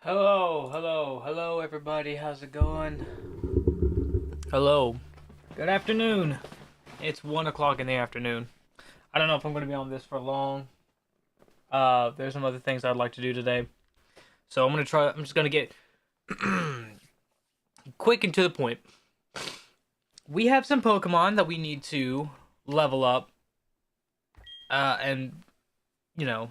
Hello, everybody. How's it going? Hello. Good afternoon. It's 1 o'clock in the afternoon. I don't know if I'm going to be on this for long. There's some other things I'd like to do today. So I'm just going to get quick and to the point. We have some Pokemon that we need to level up. And, you know,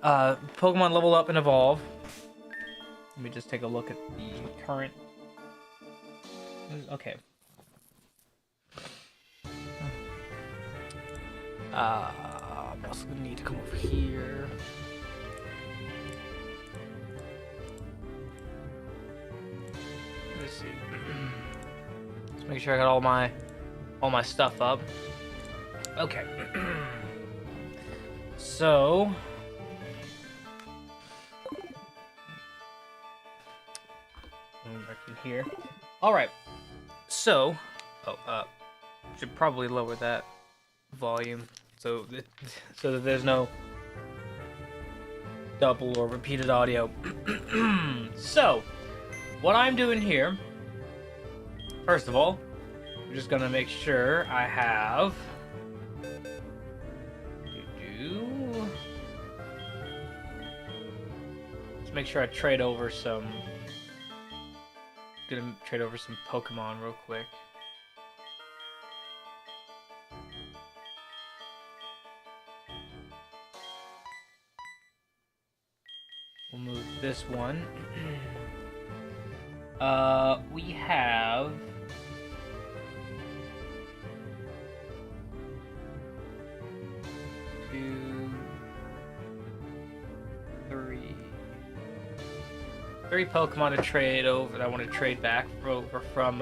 Pokemon level up and evolve. Let me just take a look at the current. Okay. I'm also gonna need to come over here. Let's see. Let's make sure I got all my stuff up. Okay. So. Back in here. All right. So, should probably lower that volume so that there's no double or repeated audio. So, what I'm doing here, first of all, I'm just gonna make sure I have. Let's make sure I trade over some. Gonna trade over some Pokemon real quick. We'll move this one. We have 2, 3 Pokemon to trade over that I want to trade back over from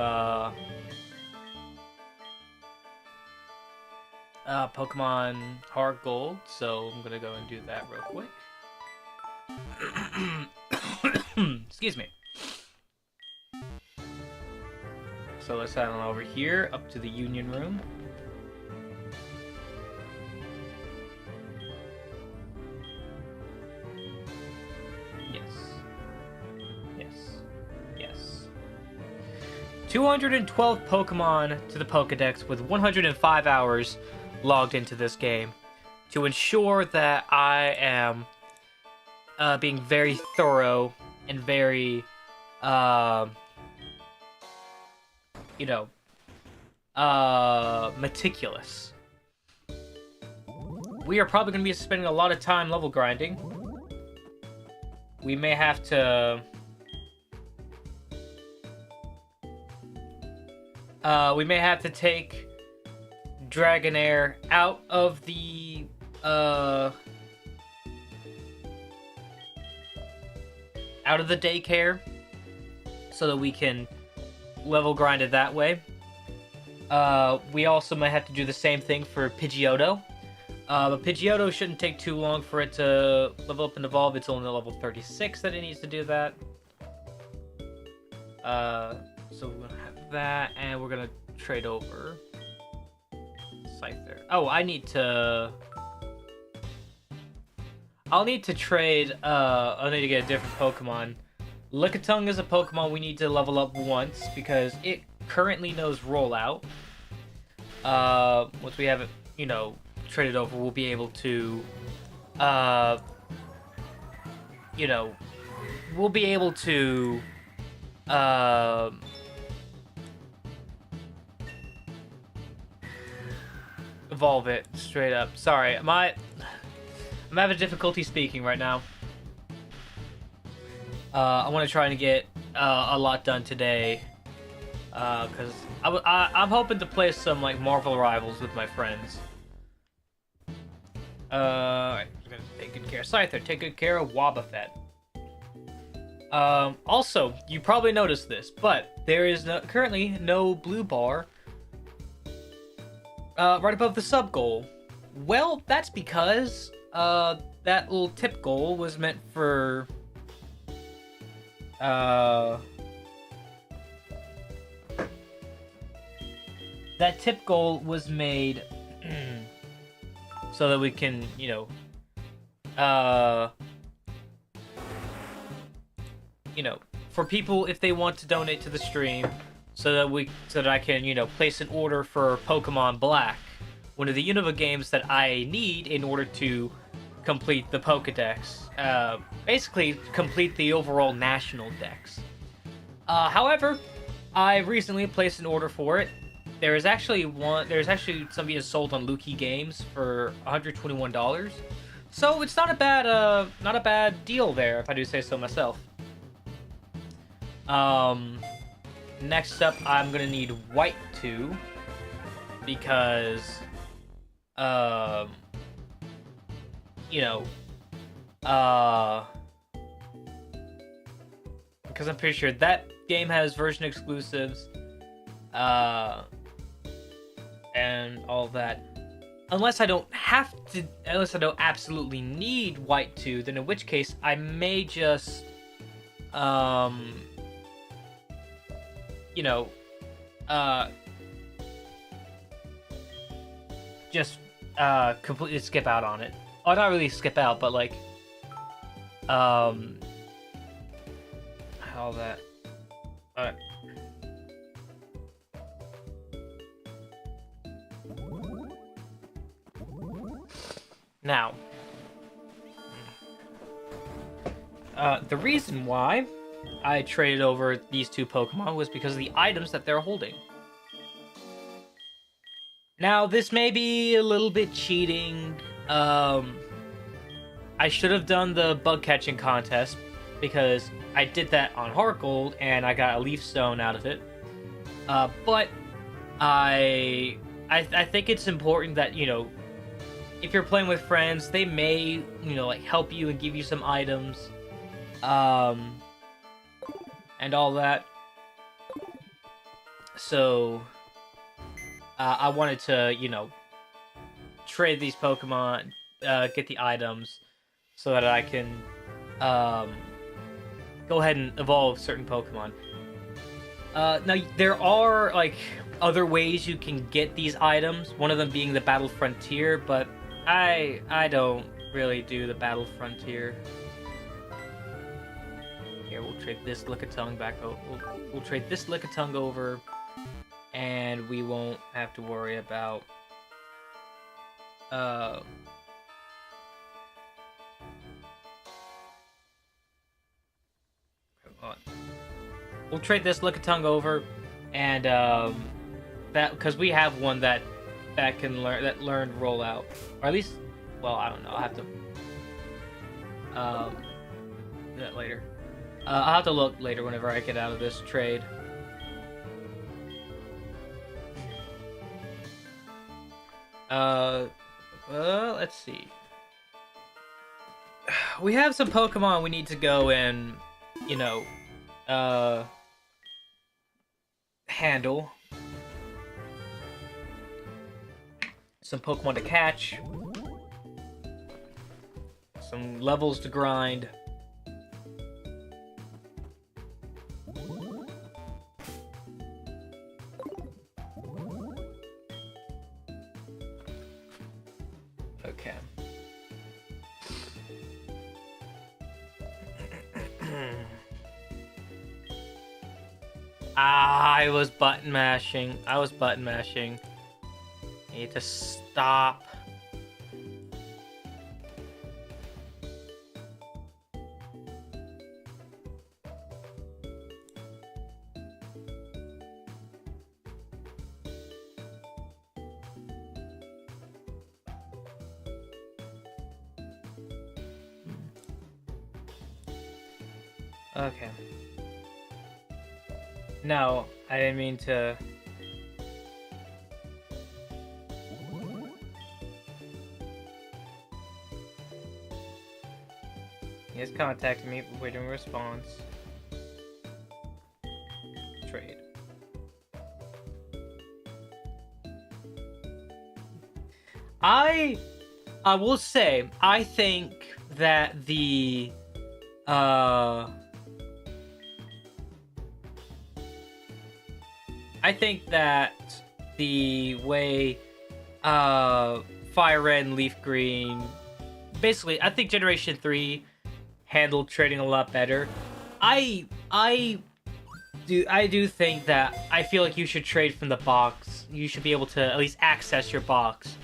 Pokemon Heart Gold, so I'm gonna go and do that real quick. Excuse me. So let's head on over here up to the Union Room. Yes. 212 Pokemon to the Pokedex with 105 hours logged into this game to ensure that I am being very thorough and very, meticulous. We are probably going to be spending a lot of time level grinding. We may have to... take Dragonair out of the daycare so that we can level grind it that way. We also might have to do the same thing for Pidgeotto. But Pidgeotto shouldn't take too long for it to level up and evolve. It's only level 36 that it needs to do that. So we're gonna have that, and we're gonna trade over Scyther. Oh, I'll need to trade, I'll need to get a different Pokemon. Lickitung is a Pokemon we need to level up once, because it currently knows Rollout. Once we have it, traded over, we'll be able to, evolve it straight up. Sorry, I'm having difficulty speaking right now. I want to try and get a lot done today, because I'm hoping to play some like Marvel Rivals with my friends. Alright, we're gonna take good care of Scyther, take good care of Wobbuffet. Also, you probably noticed this, but there is currently no blue bar right above the sub goal. Well, that's because that little tip goal was meant for that tip goal was made so that we can, you know, for people if they want to donate to the stream, so that I can, you know, place an order for Pokemon Black, one of the Unova games that I need in order to complete the Pokedex. Basically, complete the overall national dex. However, I recently placed an order for it. There's actually some being sold on Luki Games for $121. So it's not a bad deal there, if I do say so myself. Next up, I'm gonna need White 2 because, you know, because I'm pretty sure that game has version exclusives, and all that. Unless I don't absolutely need White 2, then in which case I may just, you know, just completely skip out on it. Oh, not really skip out, but like, all that. Alright. Now, the reason why I traded over these two Pokemon was because of the items that they're holding. Now, this may be a little bit cheating. I should have done the bug catching contest because I did that on Heart Gold and I got a Leaf Stone out of it. But I think it's important that, you know, if you're playing with friends, they may, you know, like help you and give you some items, and all that. So, I wanted to, you know, trade these Pokemon, get the items, so that I can, go ahead and evolve certain Pokemon. Now, there are, like, other ways you can get these items, one of them being the Battle Frontier, but I don't really do the Battle Frontier. Here, we'll trade this Lickitung back over. We'll trade this Lickitung over, and we won't have to worry about come on. We'll trade this Lickitung over, and that because we have one that can learn rollout, or at least, well, I don't know. I'll have to do that later. I'll have to look later whenever I get out of this trade. Let's see. We have some Pokemon we need to go and, you know, handle. Some Pokemon to catch. Some levels to grind. Okay. I was button mashing. Need to stop. Okay. No, I didn't mean to. He has contacted me, but waiting a response. Trade. I will say, I think that the way Fire Red and Leaf Green basically, I think Generation 3 handled trading a lot better. I do think that I feel like you should trade from the box. You should be able to at least access your box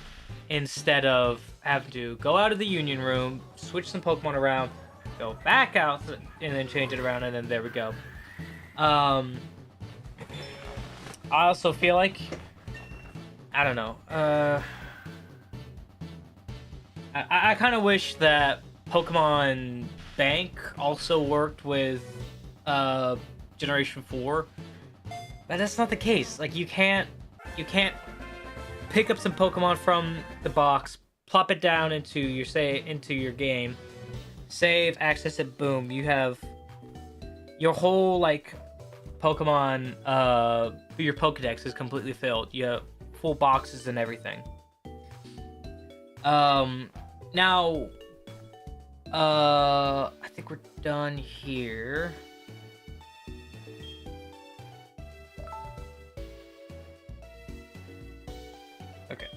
instead of having to go out of the Union Room, switch some Pokemon around, go back out, and then change it around, and then there we go. I also feel like, I don't know, I kind of wish that Pokemon Bank also worked with Generation 4, but that's not the case. Like, you can't pick up some Pokemon from the box, plop it down into your game, save, access it, boom. You have your whole like Pokemon your Pokedex is completely filled. You have full boxes and everything. Now I think we're done here. Okay.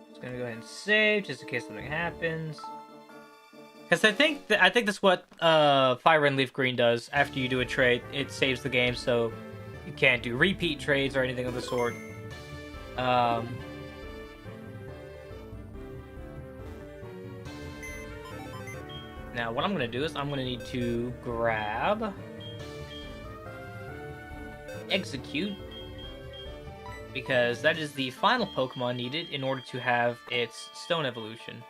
Just gonna go ahead and save just in case something happens. Because I think that's what Fire and Leaf Green does. After you do a trade, it saves the game, so you can't do repeat trades or anything of the sort. Now, what I'm gonna do is I'm gonna need to grab Execute, because that is the final Pokemon needed in order to have its Stone evolution.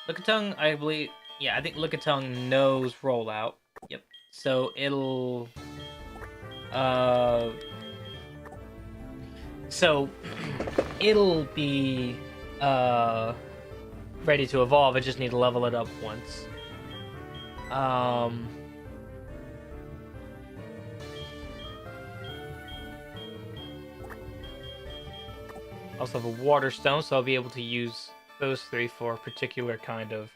Lickitung, I believe... Yeah, I think Lickitung knows Rollout. Yep. So, it'll... So, it'll be... ready to evolve. I just need to level it up once. I also have a Water Stone, so I'll be able to use those three for a particular kind of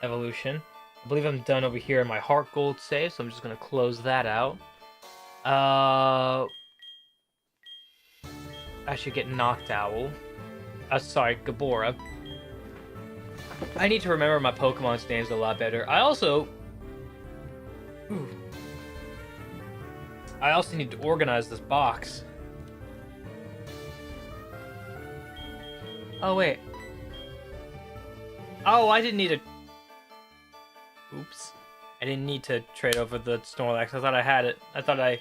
evolution. I believe I'm done over here in my Heart Gold save, so I'm just going to close that out. I should get Noctowl. Sorry, Gabora. I need to remember my Pokemon's names a lot better. I also need to organize this box. Oh, wait. Oh, I didn't need to... Oops. I didn't need to trade over the Snorlax. I thought I had it. I thought I...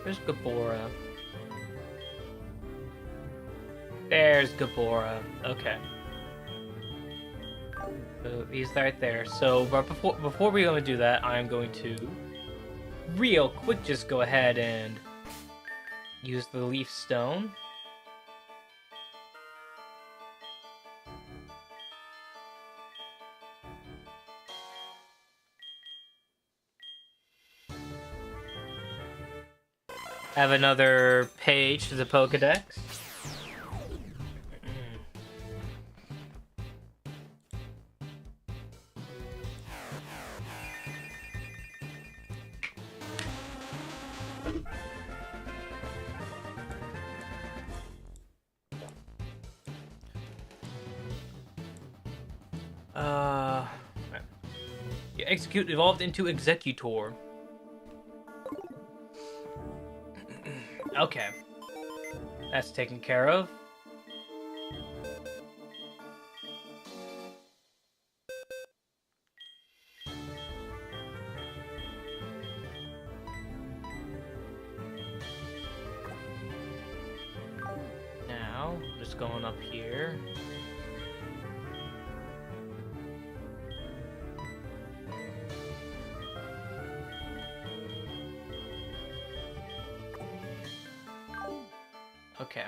Where's Gabora? There's Gabora. Okay. So he's right there. So, but before we go and do that, I'm going to real quick just go ahead and use the Leaf Stone. Have another page to the Pokedex. Yeah, Execute evolved into Executor. Okay. That's taken care of. Now, just going up here. Okay.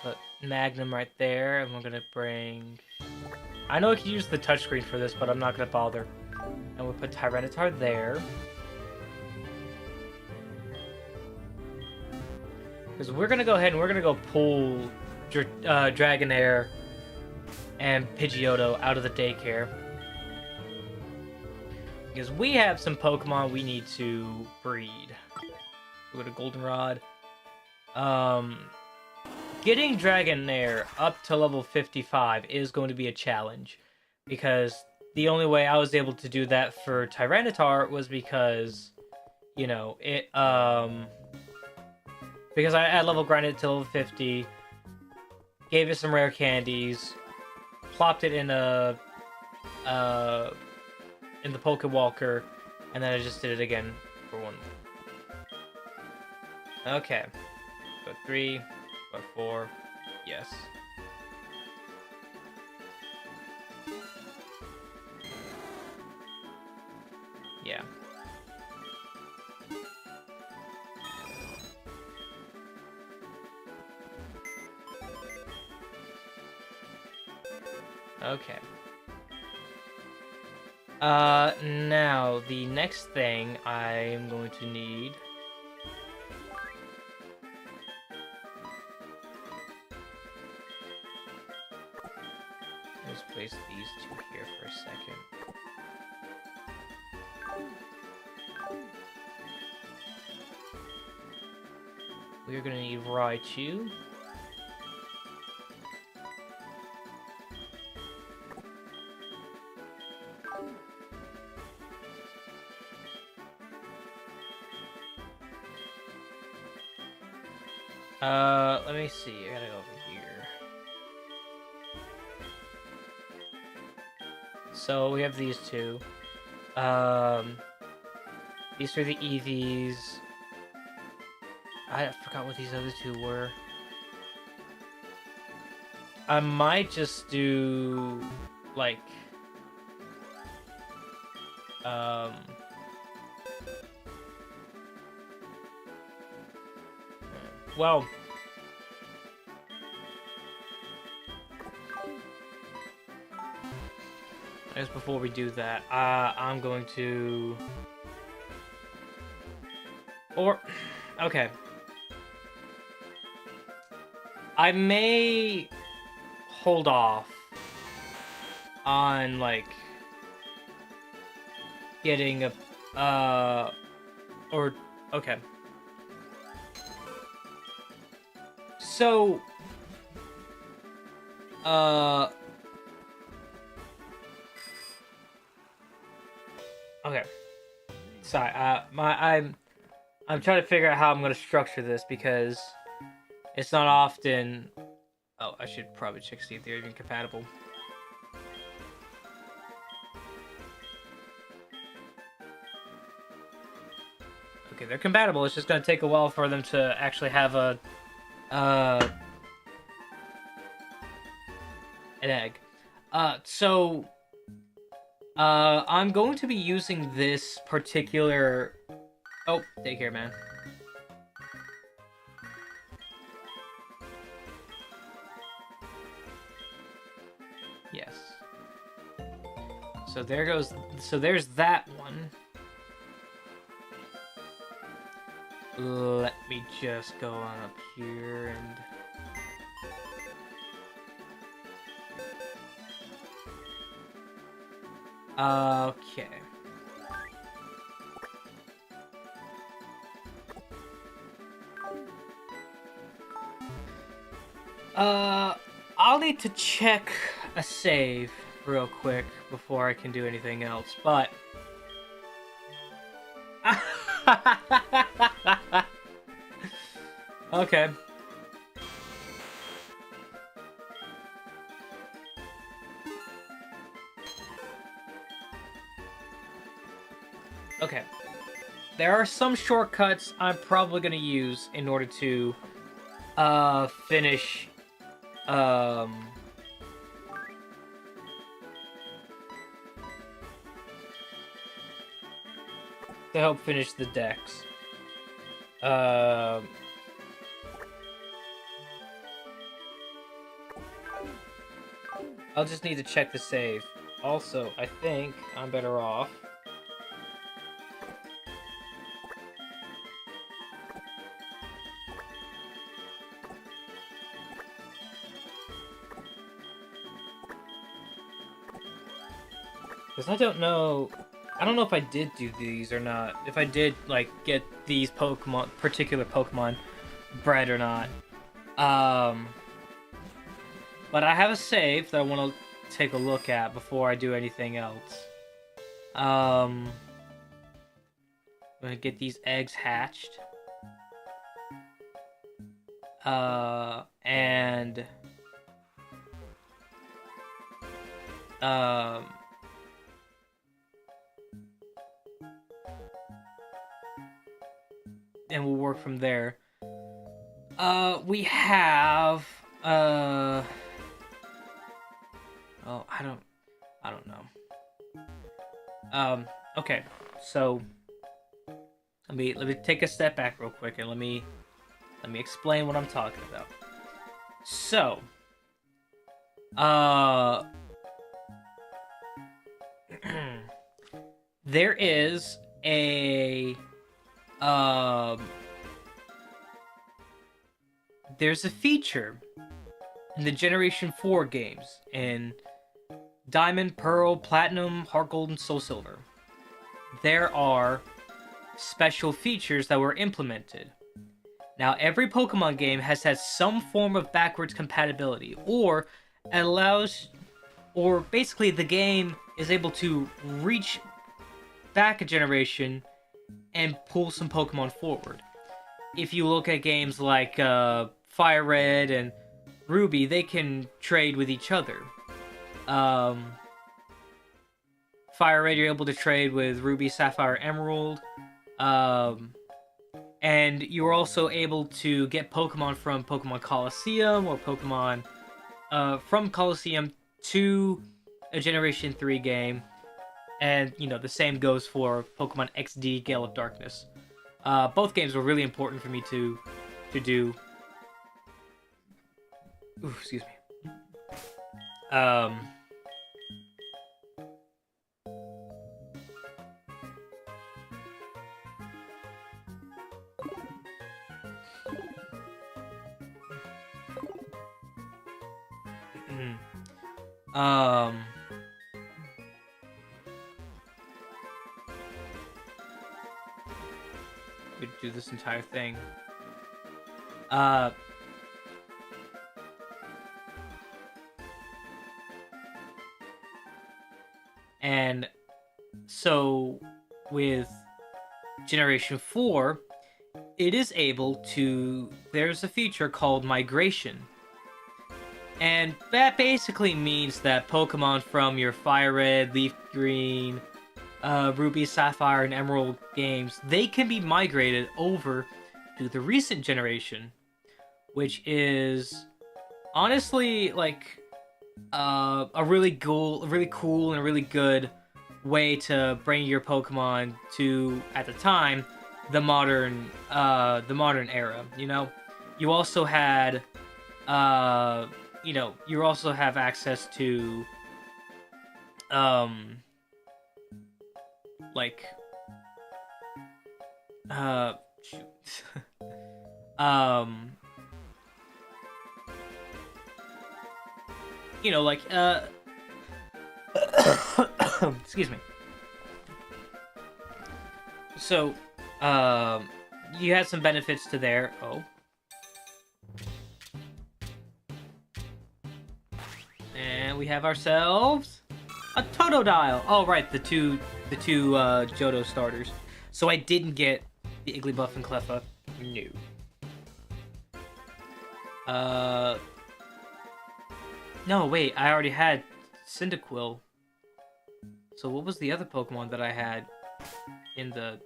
put Magnum right there, and we're gonna bring... I know I could use the touchscreen for this, but I'm not gonna bother. And we'll put Tyranitar there. Because we're gonna go ahead and we're gonna go pull Dragonair and Pidgeotto out of the daycare. Because we have some Pokemon we need to breed. We go to Goldenrod. Getting Dragonair up to level 55 is going to be a challenge. Because the only way I was able to do that for Tyranitar was because, you know, it, because I level grinded it to level 50, gave it some rare candies, plopped it in the Pokewalker, and then I just did it again for one more. Okay. Go 3, go 4, yes. Yeah. Okay. Now, the next thing I'm going to need... Let's place these two here for a second. We're gonna need Raichu. Let me see. I gotta go over here. So we have these two. These are the EVs. I forgot what these other two were. I might just do like well, I guess before we do that, I'm going to... Okay. I may hold off on, like, getting a, okay. So, okay. Sorry, I'm trying to figure out how I'm going to structure this because it's not often... Oh, I should probably check to see if they're even compatible. Okay, they're compatible. It's just going to take a while for them to actually have a... an egg. I'm going to be using this particular... Oh, take care, man. Yes. So there goes... So there's that one. Let me just go on up here and... Okay. I'll need to check a save real quick before I can do anything else, but... Okay. Okay. There are some shortcuts I'm probably gonna use in order to finish to help finish the decks. I'll just need to check the save. Also, I think I'm better off. Because I don't know if I did do these or not. If I did, like, get these particular Pokemon bred or not. But I have a save that I want to take a look at before I do anything else. I'm gonna get these eggs hatched. And we'll work from there. We have oh, I don't know. Okay, so let me take a step back real quick and let me explain what I'm talking about. So, there is there's a feature in the Generation 4 games in Diamond, Pearl, Platinum, Heart Gold, and SoulSilver. There are special features that were implemented. Now, every Pokemon game has had some form of backwards compatibility, or basically the game is able to reach back a generation and pull some Pokemon forward. If you look at games like Fire Red and Ruby, they can trade with each other. Fire Red, you're able to trade with Ruby, Sapphire, Emerald. And you're also able to get Pokemon from Pokemon Coliseum or Pokemon from Coliseum to a Generation 3 game. And, you know, the same goes for Pokemon XD Gale of Darkness. Both games were really important for me to do. Ooh, excuse me. We do this entire thing. And so with Generation 4, it is able to, there's a feature called migration. And that basically means that Pokemon from your Fire Red, Leaf Green, Ruby, Sapphire, and Emerald games, they can be migrated over to the recent generation, which is honestly like a really cool and a really good way to bring your Pokemon to, at the time, the modern era. You know, you also had you also have access to like you know, like excuse me. So you had some benefits to there. Oh. And we have ourselves a Totodile. Oh, right, the two Johto starters. So I didn't get the Igglybuff and Cleffa. No. No, wait, I already had Cyndaquil. So what was the other Pokemon that I had in the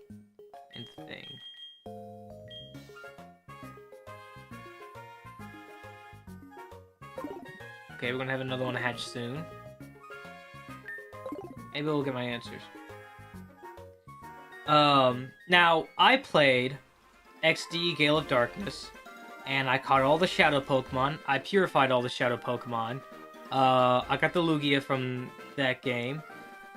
thing? Okay, we're gonna have another one hatch soon. Maybe we'll get my answers. Now, I played XD Gale of Darkness, and I caught all the Shadow Pokemon. I purified all the Shadow Pokemon. I got the Lugia from that game.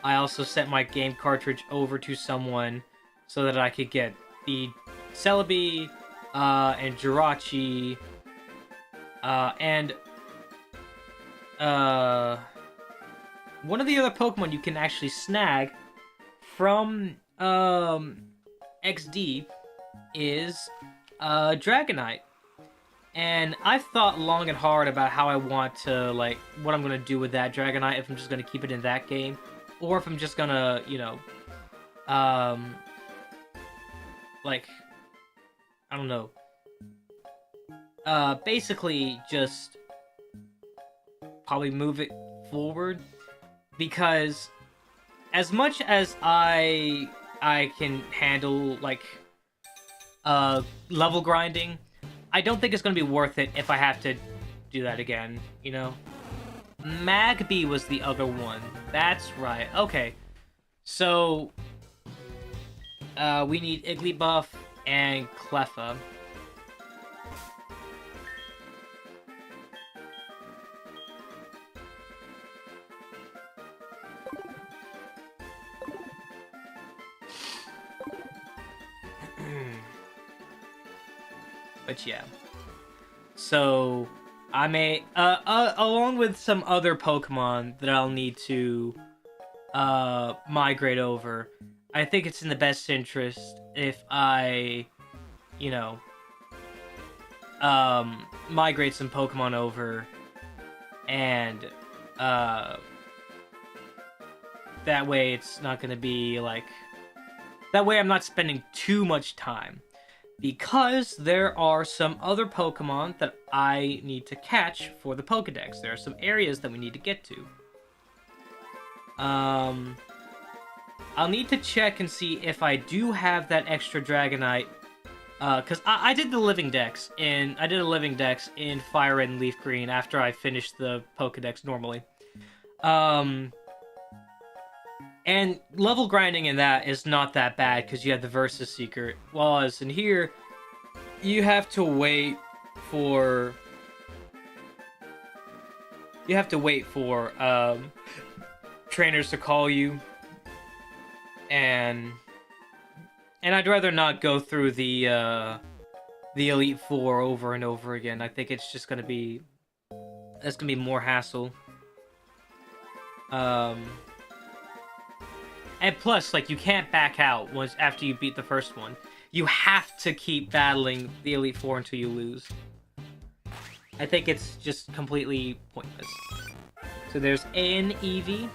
I also sent my game cartridge over to someone so that I could get the Celebi, and Jirachi, and one of the other Pokemon you can actually snag from XD is Dragonite. And I've thought long and hard about how I want to, like, what I'm gonna do with that Dragonite, if I'm just gonna keep it in that game, or if I'm just gonna, you know, like, I don't know, basically just probably move it forward, because as much as I can handle, like, level grinding, I don't think it's gonna be worth it if I have to do that again, you know? Magby was the other one. That's right. Okay. So, we need Igglybuff and Cleffa. But yeah. So, I may, along with some other Pokemon that I'll need to, migrate over, I think it's in the best interest if I, you know, migrate some Pokemon over, and, that way it's not gonna be, like, that way I'm not spending too much time. Because there are some other Pokemon that I need to catch for the Pokedex. There are some areas that we need to get to. I'll need to check and see if I do have that extra Dragonite. Because I did the living dex in... I did a living dex in Fire Red and Leaf Green after I finished the Pokedex normally. And level grinding in that is not that bad because you have the Versus Secret. Whereas in here, you have to wait for... You have to wait for trainers to call you. And I'd rather not go through the Elite Four over and over again. I think it's just gonna be... That's gonna be more hassle. And plus, like, you can't back out once after you beat the first one. You have to keep battling the Elite Four until you lose. I think it's just completely pointless. So there's an Eevee.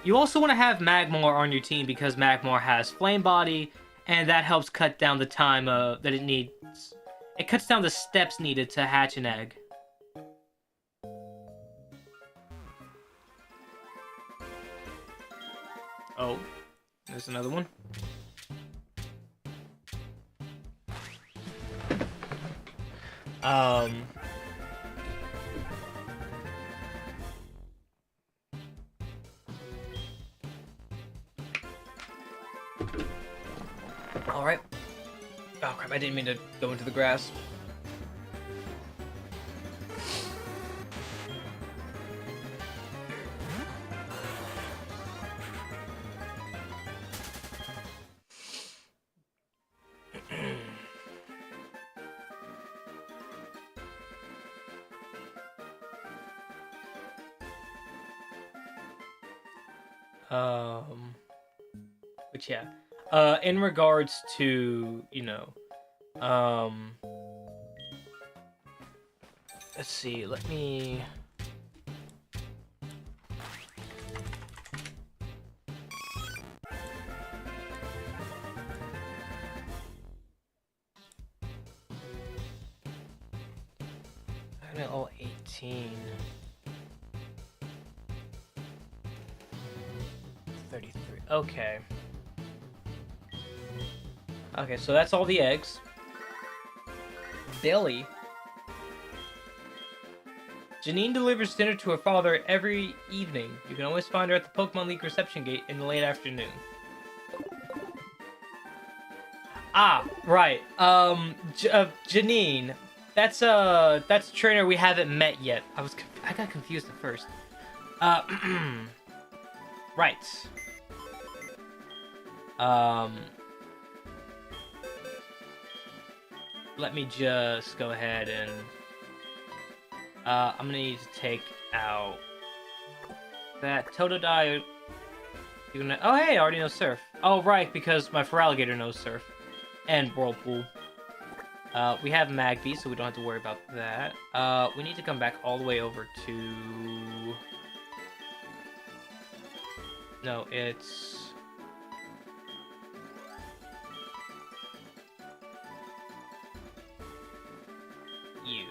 You also want to have Magmar on your team because Magmar has Flame Body, and that helps cut down the time that it needs. It cuts down the steps needed to hatch an egg. Oh, there's another one. Alright. Oh crap, I didn't mean to go into the grass. But yeah. In regards to, you know, let's see, let me... I'm at all 18. 33. Okay. Okay, so that's all the eggs. Billy. Janine delivers dinner to her father every evening. You can always find her at the Pokemon League reception gate in the late afternoon. Ah, right. Janine. That's a trainer we haven't met yet. I got confused at first. Uh, right. Let me just go ahead and I'm gonna need to take out that Totodile. You're gonna. Oh hey, I already know Surf. Oh right, because my Feraligatr knows Surf and Whirlpool. We have Magby, so we don't have to worry about that. We need to come back all the way over to. No, it's. You.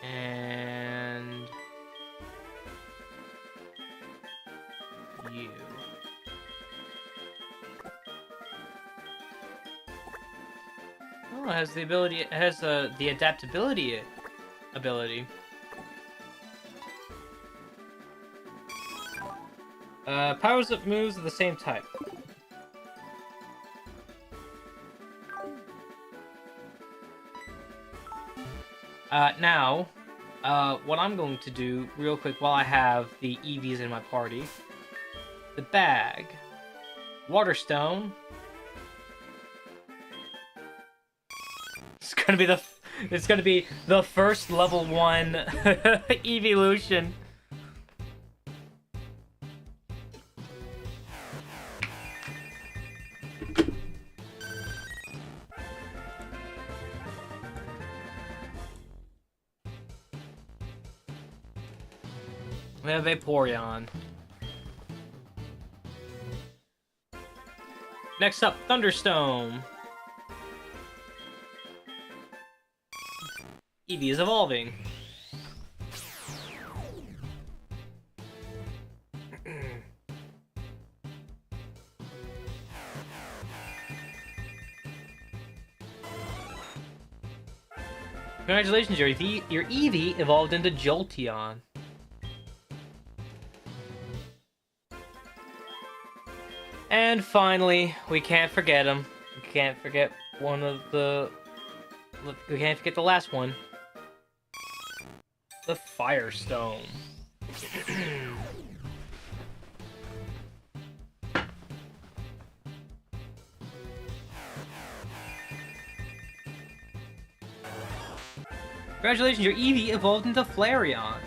And you. Oh, it has the ability. It has the adaptability ability. Powers up moves of the same type. Now, what I'm going to do real quick while I have the EVs in my party. The bag. Waterstone. It's gonna be the first level 1 evolution. We have Vaporeon. Next up, Thunderstone. Eevee is evolving. Congratulations, your Eevee evolved into Jolteon. And finally, we can't forget him. We can't forget we can't forget the last one. The Firestone. Congratulations, your Eevee evolved into Flareon.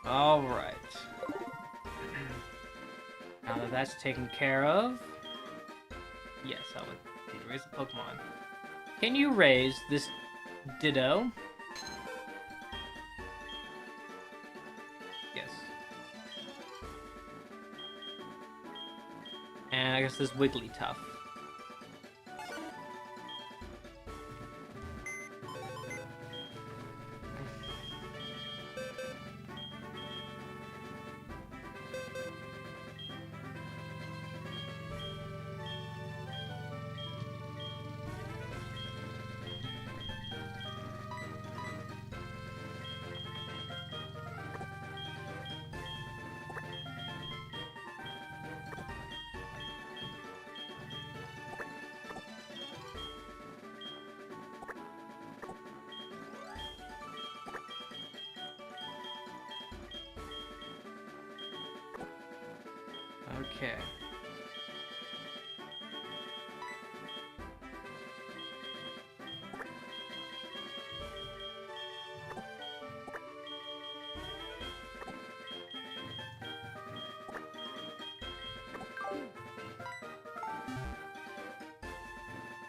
Alright. Now that that's taken care of... Yes, I would need to raise the Pokemon. Can you raise this Ditto? Yes. And I guess this Wigglytuff. Okay.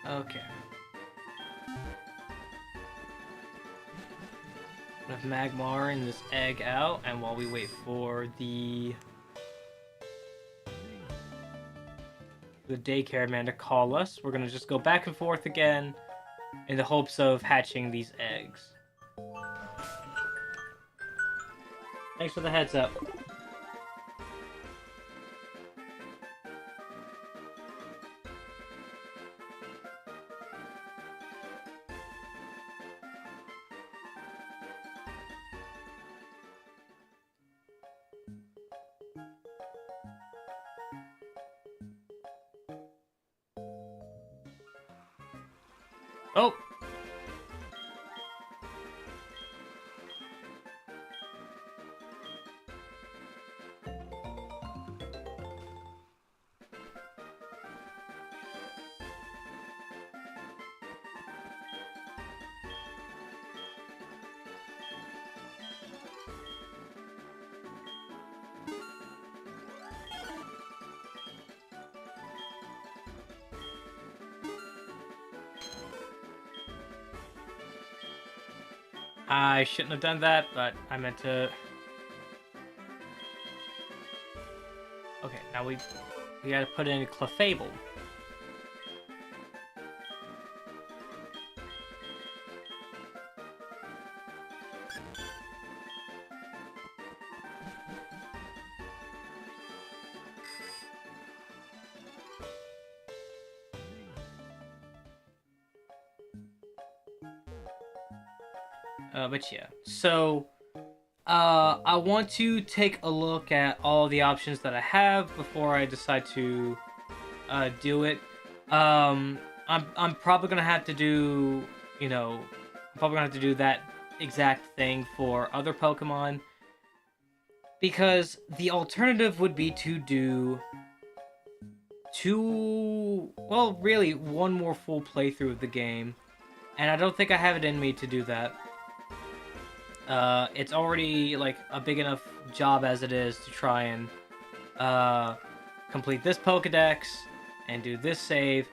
Okay. We have Magmar and this egg out, and while we wait for the daycare man to call us, we're gonna just go back and forth again in the hopes of hatching these eggs. Thanks for the heads up. Oh! I shouldn't have done that, but I meant to... Okay, now we gotta put in Clefable. But yeah, so I want to take a look at all the options that I have before I decide to do it. I'm probably gonna have to do, you know, I'm probably gonna have to do that exact thing for other Pokemon, because the alternative would be to do really one more full playthrough of the game, and I don't think I have it in me to do that. It's already like a big enough job as it is to try and complete this Pokedex and do this save,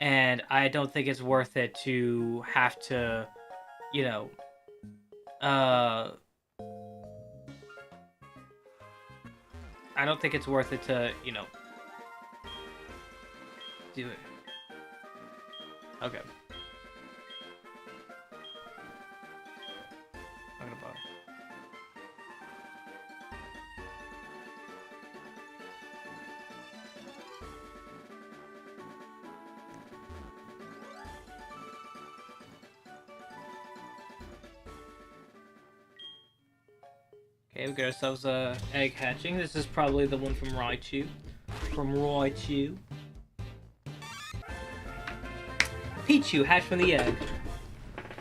and I don't think it's worth it to have to, you know, I don't think it's worth it to, you know, do it. Okay. Okay, we got ourselves a egg hatching. This is probably the one from Raichu. Pichu hatched from the egg.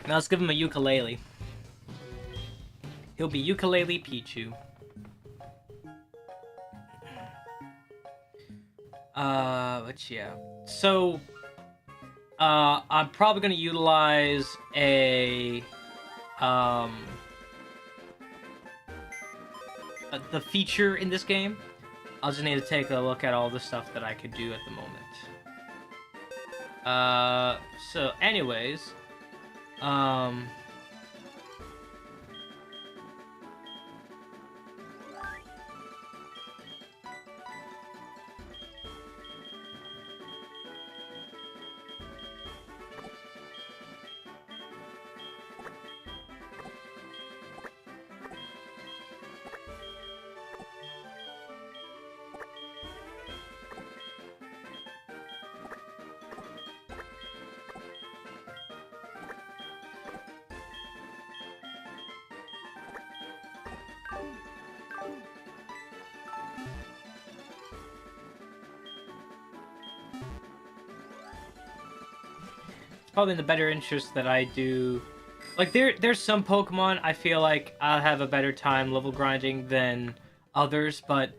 Now let's give him a ukulele. He'll be Ukulele Pichu. But yeah. So, I'm probably gonna utilize a, the feature in this game. I'll just need to take a look at all the stuff that I could do at the moment. So anyways, probably in the better interest that I do. Like, there's some Pokemon I feel like I'll have a better time level grinding than others, but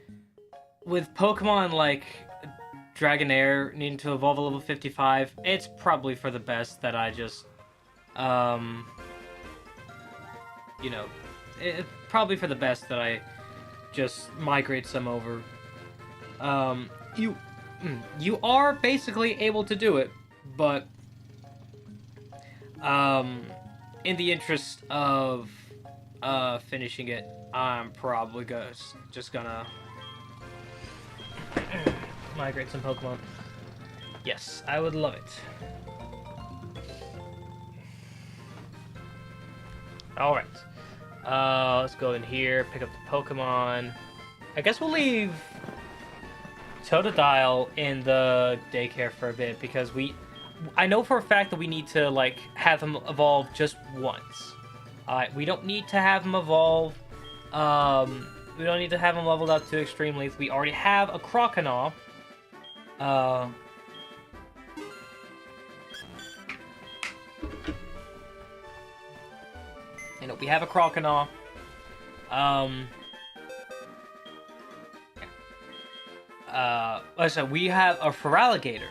with Pokemon like Dragonair needing to evolve a level 55, it's probably for the best that I just, you know, it's probably for the best that I just migrate some over. You are basically able to do it, but in the interest of finishing it, I'm probably just gonna migrate some Pokemon. Yes, I would love it. Alright. Let's go in here, pick up the Pokemon. I guess we'll leave Totodile in the daycare for a bit, because I know for a fact that we need to, like, have him evolve just once. We don't need to have him evolve, we don't need to have him leveled up to extreme length. We already have a Croconaw. You know, we have a Croconaw. Like I said, we have a Feraligatr.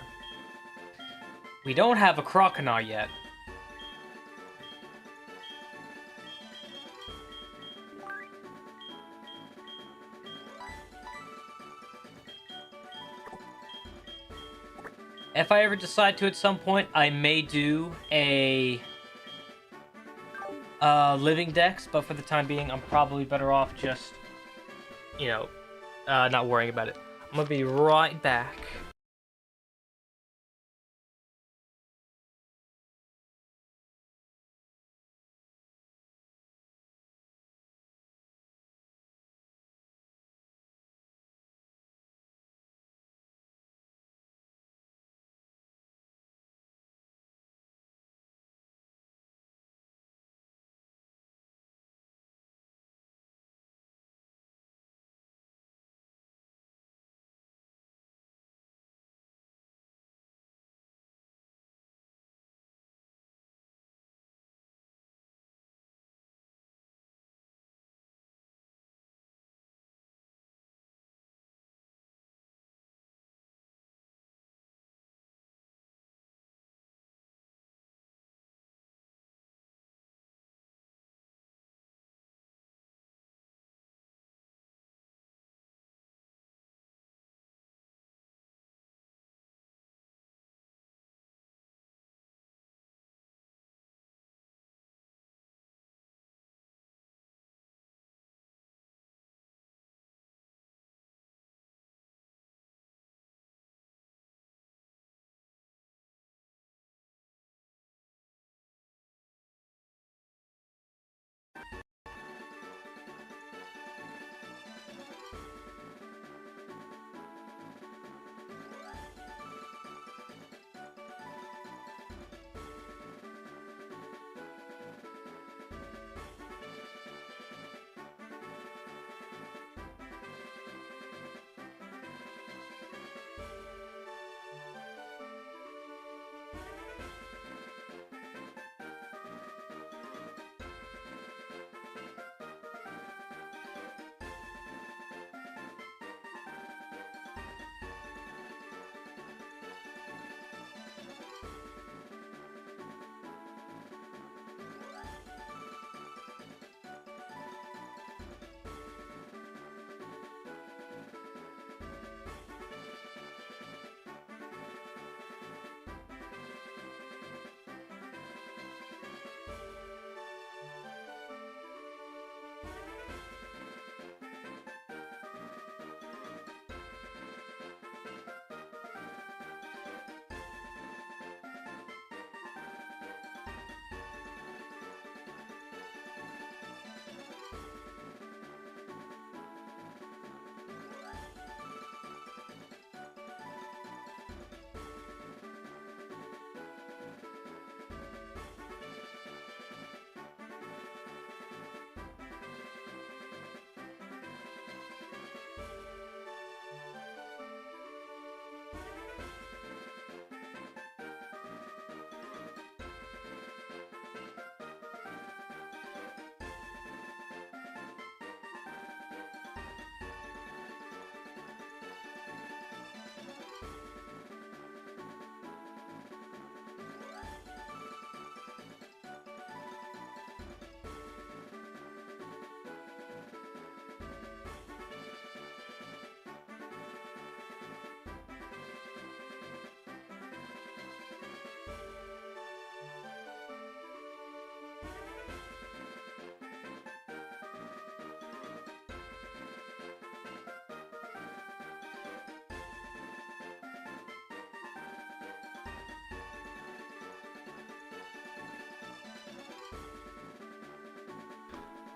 We don't have a Croconaw yet. If I ever decide to at some point, I may do a living dex, but for the time being, I'm probably better off just, you know, not worrying about it. I'm gonna be right back.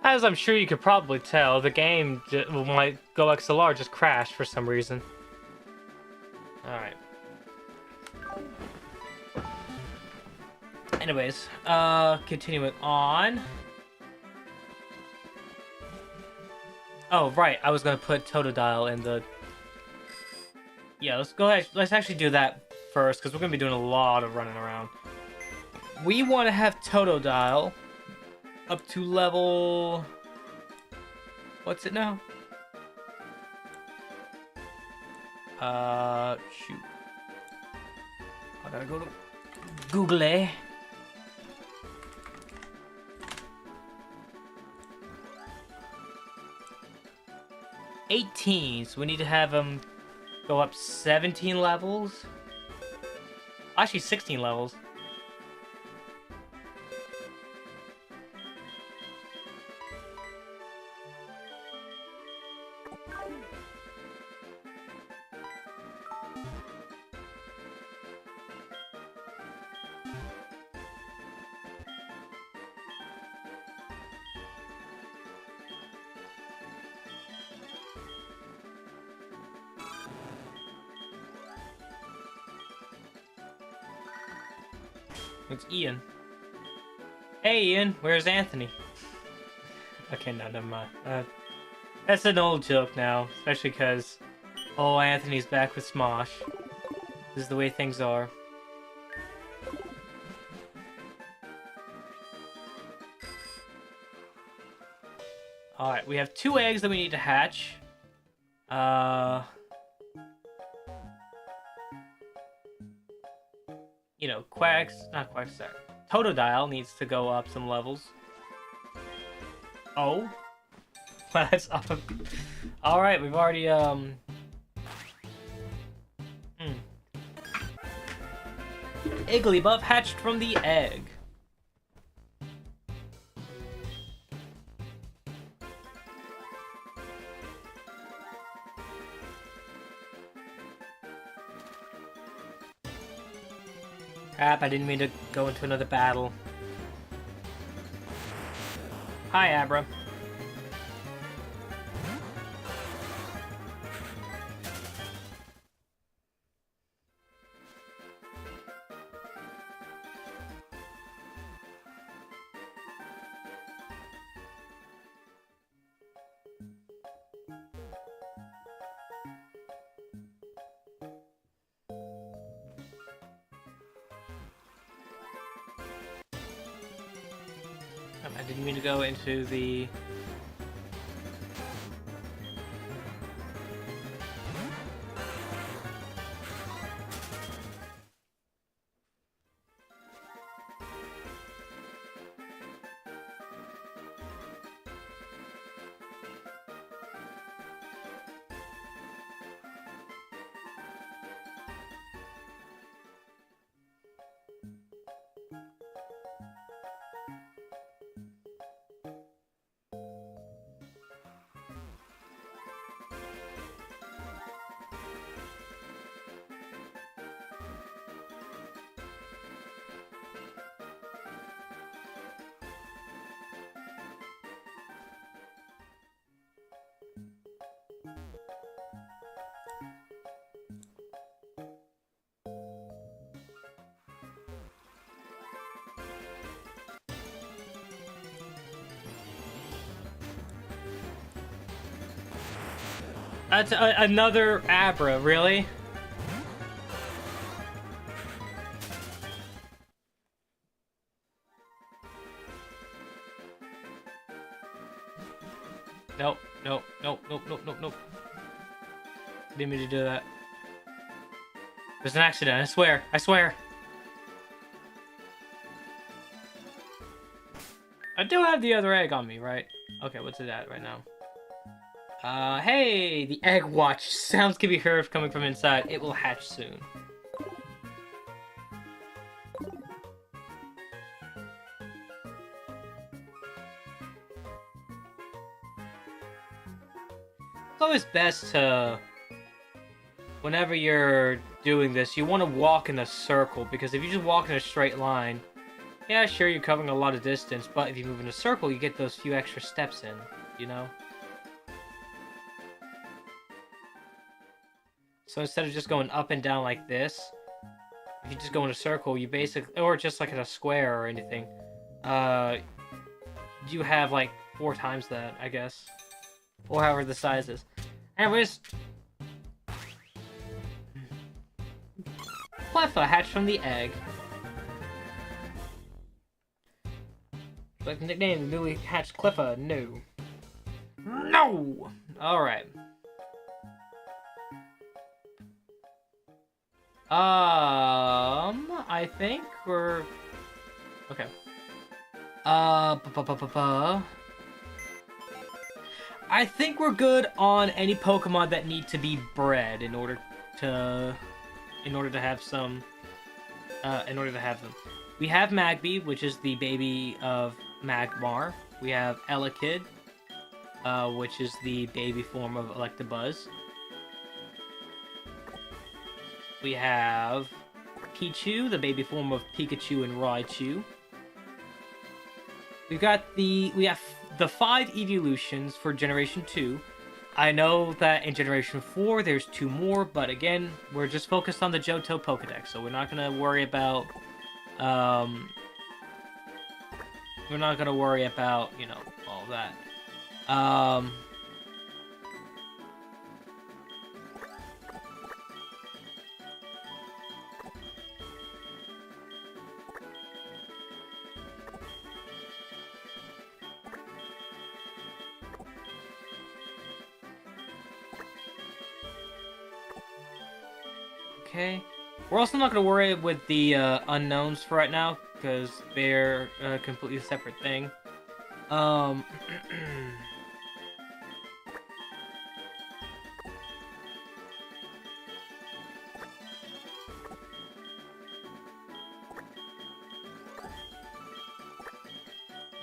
As I'm sure you could probably tell, the game, my Go XLR just crashed for some reason. Alright. Anyways, continuing on. Oh, right, I was gonna put Totodile in the... Yeah, let's go ahead, let's actually do that first, because we're gonna be doing a lot of running around. We want to have Totodile up to level... What's it now? Shoot. I gotta go to Google, eh? $18, so we need to have him go up 17 levels. Actually, 16 levels. It's Ian. Hey Ian, where's Anthony? Okay, no, never mind. That's an old joke now, especially because, oh, Anthony's back with Smosh. This is the way things are. Alright, we have 2 eggs that we need to hatch. You know, not Quagsire. Totodile needs to go up some levels. Oh? That's up. Alright, we've already, Igglybuff hatched from the egg. Crap, I didn't mean to go into another battle. Hi, Abra. I didn't mean to go into the... That's another Abra, really? Nope, nope, nope, nope, nope, nope, nope. Didn't mean to do that. It was an accident, I swear, I swear. I do have the other egg on me, right? Okay, what's it at right now? Hey! The egg watch. Sounds can be heard coming from inside. It will hatch soon. It's always best to... Whenever you're doing this, you want to walk in a circle, because if you just walk in a straight line, yeah, sure, you're covering a lot of distance, but if you move in a circle, you get those few extra steps in, you know? So instead of just going up and down like this, if you just go in a circle, you basically, or just like in a square or anything, you have like 4 times that, I guess. Or however the size is. Anyways. Cleffa hatched from the egg. like the nickname the newly hatched Cliffa? No. No! Alright. I think we're... Okay. I think we're good on any Pokemon that need to be bred in order to have some... in order to have them. We have Magby, which is the baby of Magmar. We have Elekid, which is the baby form of Electabuzz. We have Pichu, the baby form of Pikachu and Raichu. We have the 5 evolutions for Generation 2. I know that in Generation 4 there's 2 more, but again, we're just focused on the Johto Pokedex, so we're not gonna worry about you know, all that. Okay. We're also not going to worry with the unknowns for right now, because they're a completely separate thing. And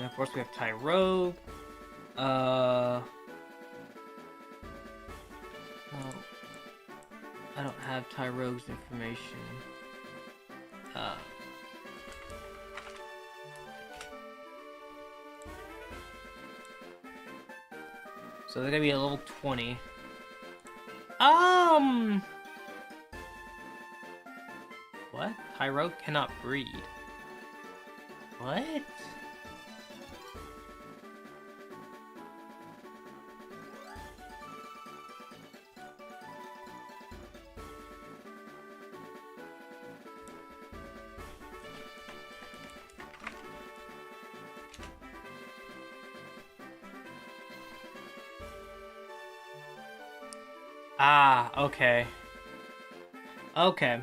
of course we have Tyrogue. Oh, I don't have Tyrogue's information. So they're gonna be a level 20. What? Tyrogue cannot breed. What? Ah, okay. Okay.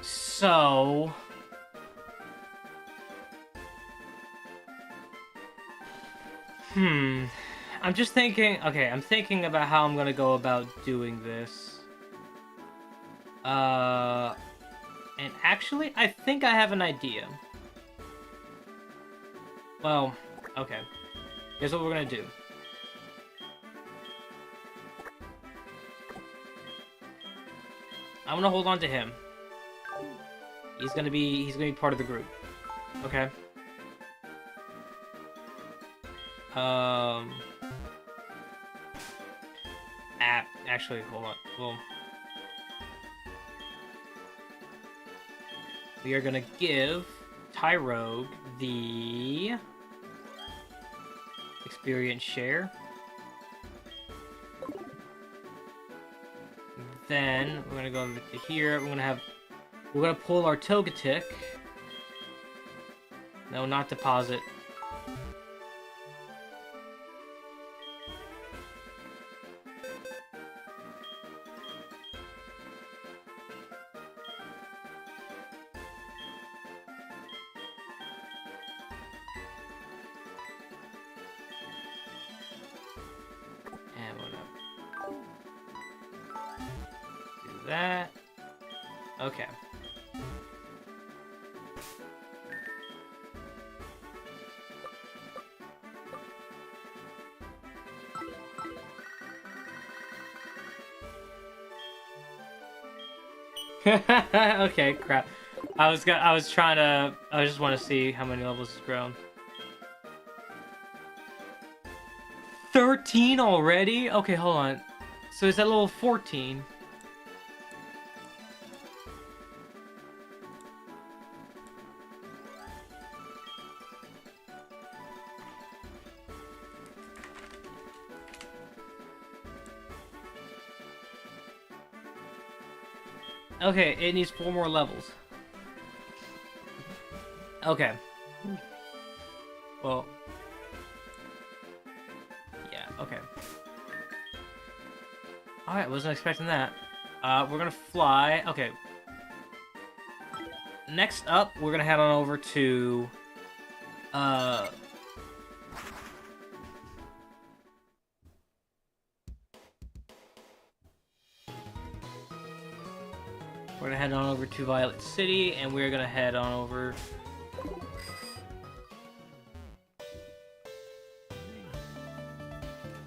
So... I'm just thinking... Okay, I'm thinking about how I'm gonna go about doing this. And actually, I think I have an idea. Well, okay. Here's what we're gonna do. I'm gonna hold on to him. He's gonna be part of the group. Okay. Actually, hold on. Well, we are gonna give Tyrogue the experience share. Then we're gonna go over to here. We're gonna pull our Togetic. No, not deposit. And we're gonna do that. Okay. Okay, crap. I just want to see how many levels it's grown. 13 already? Okay, hold on. So it's at level 14. Okay, it needs 4 more levels. Okay. Well, yeah, okay. Alright, wasn't expecting that. We're gonna fly. Okay. Next up, we're gonna head on over to... We're gonna head on over to Violet City, and we're gonna head on over...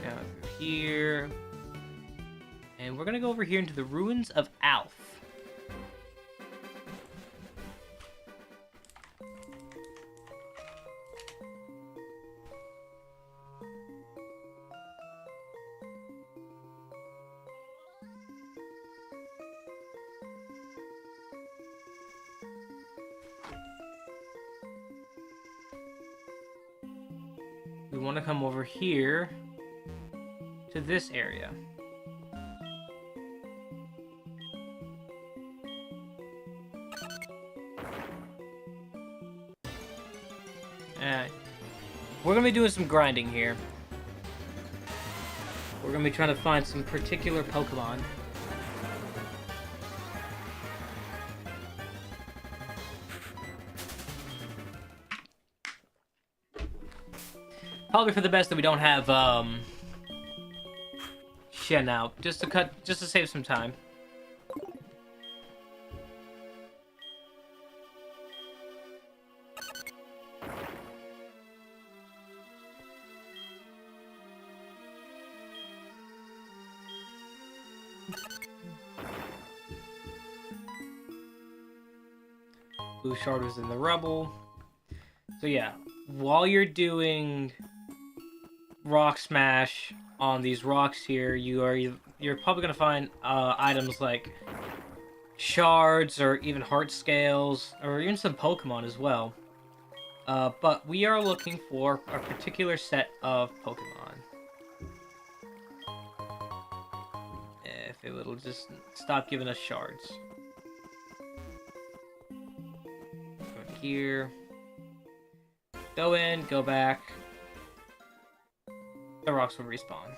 down through here. And we're gonna go over here into the ruins of Alf. We want to come over here to this area. We're going to be doing some grinding here. We're going to be trying to find some particular Pokemon. Probably for the best that we don't have, Shen out. Just to save some time. Blue Shard was in the rubble. So yeah, while you're doing Rock Smash on these rocks here, you're probably gonna find items like shards or even heart scales or even some Pokemon as well. But we are looking for a particular set of Pokemon. If it will just stop giving us shards. Go here. Go in, go back. The rocks will respawn.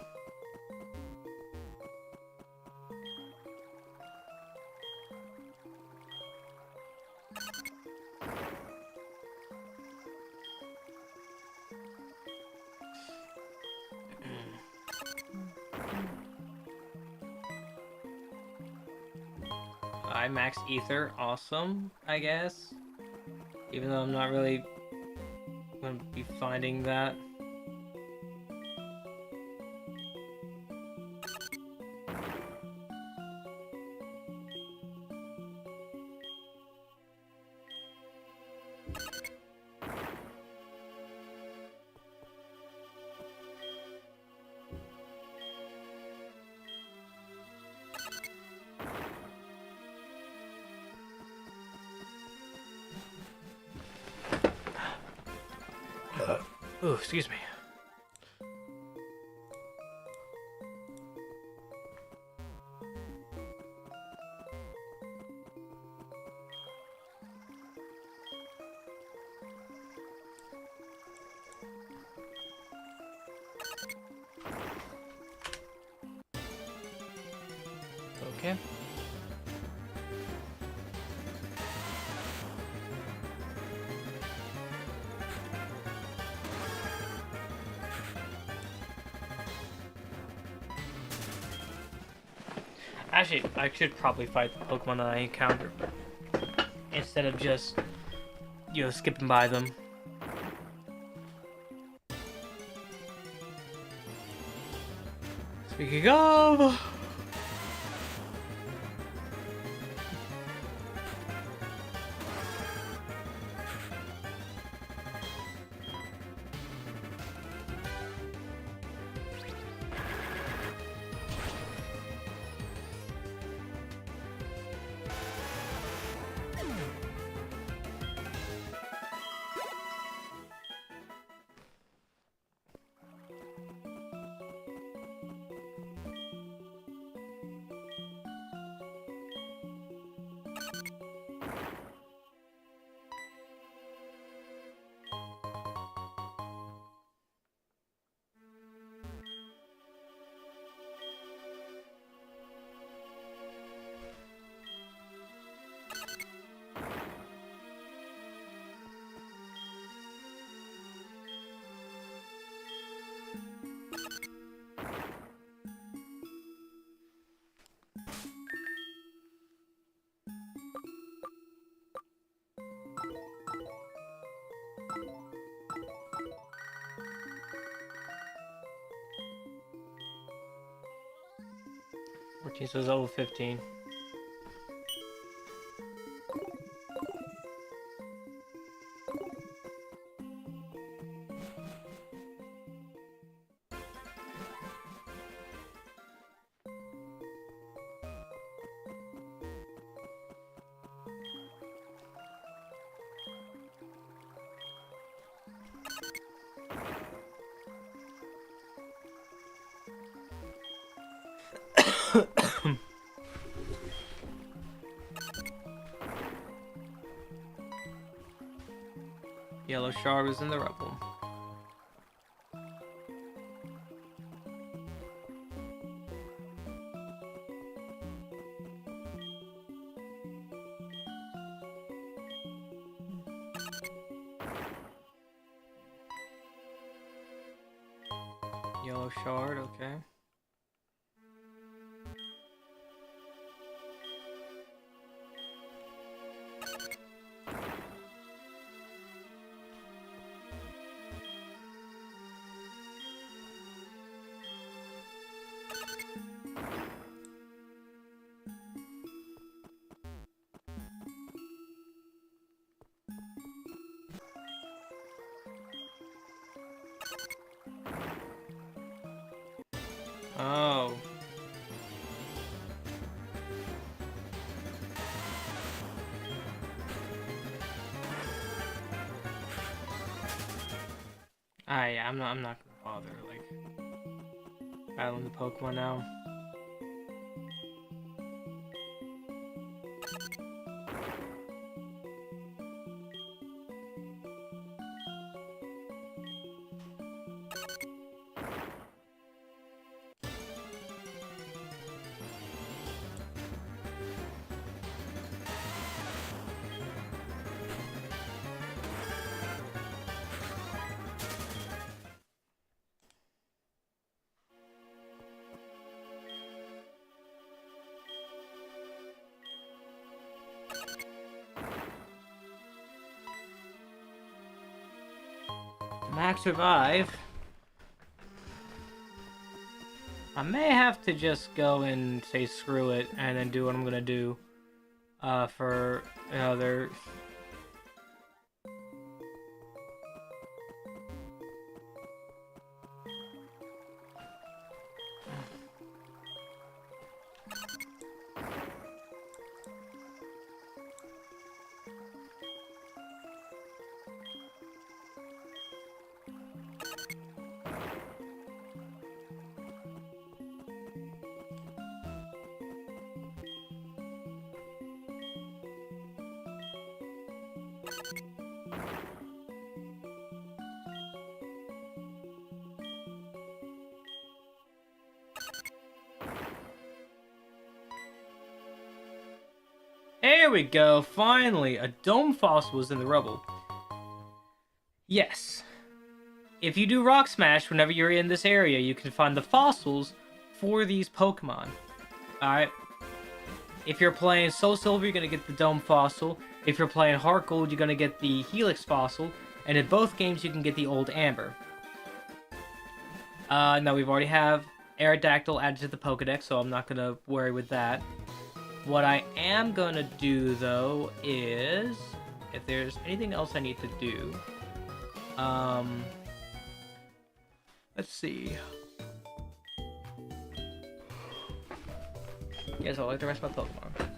I max ether, awesome, I guess. Even though I'm not really going to be finding that. Ooh, excuse me. Okay. Actually, I should probably fight the Pokemon that I encounter instead of just, skipping by them. Speaking of... 14, so it's level 15. Yellow shard was in the rubble. Yellow shard, okay. Oh. Yeah, I'm not gonna bother, like, battling the Pokemon now. Max Revive. I may have to just go and say screw it and then do what I'm gonna do for another. There we go, finally! A dome fossil was in the rubble. Yes. If you do Rock Smash whenever you're in this area, you can find the fossils for these Pokemon. Alright? If you're playing SoulSilver, you're going to get the Dome Fossil. If you're playing Heart Gold, you're going to get the Helix Fossil. And in both games, you can get the Old Amber. Now, we've already have Aerodactyl added to the Pokedex, so I'm not going to worry with that. What I am going to do, though, is... if there's anything else I need to do... let's see. Yes, I like the rest of my Pokemon.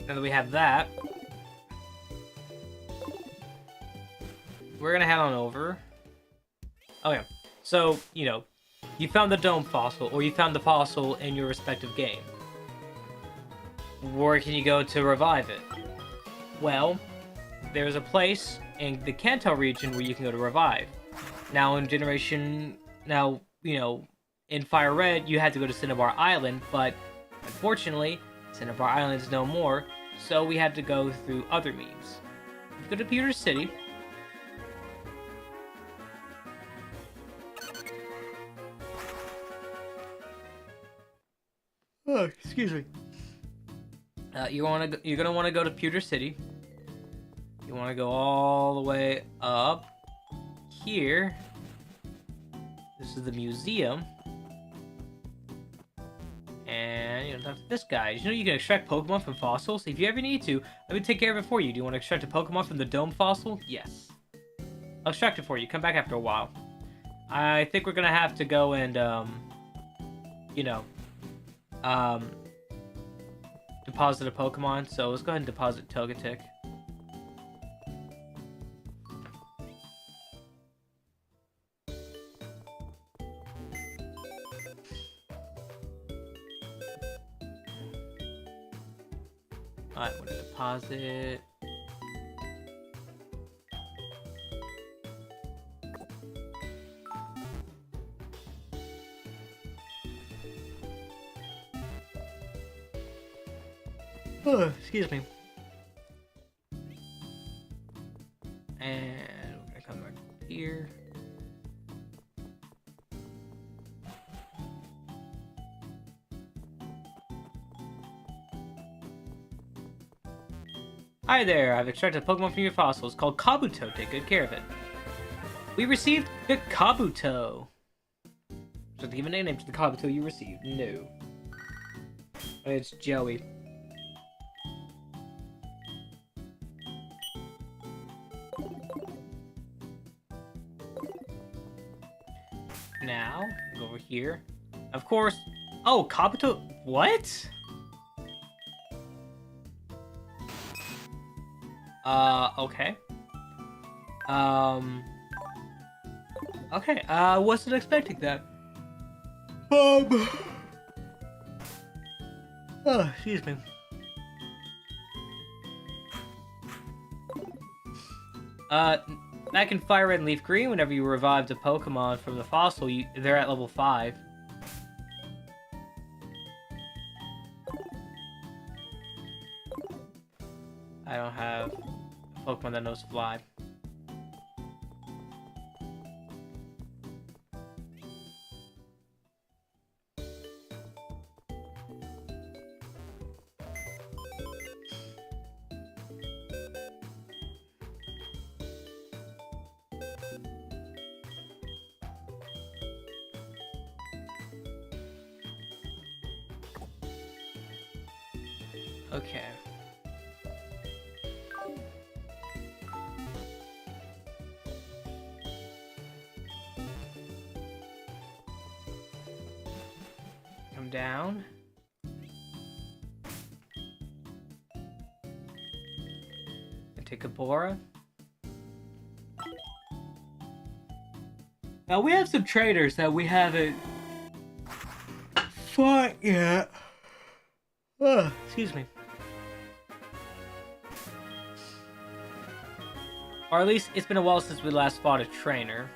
Now that we have that, we're gonna head on over. Oh yeah, so, you know, you found the Dome Fossil, or you found the fossil in your respective game. Where can you go to revive it? Well, there's a place in the Kanto region where you can go to revive. Now in in Fire Red, you had to go to Cinnabar Island, but unfortunately, Cinnabar Island is no more, so we had to go through other means. You go to Pewter City, Oh, excuse me. You're gonna want to go to Pewter City. You want to go all the way up here. This is the museum. And you know, talk to this guy. You know you can extract Pokemon from fossils? If you ever need to, let me take care of it for you. Do you want to extract a Pokemon from the dome fossil? Yes. I'll extract it for you. Come back after a while. I think we're gonna have to go and, deposit a Pokemon. So let's go ahead and deposit Togetic. Alright, we're gonna deposit. Oh, excuse me. And we're gonna come back here. Hi there, I've extracted a Pokemon from your fossil. It's called Kabuto. Take good care of it. We received the Kabuto. Should I give a name to the Kabuto you received? No. It's Joey. Now, go over here. Of course. Oh, Kabuto. What? Okay. Okay, wasn't expecting that. Oh, excuse me. Back in Fire Red and Leaf Green, whenever you revived a Pokemon from the fossil, they're at level 5. I don't have a Pokemon that knows Fly. Okay. Come down. And take a Bora. Now we have some traders that we haven't fought yet. Excuse me. Or at least it's been a while since we last fought a trainer.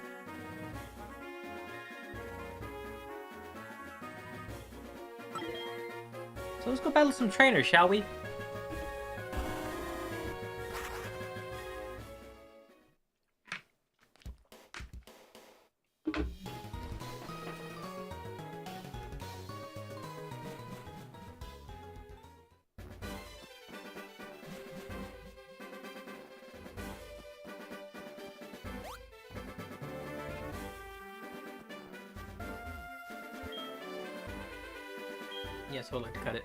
So let's go battle some trainers, shall we? Yes, we'll like to cut it.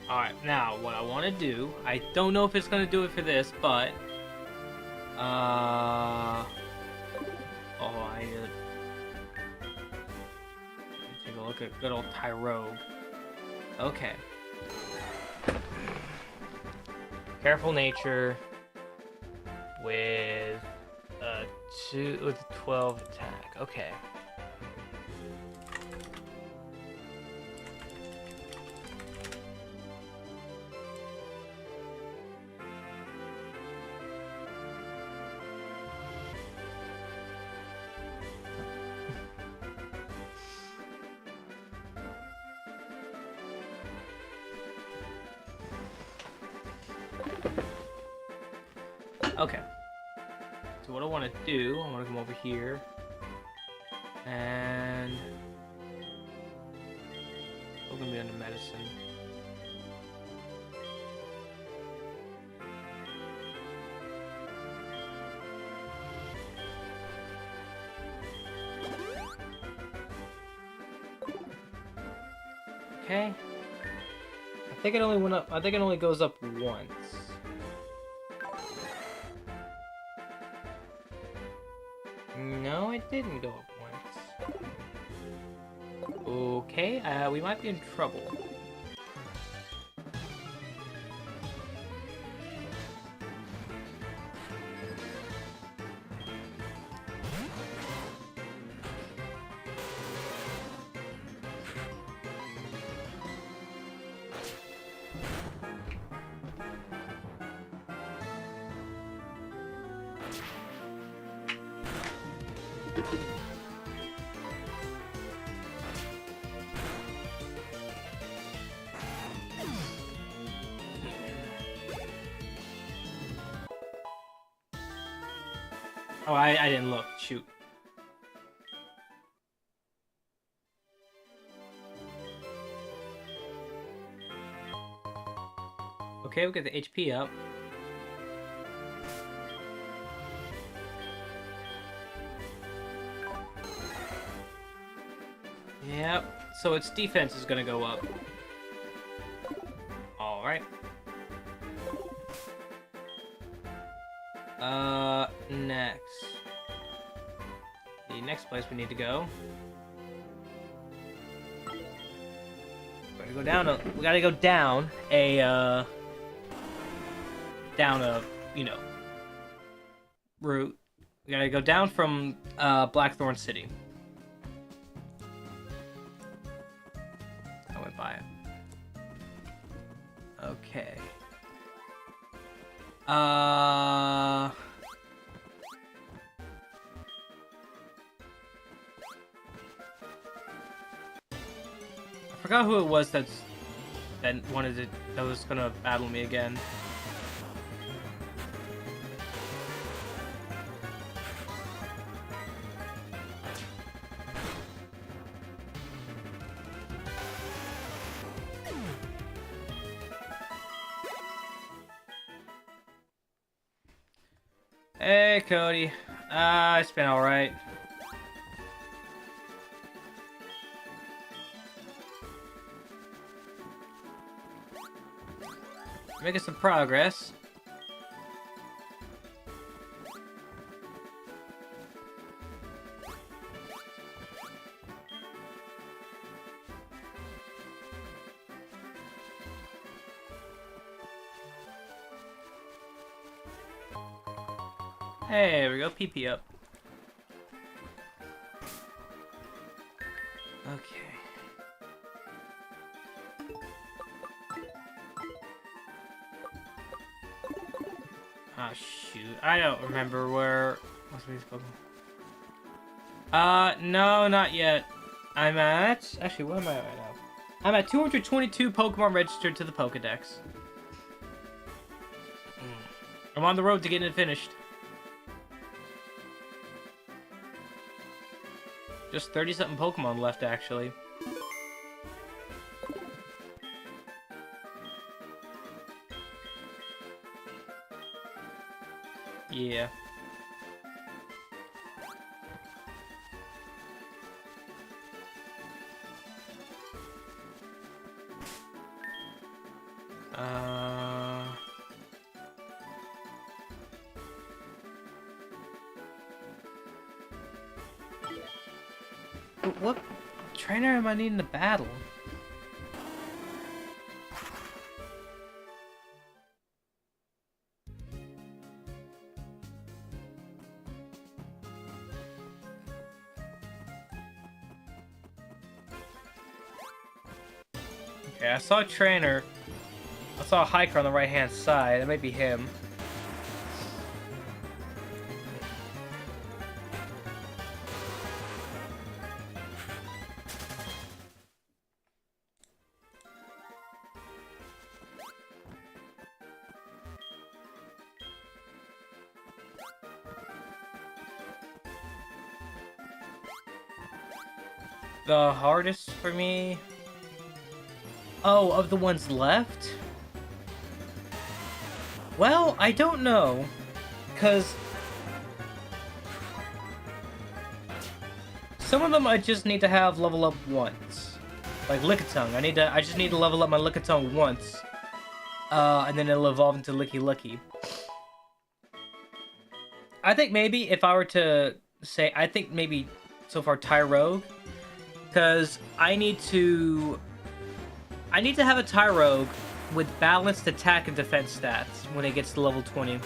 Alright, now what I want to do, I don't know if it's going to do it for this, but oh, I need to take a look at good old Tyrogue. Okay. Careful nature with a 12 attack. Okay. Okay. So what I want to do, I want to come over here. And... we're going to be under medicine. Okay. I think it only went up. I think it only goes up once. No, it didn't go up once. Okay, we might be in trouble. Oh, I didn't look. Shoot. Okay, we'll get the HP up. Yep, so its defense is gonna go up. Alright. Next. The next place we need to go. We gotta go down a, you know, route. We gotta go down from, Blackthorn City. I went by it. Okay. I forgot who it was that was gonna battle me again. Hey, Cody. It's been alright. Making some progress. Hey, there we go. PP up. Okay. Oh shoot, I don't remember where... no, not yet. I'm at... Actually, where am I right now? I'm at 222 Pokemon registered to the Pokedex. I'm on the road to getting it finished. Just 30-something Pokemon left, actually. Yeah. What trainer am I needing to battle? Okay, I saw a trainer. I saw a hiker on the right-hand side. That might be him. the hardest for me? Oh, of the ones left? Well, I don't know, because some of them I just need to have level up once. Like Lickitung, I just need to level up my Lickitung once. And then it'll evolve into Licky Lucky. I think maybe if I were to say, I think maybe so far Tyrogue, because I need to have a Tyrogue with balanced attack and defense stats when it gets to level 20.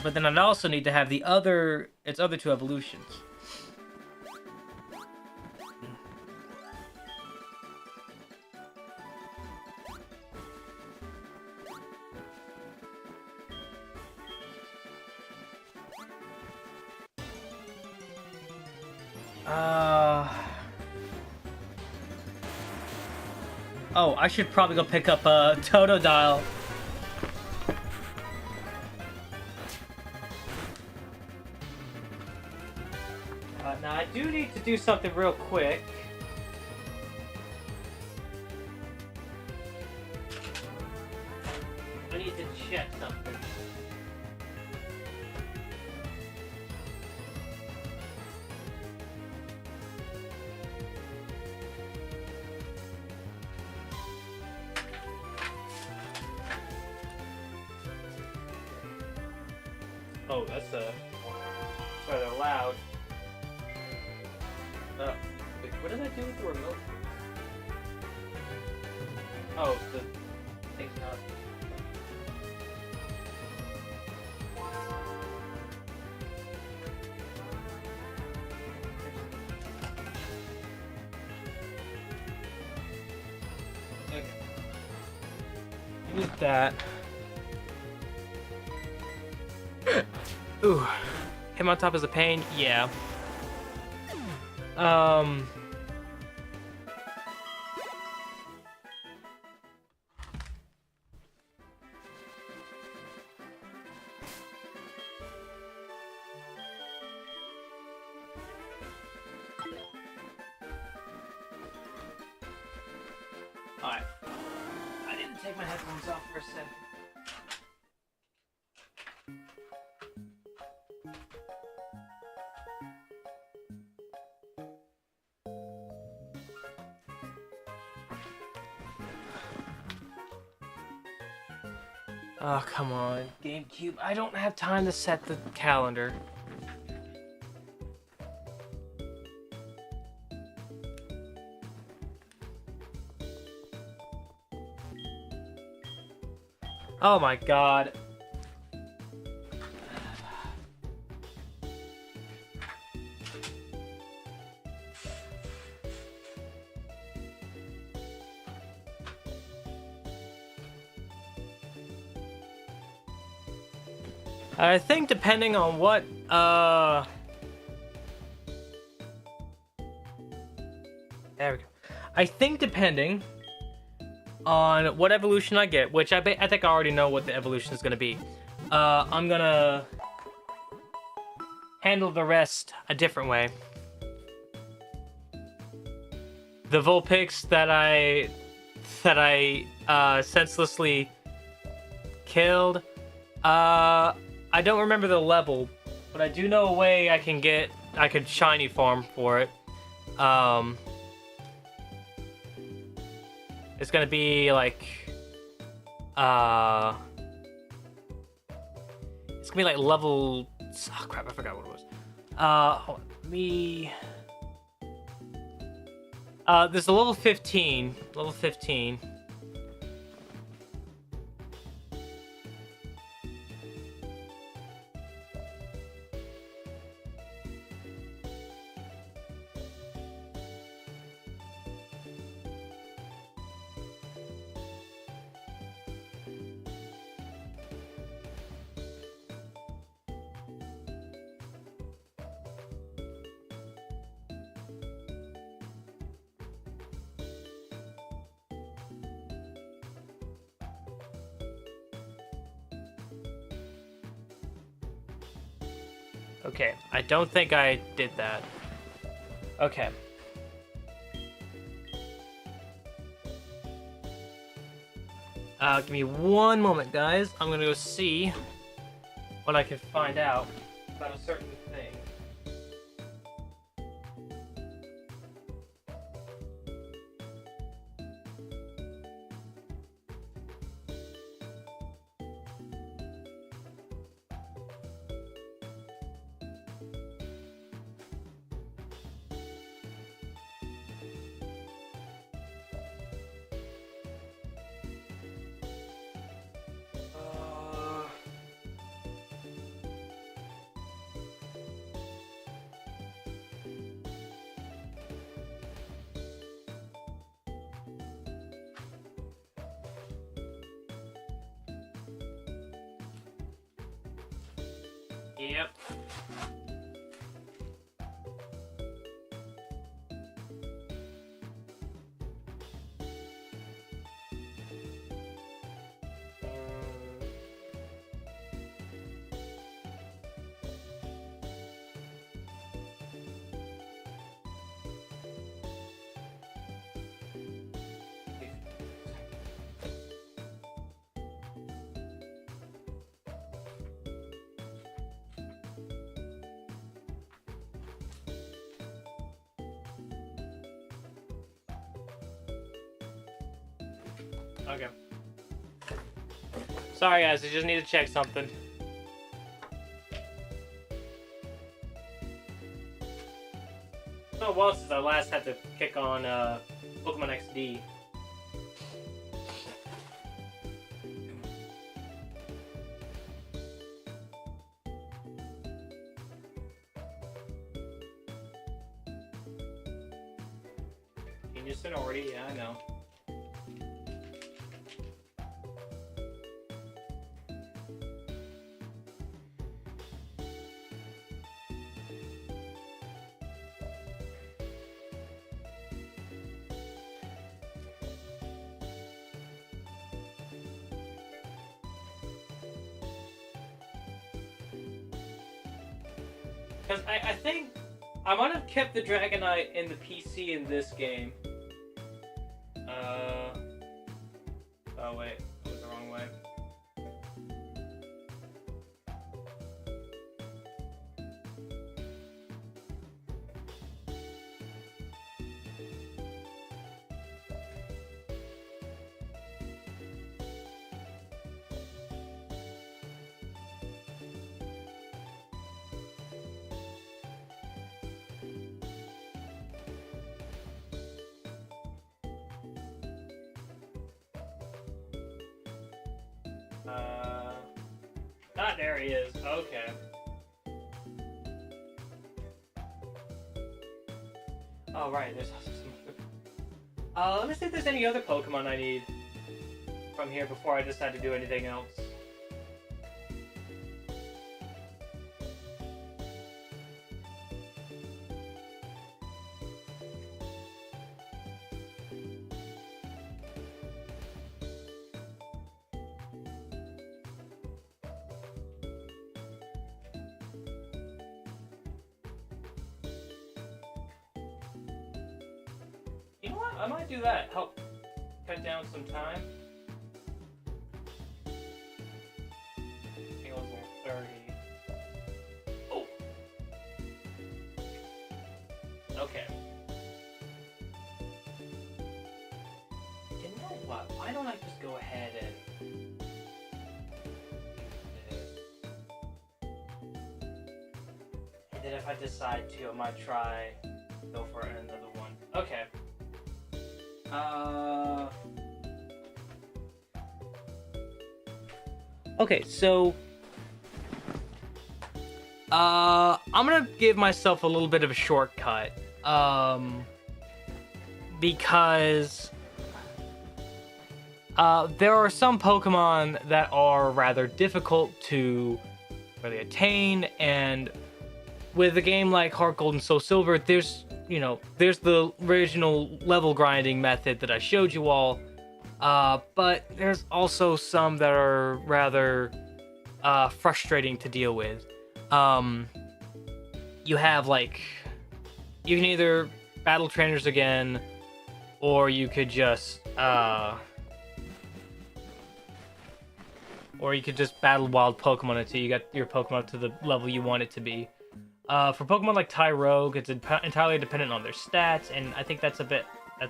But then I'd also need to have its other two evolutions. Oh, I should probably go pick up a Totodile. Now I do need to do something real quick. I need to check something. Oh, that's rather loud. Wait, what did I do with the remote? Oh, the thing's not. Okay. Use that. Ooh. Him on top is a pain? Yeah. Alright. I didn't take my headphones off for a second. Oh, come on. GameCube, I don't have time to set the calendar. Oh my god. I think depending on what, there we go. I think depending on what evolution I get, which I think I already know what the evolution is going to be, I'm going to handle the rest a different way. The Vulpix that I senselessly killed, I don't remember the level, but I do know a way I could shiny farm for it. It's gonna be like, it's gonna be like level, oh crap, I forgot what it was. Hold on, there's a level 15, Okay, I don't think I did that. Okay. Give me one moment, guys. I'm gonna go see what I can find out about a certain thing. Yep. Okay. Sorry guys, I just need to check something. It's been a while since I last had to kick on Pokemon XD. Genius already, yeah, I know. Because I think I might have kept the Dragonite in the PC in this game. Oh wait, I went the wrong way. There he is. Okay. Oh, right. There's also some. Let me see if there's any other Pokemon I need from here before I decide to do anything else. You know what? I might do that. Help cut down some time. I think it was level 30. Oh! Okay. You know what? Why don't I just go ahead and... And then if I decide to, I might try go for another one. Okay. Okay, so I'm gonna give myself a little bit of a shortcut, because there are some Pokemon that are rather difficult to really attain, and with a game like Heart Gold and SoulSilver, there's the original level grinding method that I showed you all, but there's also some that are rather frustrating to deal with. You have like you can either battle trainers again, or you could just battle wild Pokemon until you get your Pokemon to the level you want it to be. For Pokemon like Tyrogue, it's entirely dependent on their stats, and I think that's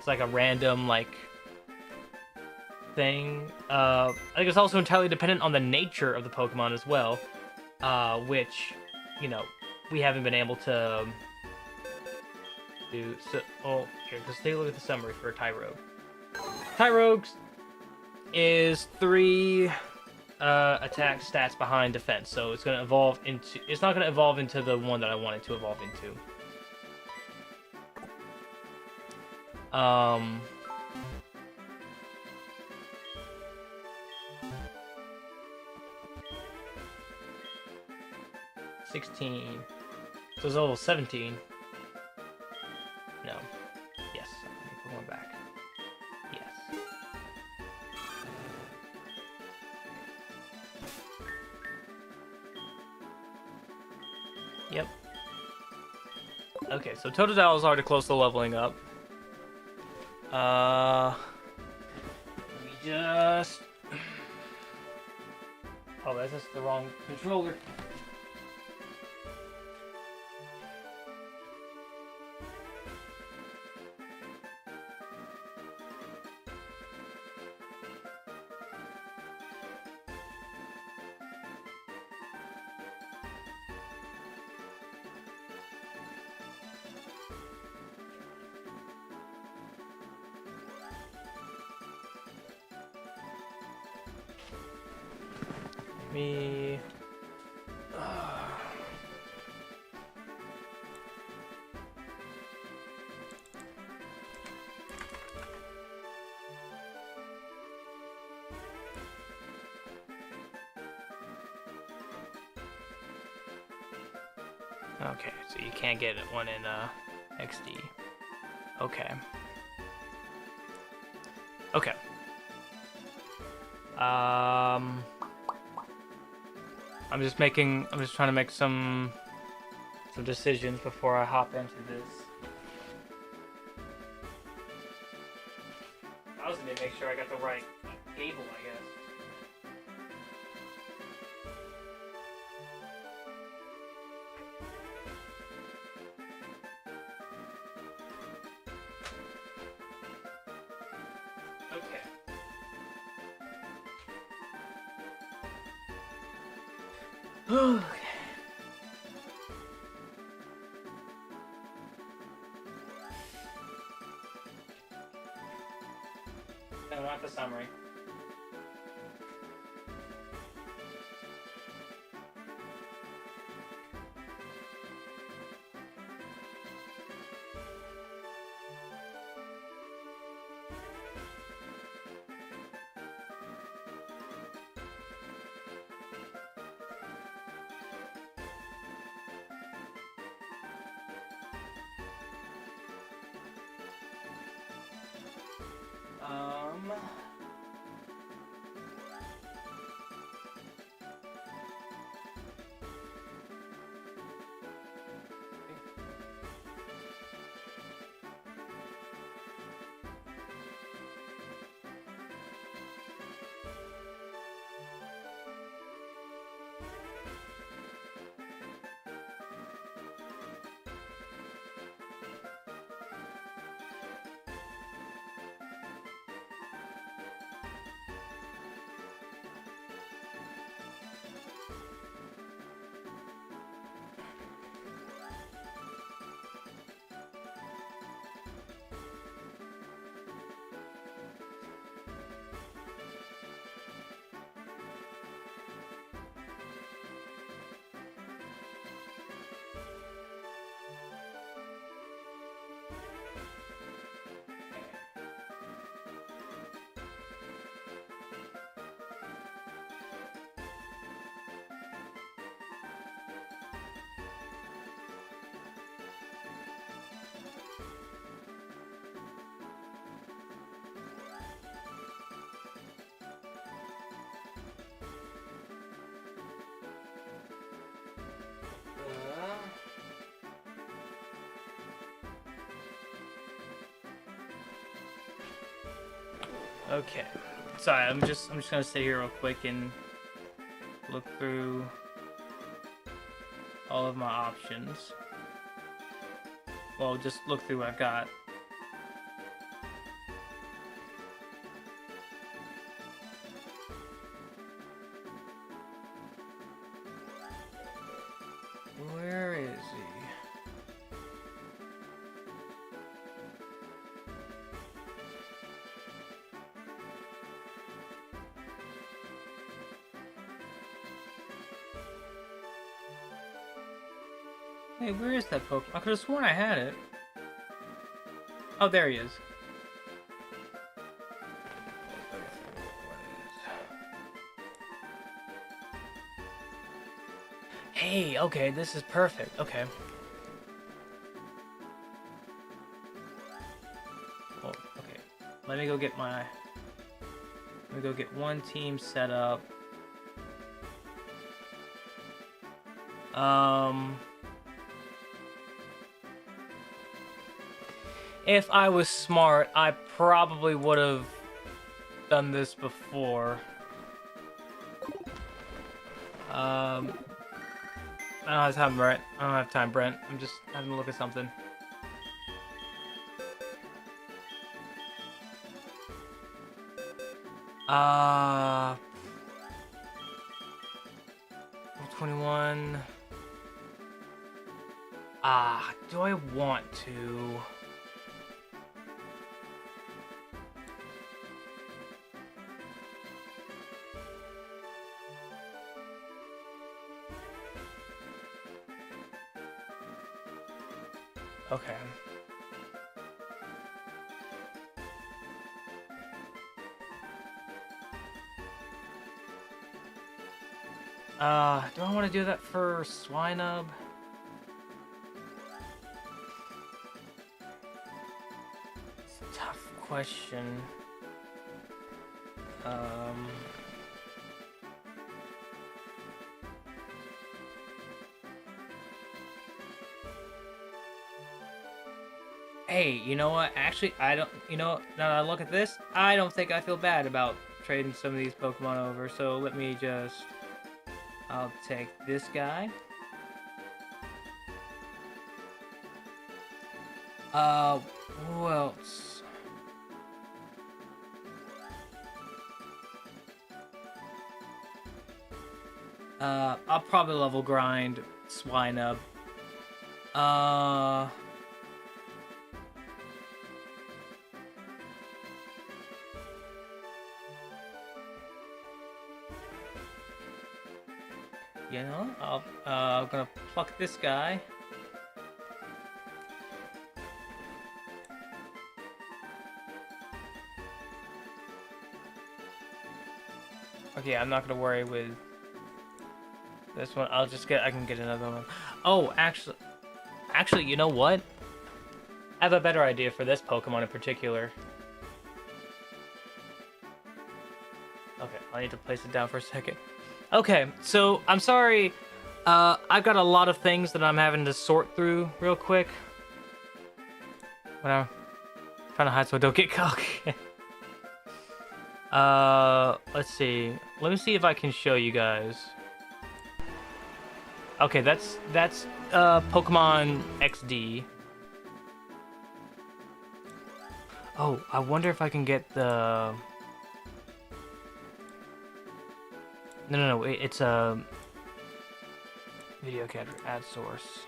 like a random like thing. I think it's also entirely dependent on the nature of the Pokemon as well, which, you know, we haven't been able to do. So, here, let's take a look at the summary for Tyrogue. Tyrogue is 3 attack stats behind defense, so it's gonna evolve into. It's not gonna evolve into the one that I want it to evolve into. 16. So it's level 17. No. Yes. We're going back. Yes. Yep. Okay, so Totodile is already close to leveling up. Let me just... Oh, that's just the wrong controller. Me. Okay, so you can't get one in XD. Okay. Okay. I'm just trying to make some decisions before I hop into this. I was gonna make sure I got the right cable, I guess. Okay. Okay. No, not the summary. Okay. Sorry, I'm just gonna sit here real quick and look through all of my options. Well, just look through what I've got. Where is he? Hey, where is that Pokemon? I could have sworn I had it. Oh, there he is. Hey, okay, this is perfect. Okay. Oh, okay. Let me go get one team set up. If I was smart, I probably would have done this before. I don't have time, Brent. I don't have time, Brent. I'm just having to look at something. Uh, 21. Do I want to? Okay. Do I want to do that for Swinub? It's a tough question. Hey, you know what? Actually, I don't... You know, now that I look at this, I don't think I feel bad about trading some of these Pokemon over. So let me just... I'll take this guy. Who else? I'll probably level grind Swinub. You know, I'm gonna pluck this guy. Okay, I'm not gonna worry with this one. I can get another one. Oh, actually, you know what? I have a better idea for this Pokemon in particular. Okay, I need to place it down for a second. Okay, so I'm sorry. I've got a lot of things that I'm having to sort through real quick. But I'm trying to hide so I don't get cocky. Let's see. Let me see if I can show you guys. Okay, that's Pokemon XD. Oh, I wonder if I can get the... No, it's a video capture ad source.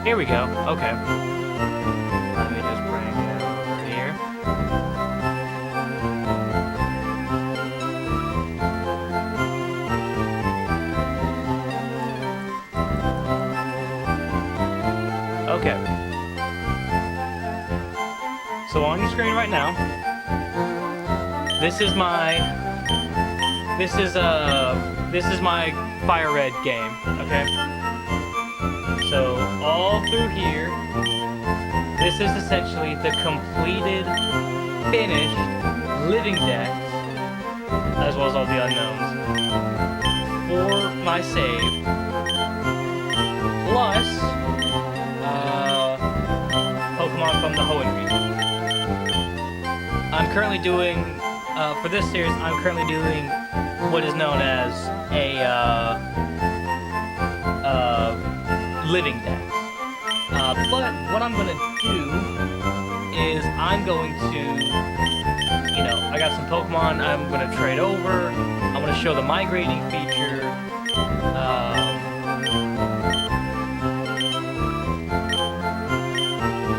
Here we go. Okay. Let me just bring it over here. Okay. So on your screen right now, this is my Fire Red game, okay? So all through here, this is essentially the completed, finished, living deck, as well as all the unknowns, for my save. from the Hoenn region. I'm currently doing, for this series, I'm currently doing what is known as a living dex. But what I'm gonna do is I'm going to, you know, I got some Pokemon I'm gonna trade over. I'm gonna show the migrating feature.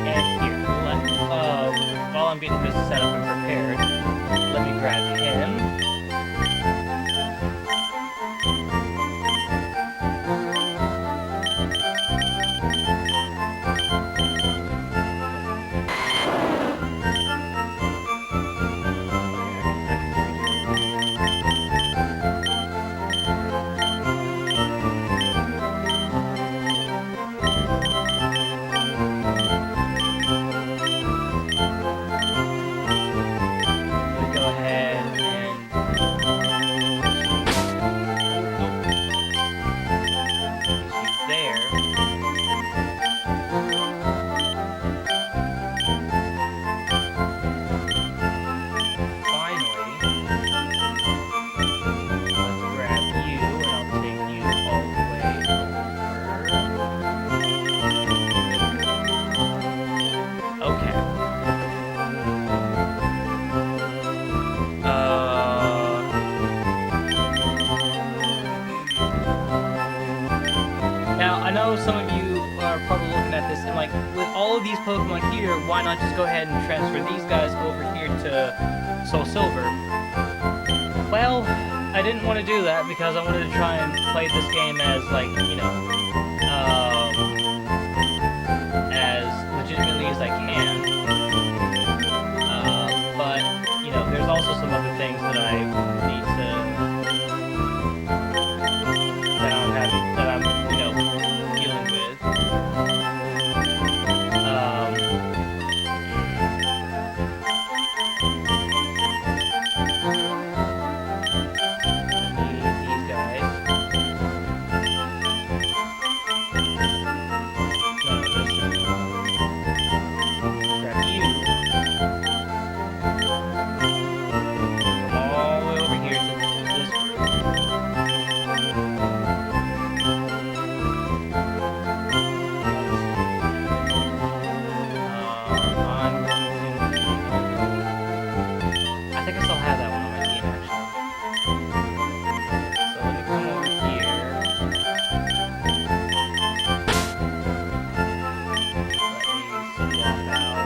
And here, while I'm getting this set up and prepared, let me grab him. Some of you are probably looking at this and like, with all of these Pokemon here, why not just go ahead and transfer these guys over here to SoulSilver? Well, I didn't want to do that because I wanted to try and play this game as, like, you know, as legitimately as I can. But, you know, there's also some other things that I need to, that I'm, you know, dealing with. These guys. Grab you. All the way over here to this group. I think I still have that one on my team, actually. So let me come over here. Let me swap out.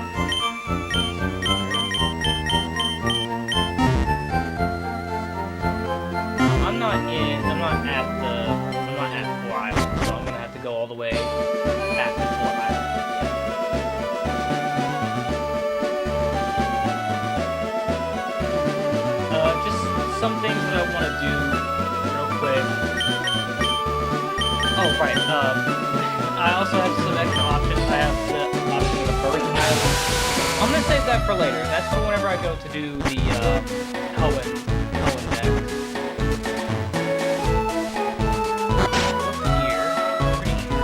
I'm not at 4 Islands, so I'm gonna have to go all the way back to 4 Islands. Just some things that I want to do real quick. Oh, right, I also have some extra options. I have the option of the Birth Island. I'm gonna save that for later. That's for whenever I go to do the, Hoenn deck. Here, pretty sure.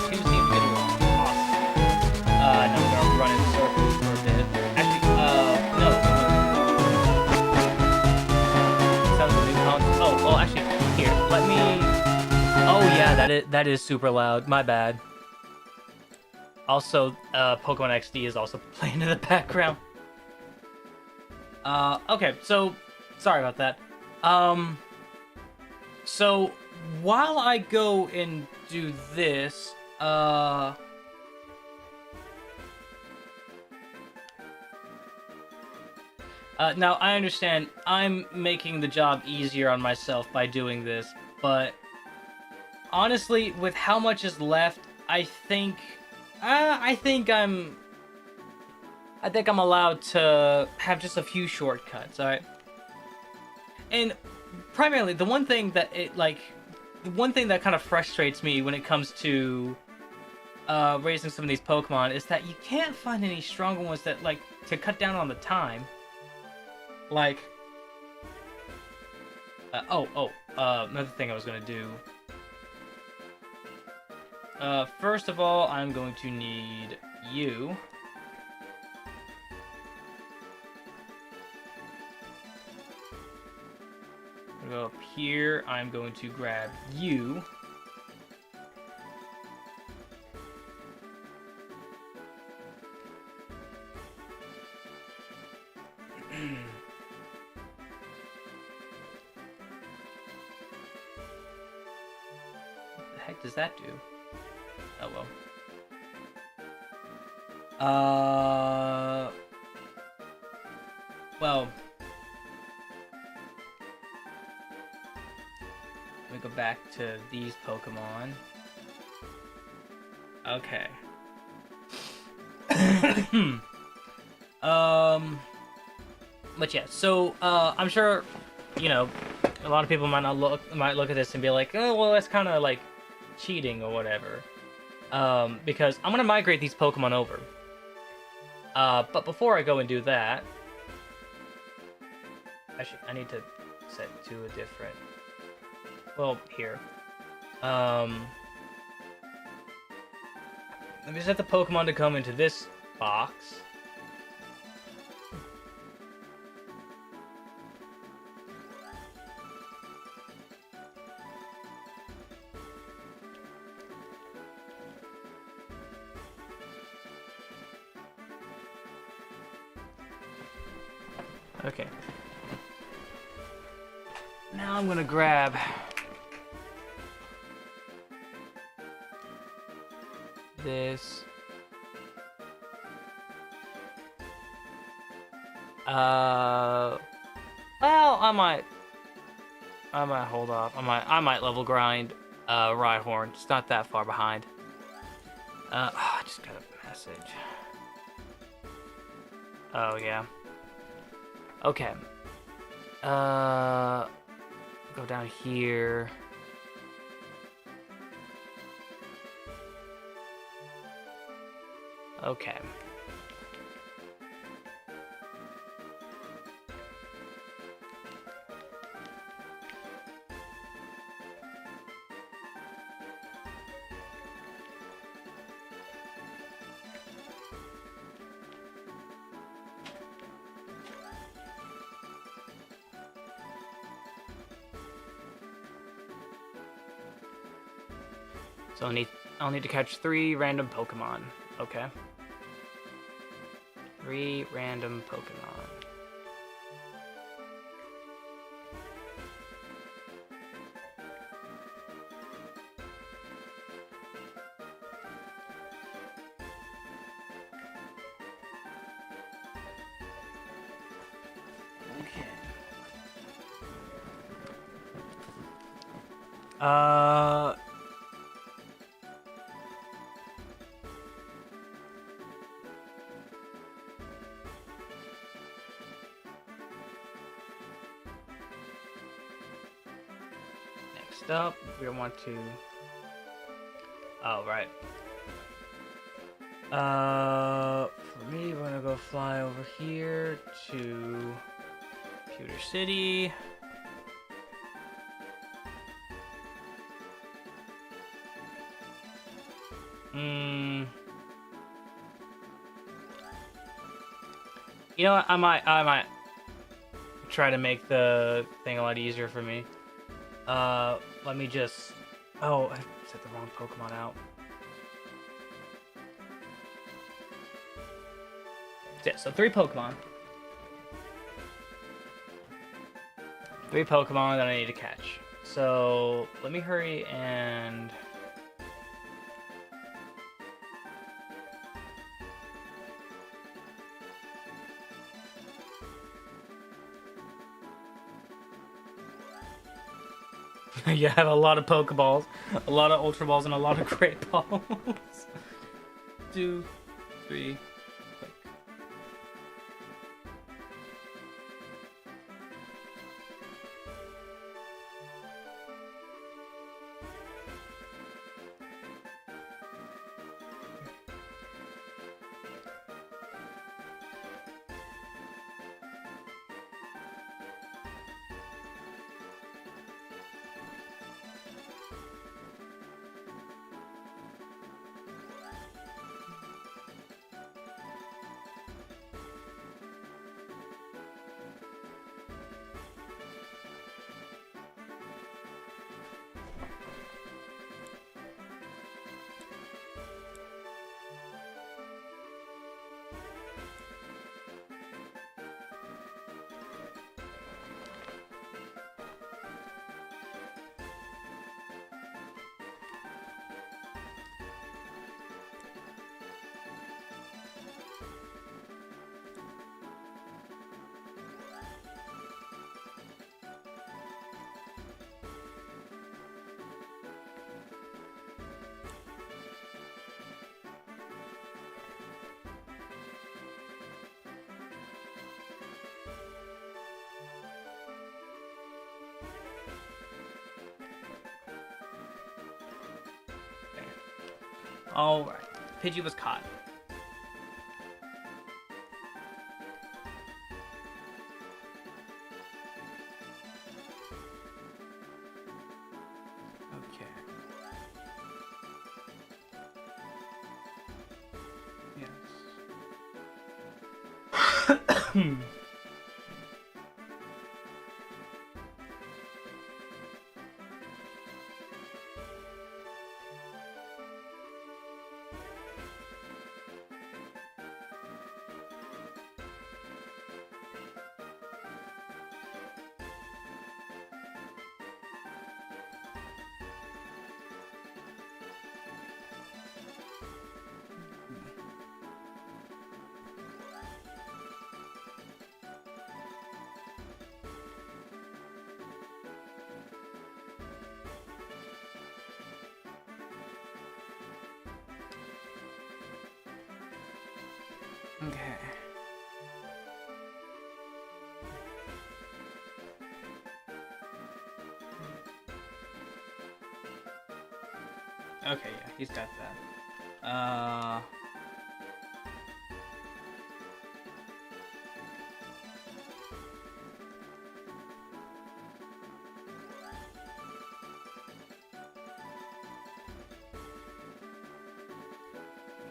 Two seems good along. Awesome. Now we're gonna run in circles for a bit. Actually, no. Sounds like a new console. Oh, actually, here, let me. Oh yeah, that is super loud. My bad. Also, Pokemon XD is also playing in the background. Okay, so sorry about that. So while I go and do this, now I understand I'm making the job easier on myself by doing this, but honestly, with how much is left, I think I'm allowed to have just a few shortcuts, alright? And primarily, the one thing that the one thing that kind of frustrates me when it comes to raising some of these Pokemon is that you can't find any stronger ones that, like, to cut down on the time. Like, another thing I was gonna do. First of all, I'm going to need you. I'm gonna go up here. I'm going to grab you. What the heck does that do? Oh well. Well. Let me go back to these Pokemon. Okay. But yeah, so I'm sure, you know, a lot of people might look at this and be like, oh well, that's kind of like cheating or whatever. Because I'm gonna migrate these Pokemon over. But before I go and do that, actually, I need to set to a different. Well, here. Let me set the Pokemon to come into this box. Okay. Now I'm gonna grab this. Well, I might hold off. I might level grind Rhyhorn. It's not that far behind. I just got a message. Oh yeah. Okay. Go down here. Okay. So I'll need to catch 3 random Pokemon. Okay. 3 random Pokemon. Okay. Next up, we want to. Oh, right. For me, we're gonna go fly over here to Pewter City. You know what? I might try to make the thing a lot easier for me. Let me just. Oh, I set the wrong Pokemon out. Yeah, so 3 Pokemon. 3 Pokemon that I need to catch. So let me hurry and. You have a lot of Pokeballs, a lot of Ultra Balls, and a lot of Great Balls. 2, 3, click. Alright. Pidgey was caught. Okay. Yes. Okay. Okay, yeah, he's got that.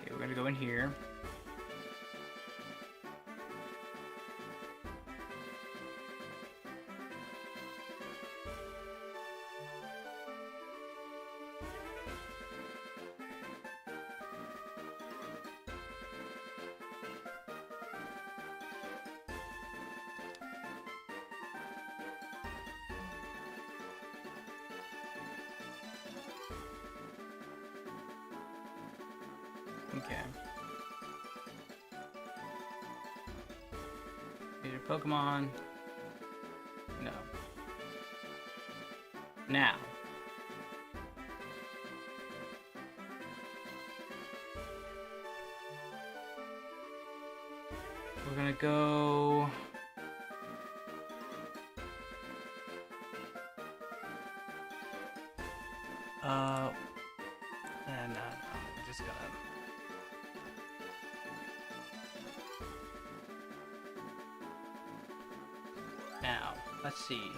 Okay, we're gonna go in here. Okay. Is your Pokemon? No. Now. We're gonna go... No, we're just gonna... Now, let's see.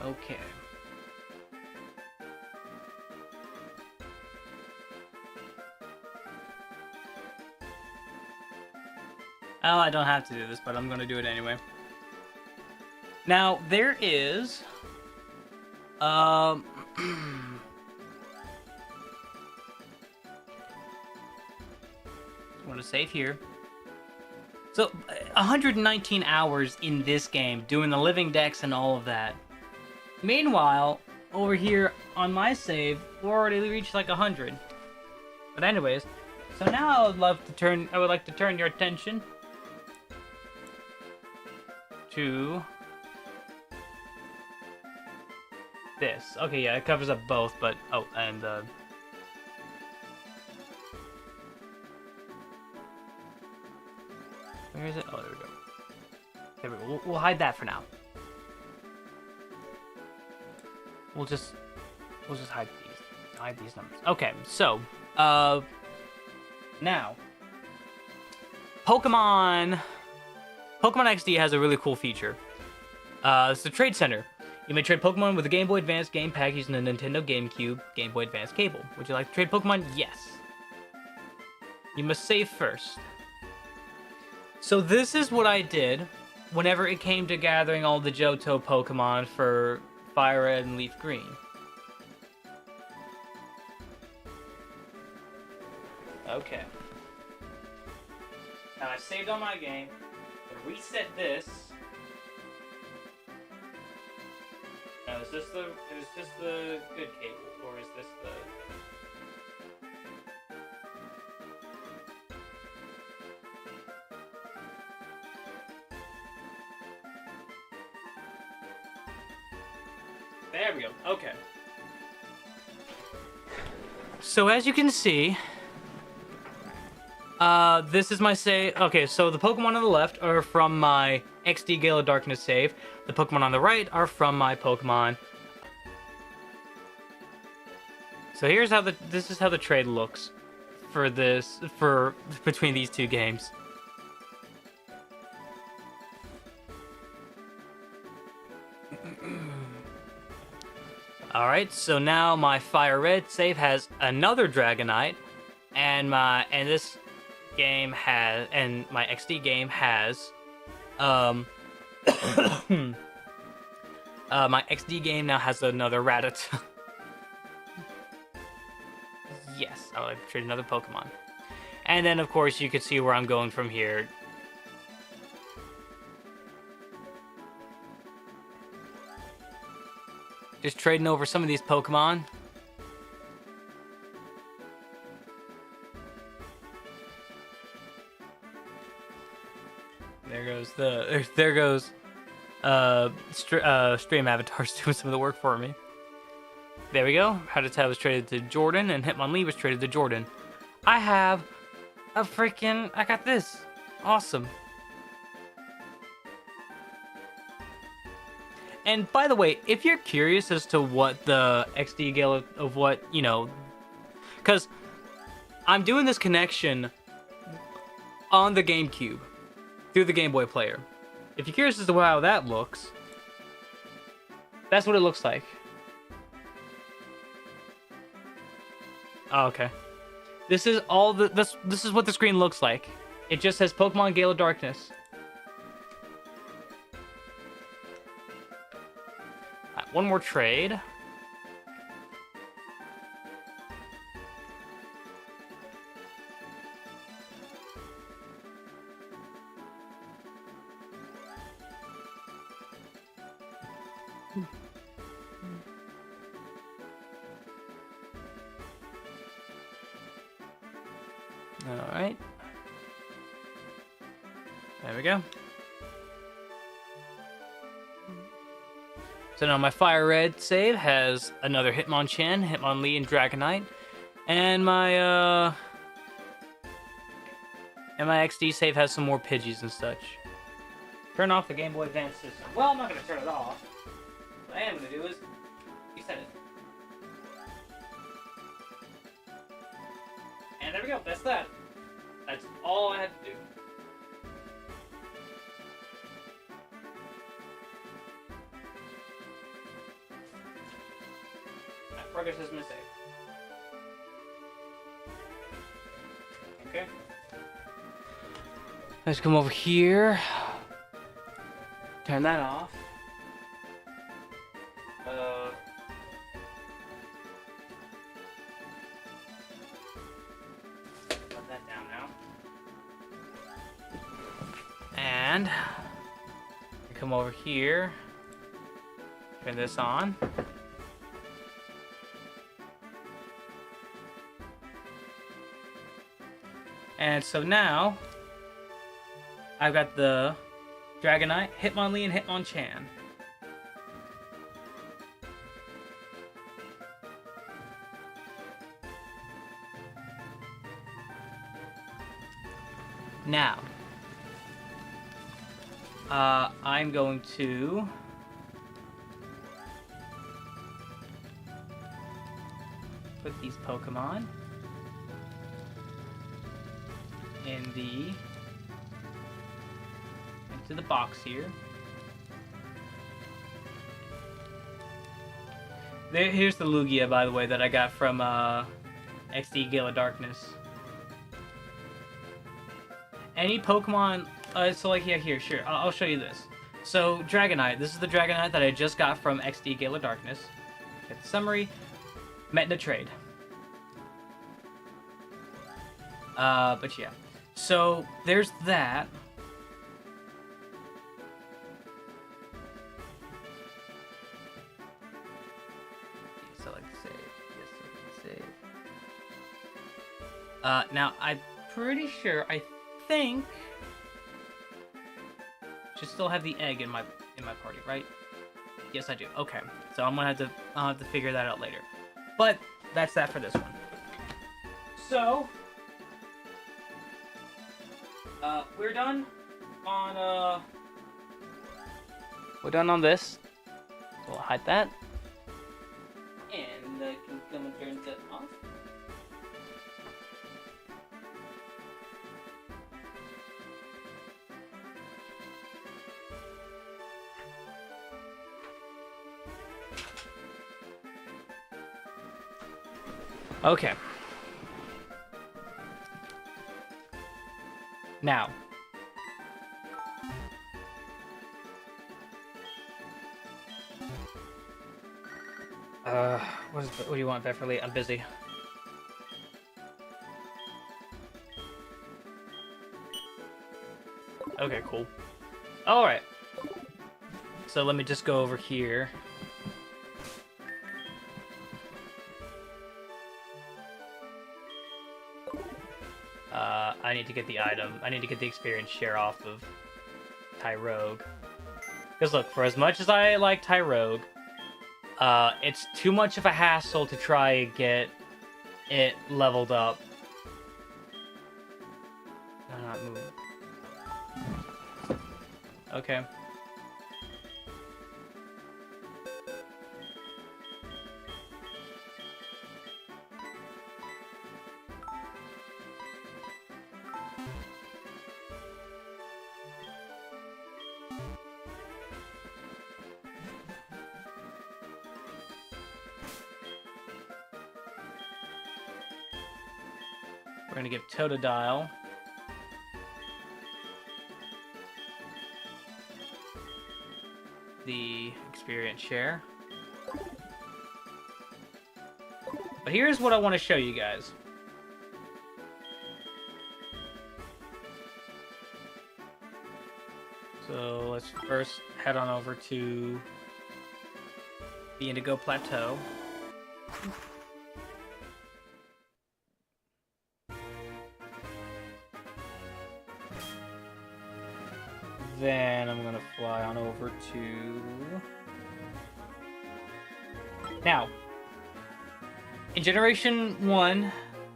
Okay. Oh, I don't have to do this, but I'm gonna do it anyway. Now, there is... I'm gonna save here. So, 119 hours in this game, doing the living dex and all of that. Meanwhile, over here on my save, we're already reached like 100. But anyways, so now I would like to turn your attention to this. Okay, yeah, it covers up both, but oh, and where is it? Oh, there we go. There we go. We'll hide that for now. We'll just hide these numbers. Okay, so now Pokemon XD has a really cool feature. It's the Trade Center. You may trade Pokemon with a Game Boy Advance game pack using the Nintendo GameCube Game Boy Advance cable. Would you like to trade Pokemon? Yes. You must save first. So this is what I did whenever it came to gathering all the Johto Pokemon for Fire Red and Leaf Green. Okay. Now I saved on my game. I'm gonna reset this. Now is this the good cable, or is this the... There we go. Okay. So as you can see, this is my save. Okay, so the Pokemon on the left are from my XD Gale of Darkness save. The Pokemon on the right are from my Pokemon. So here's how this is how the trade looks for between these two games. Alright, so now my Fire Red save has another Dragonite, and my XD game has my XD game now has another Rattata. Yes, I'll trade another Pokemon. And then of course you can see where I'm going from here. Just trading over some of these Pokemon. There goes Stream Avatars doing some of the work for me. There we go. Rattata was traded to Jordan, and Hitmonlee was traded to Jordan. I got this. Awesome. And by the way, if you're curious as to what the XD Gale of what, because I'm doing this connection on the GameCube through the Game Boy player. If you're curious as to how that looks, that's what it looks like. Oh, okay. This is this is what the screen looks like. It just says Pokemon Gale of Darkness. One more trade. All right. There we go. So now my Fire Red save has another Hitmonchan, Hitmonlee, and Dragonite, and my XD save has some more Pidgeys and such. Turn off the Game Boy Advance system. Well, I'm not gonna turn it off. What I am gonna do is reset it. And there we go. That's that. That's all I had to do. Progress is missing. Okay. Let's come over here. Turn that off. Put that down now. And come over here. Turn this on. And so now, I've got the Dragonite, Hitmonlee, and Hitmonchan. Now, I'm going to put these Pokemon into the box here. Here's the Lugia, by the way, that I got from XD Gale of Darkness. Any Pokemon, so like, yeah, here, sure, I'll show you this. So, Dragonite, this is the Dragonite that I just got from XD Gale of Darkness. Get the summary, met in a trade. But yeah. So, there's that. Select save. Yes, select save. Now, I'm pretty sure, I think... should still have the egg in my party, right? Yes, I do. Okay. So, I'll have to figure that out later. But, that's that for this one. So, we're done on, we're done on this. So we'll hide that. And I can come and turn that off. Okay. Now. What do you want, Beverly? I'm busy. Okay, cool. Alright. So let me just go over here. I need to get the item. I need to get the experience share off of Tyrogue. Because look, for as much as I like Tyrogue, it's too much of a hassle to try and get it leveled up. No, not move. Okay. We're gonna give Totodile the experience share. But here's what I want to show you guys. So let's first head on over to the Indigo Plateau. Then I'm gonna fly on over to... Now, in Generation 1,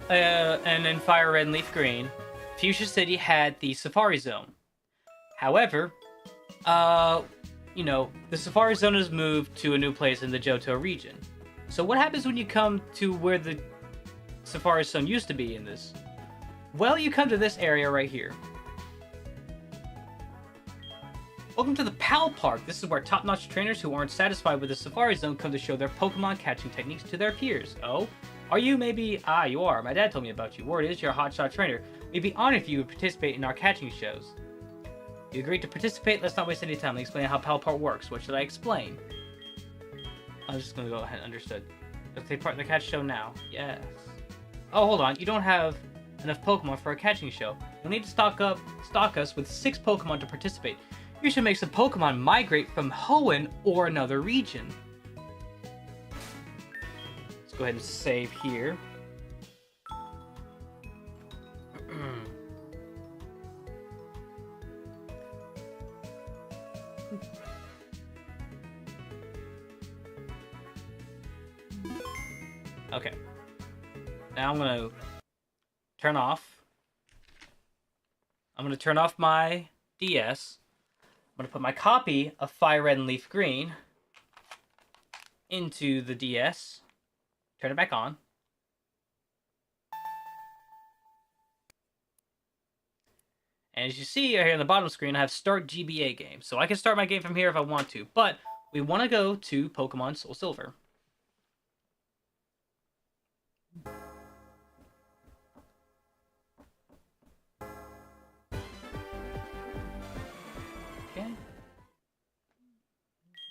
and in Fire Red and Leaf Green, Fuchsia City had the Safari Zone. However, you know, the Safari Zone has moved to a new place in the Johto region. So what happens when you come to where the Safari Zone used to be in this? Well, you come to this area right here. Welcome to the PAL Park. This is where top-notch trainers who aren't satisfied with the Safari Zone come to show their Pokemon catching techniques to their peers. Oh? Are you maybe? Ah, you are. My dad told me about you. Word is you're a hotshot trainer. We'd be honored if you would participate in our catching shows. You agreed to participate? Let's not waste any time. Let me explain how PAL Park works. What should I explain? I'm just gonna go ahead. Understood. Let's take part in the catch show now. Yes. Oh, hold on. You don't have enough Pokemon for a catching show. You'll need to stock us with 6 Pokemon to participate. You should make some Pokemon migrate from Hoenn or another region. Let's go ahead and save here. Okay. Now I'm gonna turn off. I'm gonna turn off my DS. I'm going to put my copy of Fire Red and Leaf Green into the DS. Turn it back on. And as you see here on the bottom screen, I have Start GBA Game. So I can start my game from here if I want to. But we want to go to Pokemon SoulSilver.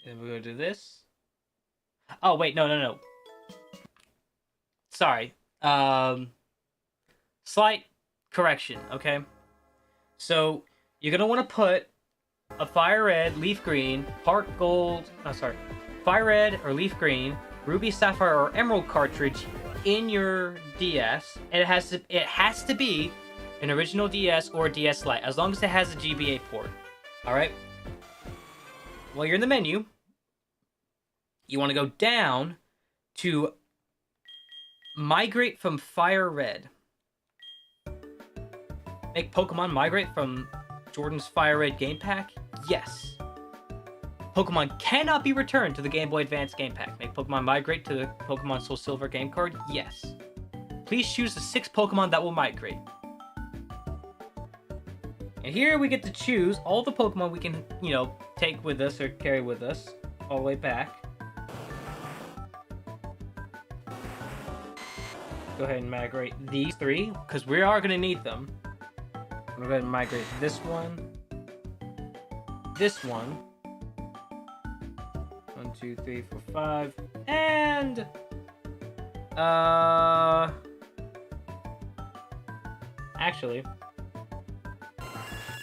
Then we're going to do this. Oh, wait, no. Sorry. Slight correction, okay? So, you're going to want to put a Fire Red, Leaf Green, Heart Gold, Fire Red or Leaf Green, Ruby, Sapphire, or Emerald cartridge in your DS. And it has to be an original DS or DS Lite, as long as it has a GBA port. Alright? While you're in the menu, you want to go down to migrate from Fire Red. Make Pokemon migrate from Jordan's Fire Red game pack? Yes. Pokemon cannot be returned to the Game Boy Advance game pack. Make Pokemon migrate to the Pokemon SoulSilver game card? Yes. Please choose the 6 Pokemon that will migrate. And here we get to choose all the Pokemon we can, take with us or carry with us all the way back. Go ahead and migrate these 3, because we are going to need them. I'm going to go ahead and migrate this one. This one. 1, 2, 3, 4, 5. And... Actually...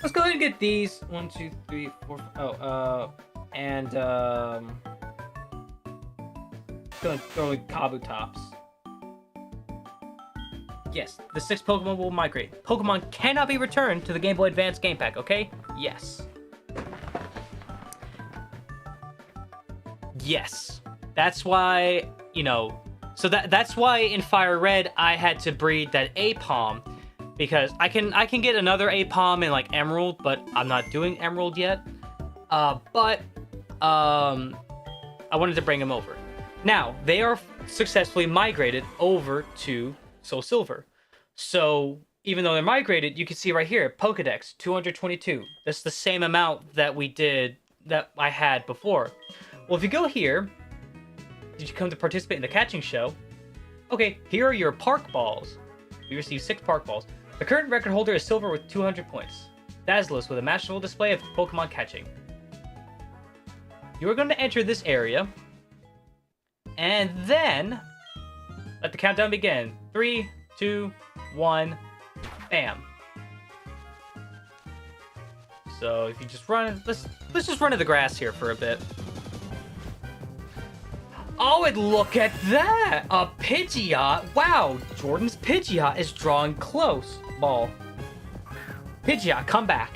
Let's go ahead and get these. 1, 2, 3, 4, 5. And, Gonna throw in Kabutops. Yes, the 6 Pokemon will migrate. Pokemon cannot be returned to the Game Boy Advance game pack, okay? Yes. Yes. That's why, so that's why in Fire Red I had to breed that Apom, because I can get another Apom in like Emerald, but I'm not doing Emerald yet. But I wanted to bring him over. Now, they are successfully migrated over to SoulSilver. So, even though they're migrated, you can see right here, Pokedex, 222. That's the same amount that I had before. Well, if you go here, did you come to participate in the catching show? Okay, here are your Park Balls. We received 6 Park Balls. The current record holder is Silver with 200 points. Dazzlus with a masterful display of Pokemon catching. You are going to enter this area, and then let the countdown begin. 3, 2, 1, bam. So if you just run, let's just run to the grass here for a bit. Oh, and look at that! A Pidgeot! Wow, Jordan's Pidgeot is drawing close. Ball. Pidgeot, come back.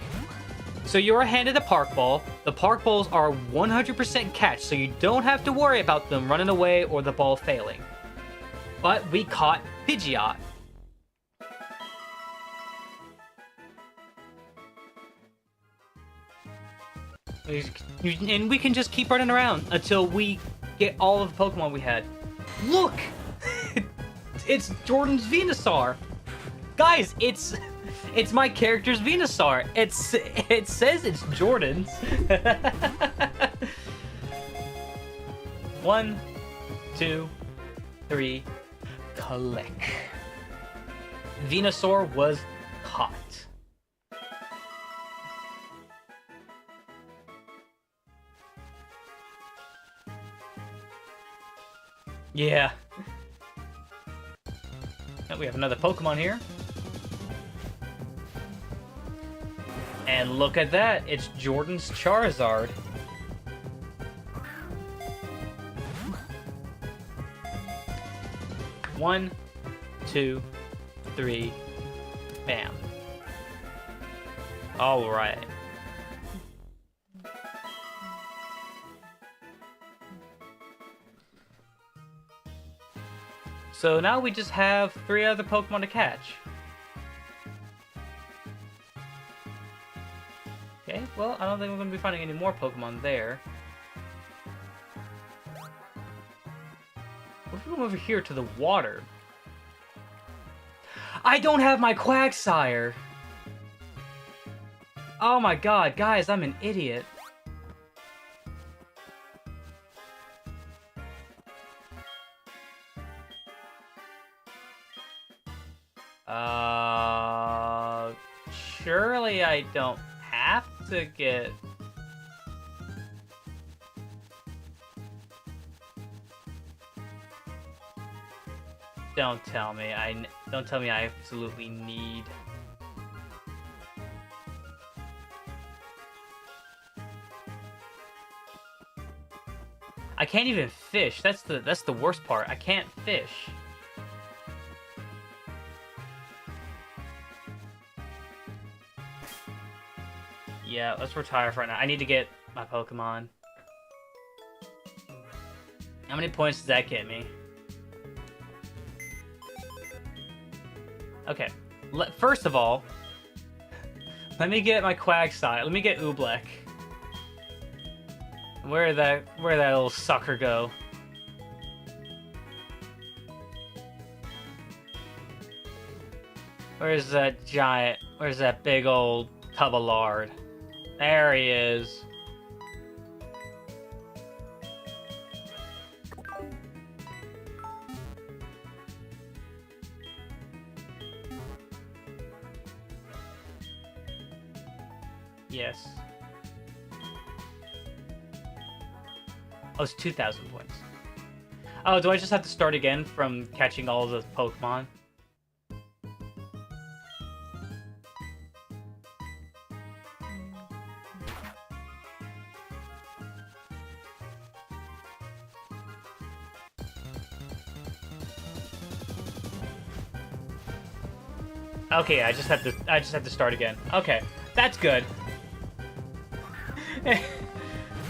So you are handed a Park Ball. The Park Balls are 100% catch, so you don't have to worry about them running away or the ball failing. But we caught Pidgeot. And we can just keep running around until we get all of the Pokemon we had. Look! It's Jordan's Venusaur! Guys, it's my character's Venusaur. It says it's Jordan's. 1, 2, 3, click. Venusaur was caught. Yeah. And we have another Pokemon here. And look at that, it's Jordan's Charizard. One, 2, 3, bam. All right. So now we just have 3 other Pokemon to catch. Okay, well, I don't think we're going to be finding any more Pokemon there. What if we go over here to the water? I don't have my Quagsire! Oh my god, guys, I'm an idiot. Surely I don't have to get... Don't tell me I absolutely need... I can't even fish. That's the worst part. I can't fish. Yeah, let's retire for right now. I need to get my Pokemon. How many points does that get me? Okay. First of all, Let me get my Quagsire. Let me get Oobleck. Where'd that little sucker go? Where's that giant? Where's that big old tub of lard? There he is. Yes. Oh, it's 2,000 points. Oh, do I just have to start again from catching all the Pokemon? Okay, I just have to start again. Okay, that's good.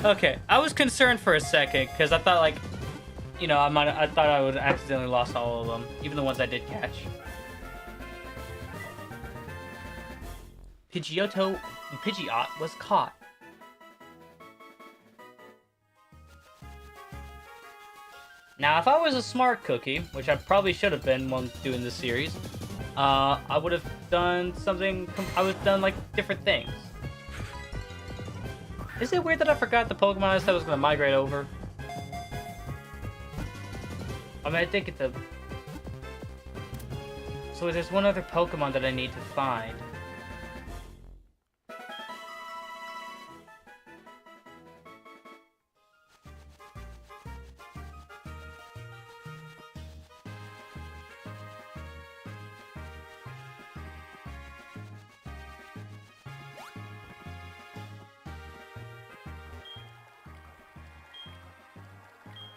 Okay, I was concerned for a second because I thought, like, you know, I thought I would have accidentally lost all of them, even the ones I did catch. Pidgeot was caught. Now, if I was a smart cookie, which I probably should have been when doing this series, I would have done something. I would have done like different things. Is it weird that I forgot the Pokemon I said was going to migrate over? I mean, I think it's a... So there's one other Pokemon that I need to find.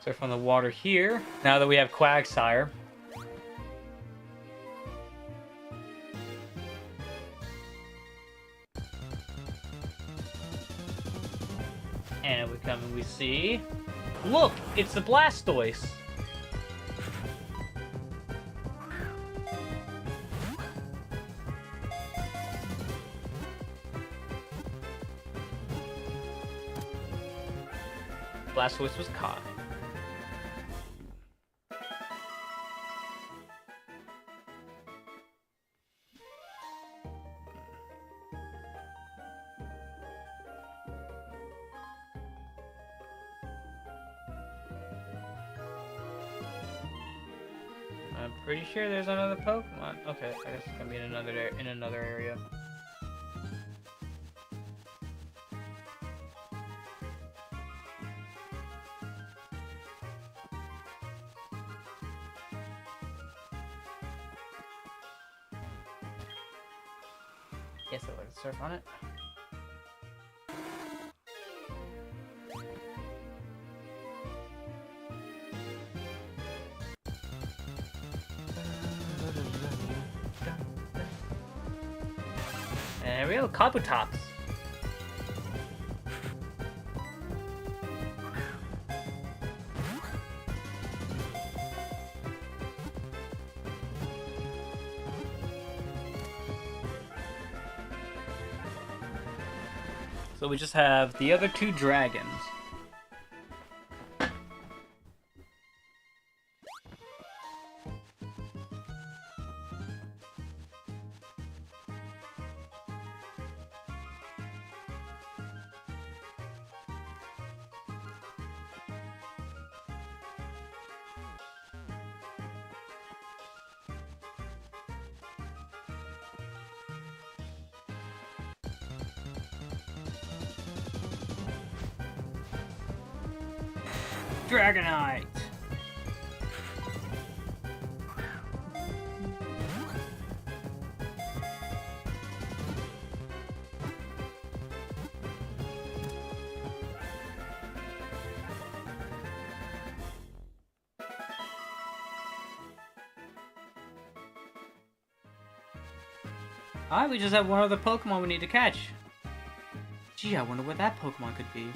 Surf on the water here, now that we have Quagsire. And we come and we see... Look! It's the Blastoise! Blastoise was caught. I'm pretty sure there's another Pokemon. Okay, I guess it's gonna be in another area. Yes, I'd like to surf on it. And we have Kabutops. So we just have the other two dragons. Dragonite! Alright, we just have one other Pokemon we need to catch. Gee, I wonder what that Pokemon could be.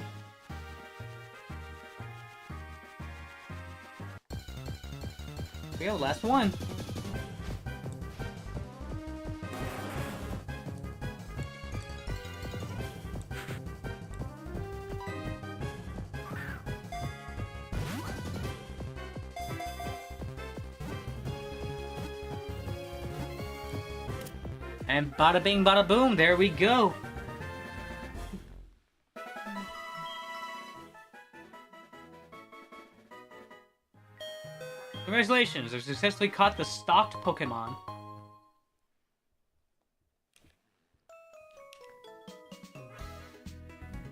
Here we go, last one. And bada bing, bada boom, there we go. Congratulations, you successfully caught the stocked Pokemon.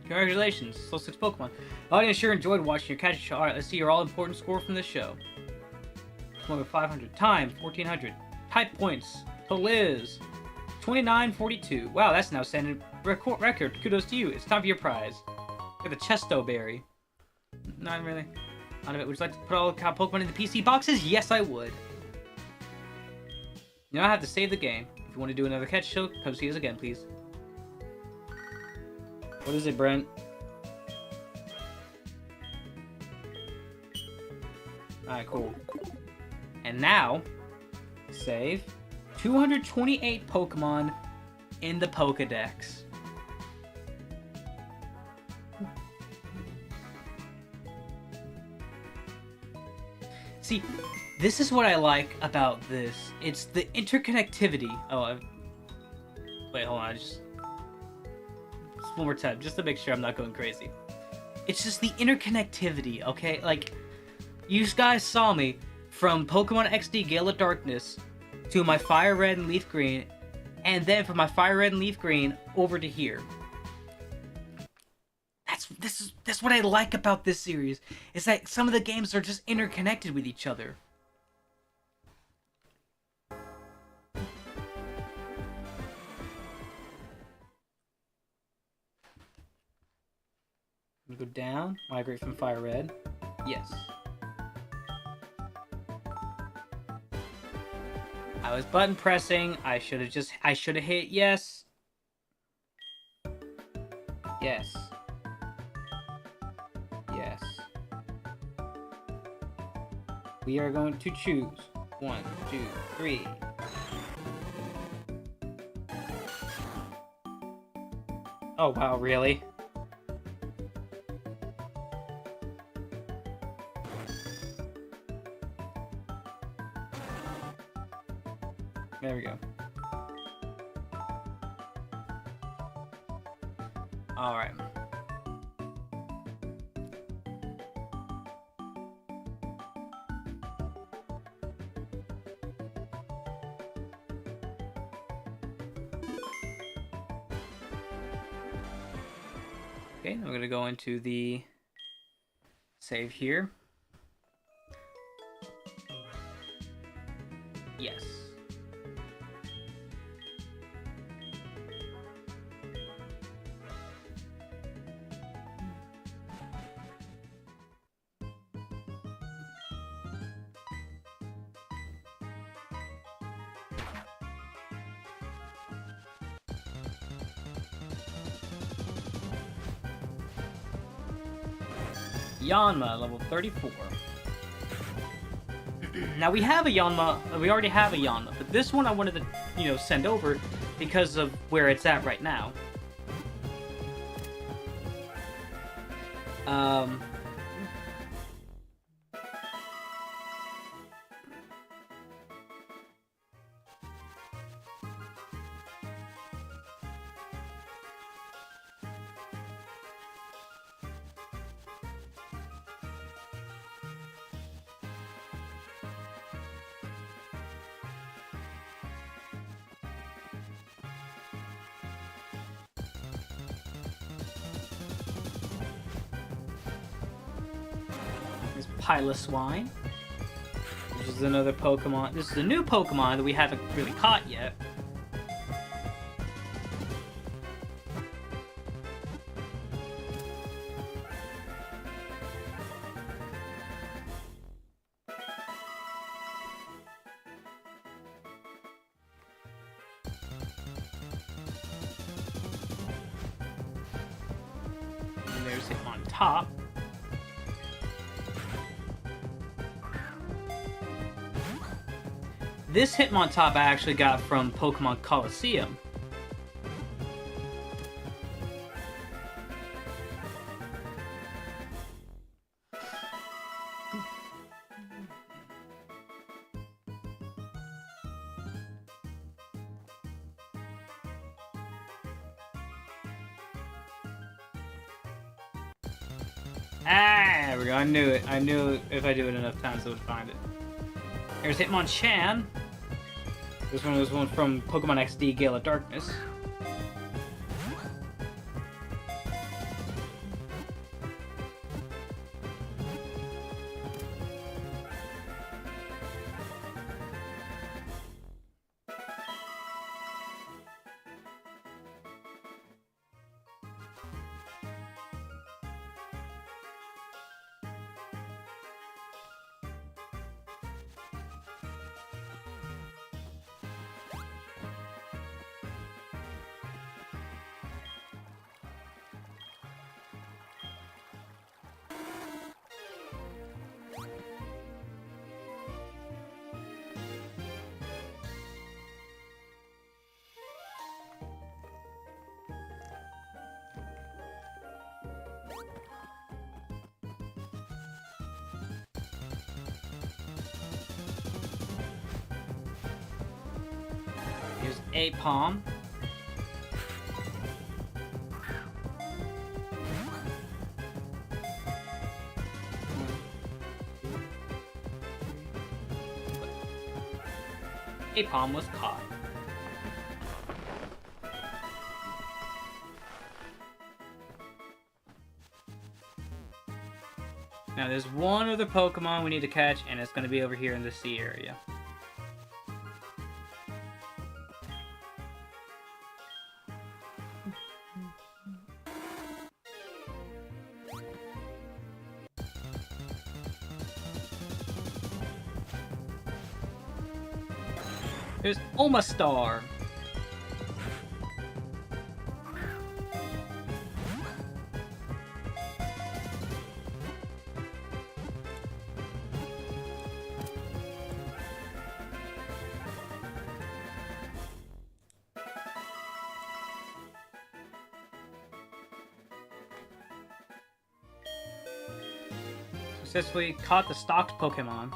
Congratulations, still 6 Pokemon. The audience sure enjoyed watching your catch show. Alright, let's see your all-important score from the show. 500 time, 1400. Type points. Total is 2942. Wow, that's an outstanding record. Kudos to you. It's time for your prize. Get the Chesto Berry. Not really. Out of it. Would you like to put all the Pokemon in the PC boxes? Yes, I would. You now have to save the game. If you want to do another catch show, come see us again, please. What is it, Brent? Alright, cool. And now, save 228 Pokemon in the Pokedex. See, this is what I like about this. It's the interconnectivity. Oh, wait, hold on. Just one more time, just to make sure I'm not going crazy. It's just the interconnectivity, okay? Like, you guys saw me from Pokemon XD Gale of Darkness to my Fire Red and Leaf Green, and then from my Fire Red and Leaf Green over to here. That's what I like about this series, is that some of the games are just interconnected with each other. Go down, migrate from Fire Red. Yes. I was button pressing. I should have hit yes. Yes. Yes. We are going to choose 1, 2, 3. Oh wow, really? There we go. Alright. Okay, I'm gonna go into the save here. Yes. Yanma, level 34. Now we have a Yanma, we already have a Yanma, but this one I wanted to, send over because of where it's at right now. Piloswine. This is another Pokemon. This is a new Pokemon that we haven't really caught yet. And there's it on top. This Hitmontop I actually got from Pokemon Coliseum. Ah, there we go. I knew it. I knew if I do it enough times, I would find it. Here's Hitmonchan. This one was one from Pokemon XD Gale of Darkness. Here's a palm. A palm was caught. Now there's one other Pokemon we need to catch, and it's going to be over here in the sea area. There's Omastar. Successfully caught the stocked Pokemon.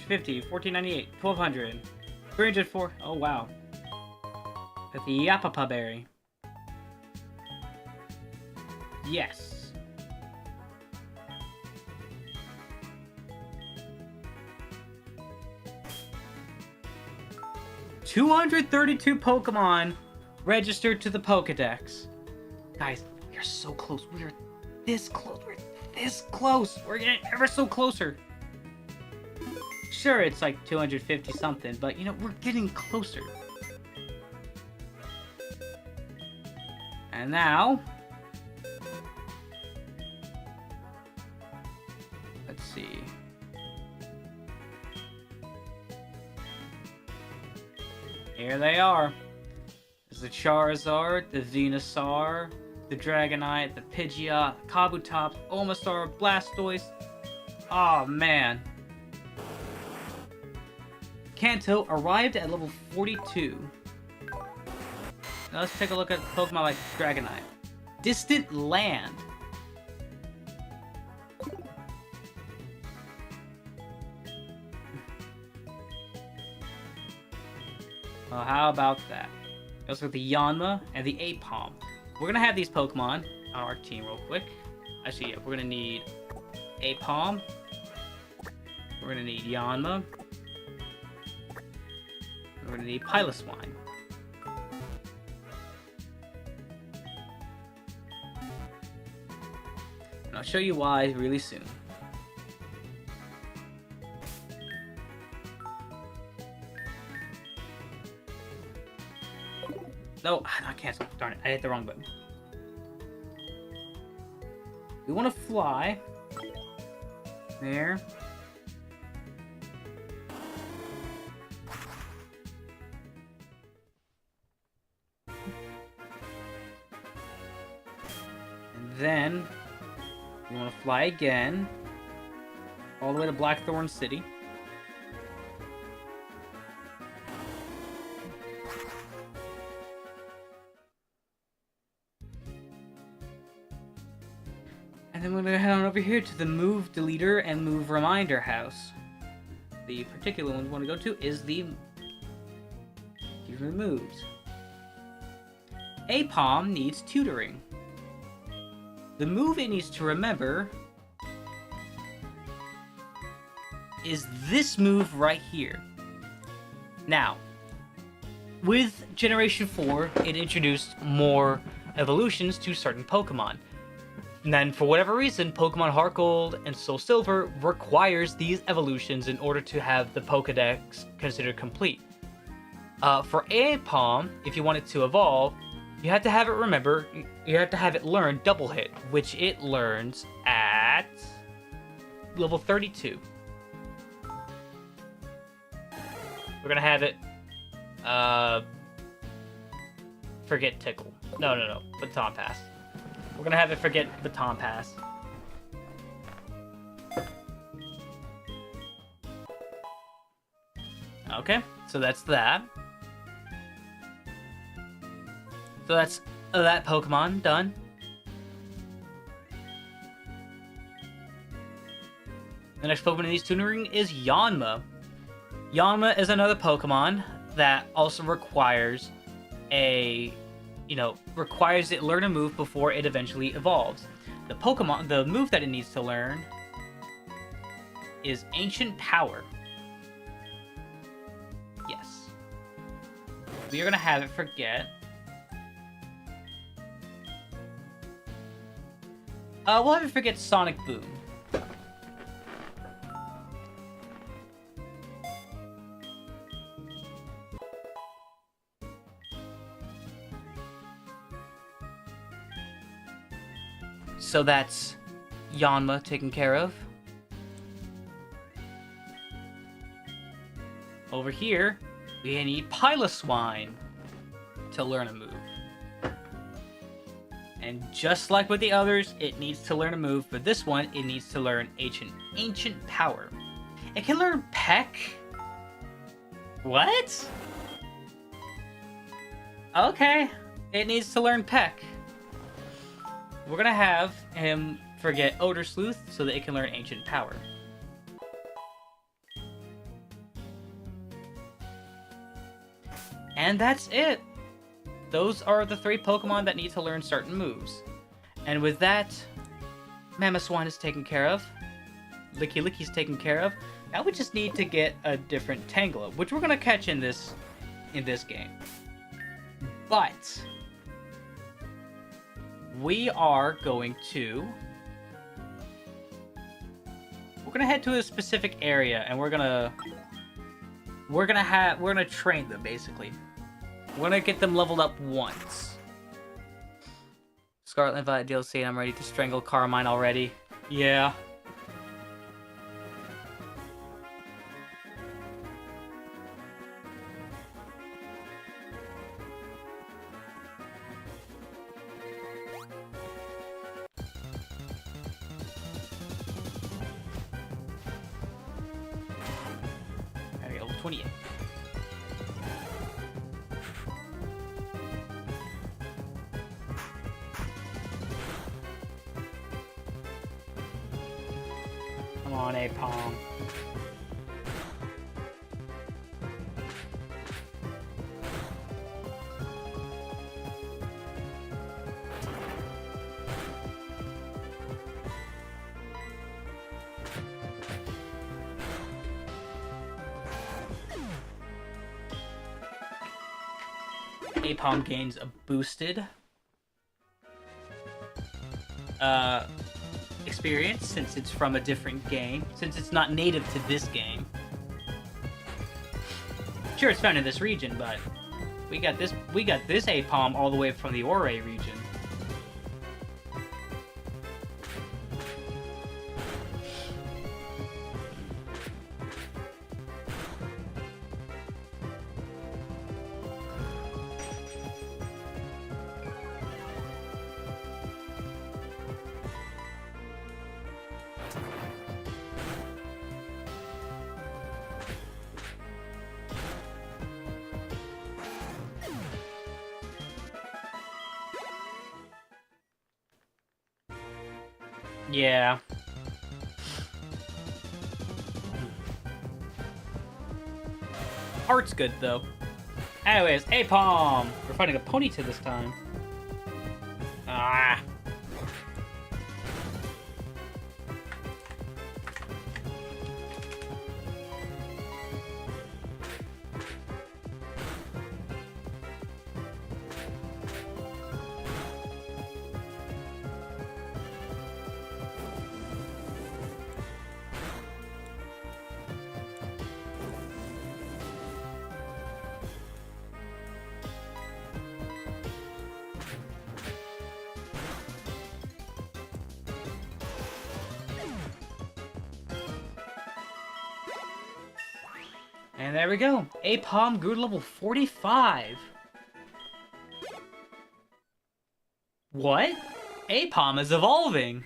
$50, $14.98, $1,200, $304. Oh wow! With the Yapapa berry. Yes. $232 Pokemon registered to the Pokedex. Guys, we are so close. We are this close. We're this close. We're getting ever so closer. Sure, it's like 250 something, but you know, we're getting closer. And now, let's see. Here they are. There's the Charizard, the Venusaur, the Dragonite, the Pidgeot, Kabutops, Omastar, Blastoise. Oh man. Kanto arrived at level 42. Now let's take a look at Pokemon like Dragonite. Distant Land. Well, how about that? Let's look at the Yanma and the Apom. We're gonna have these Pokemon on our team real quick. Actually, yeah, we're gonna need Apom. We're gonna need Yanma. We're gonna need Piloswine. And I'll show you why really soon. No, I can't. Darn it, I hit the wrong button. We want to fly. There. Then, you want to fly again, all the way to Blackthorn City. And then we're going to head on over here to the Move Deleter and Move Reminder House. the particular one we want to go to is the moves. Apom needs tutoring. The move it needs to remember is this move right here. Now, with Generation 4, it introduced more evolutions to certain Pokemon. And then, for whatever reason, Pokemon Heart Gold and SoulSilver requires these evolutions in order to have the Pokedex considered complete. For Apom, if you want it to evolve, you have to have it learn Double Hit, which it learns at level 32. We're gonna have it, forget Tickle. No, Baton Pass. We're gonna have it forget Baton Pass. Okay, so that's that. So that's that Pokemon done. The next Pokemon in these tutoring is Yanma. Yanma is another Pokemon that also requires requires it learn a move before it eventually evolves. The move that it needs to learn is Ancient Power. Yes. We are gonna have it forget. We'll have it forget Sonic Boom. So that's Yanma taken care of. Over here, we need Piloswine to learn a move. And just like with the others, it needs to learn a move. For this one, it needs to learn Ancient Power. It can learn Peck? What? Okay, it needs to learn Peck. We're gonna have him forget Odor Sleuth so that it can learn Ancient Power. And that's it! Those are the 3 Pokemon that need to learn certain moves. And with that, Mamoswine is taken care of. Licky Licky's taken care of. Now we just need to get a different Tangela, which we're gonna catch in this game. But we are going to... We're gonna head to a specific area, and we're gonna train them, basically. We're gonna get them leveled up once. Scarlet and Violet DLC, and I'm ready to strangle Carmine already. Yeah. Okay, level 28. Come on, Apom. Apom gains a boosted experience since it's from a different game, since it's not native to this game. Sure, it's found in this region, but we got this Apom all the way from the Ouray region. Yeah. Art's good, though. Anyways, Apom! We're fighting a Ponyta this time. Ah. And there we go. Apom grew to level 45. What? Apom is evolving.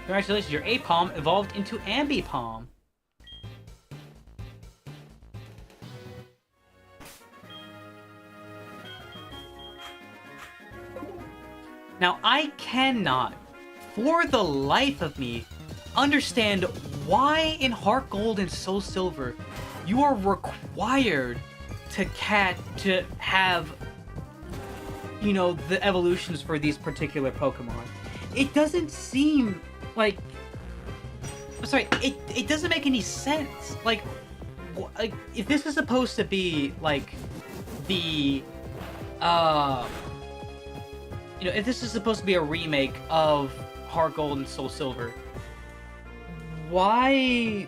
Congratulations, your Apom evolved into Ambipom. Now, I cannot, for the life of me, understand why in Heart Gold and Soul Silver you are required to have, you know, the evolutions for these particular Pokemon. It doesn't seem like... I'm sorry, it doesn't make any sense. Like, if this is supposed to be, like, the, you know, if this is supposed to be a remake of Heart Gold and Soul Silver, why...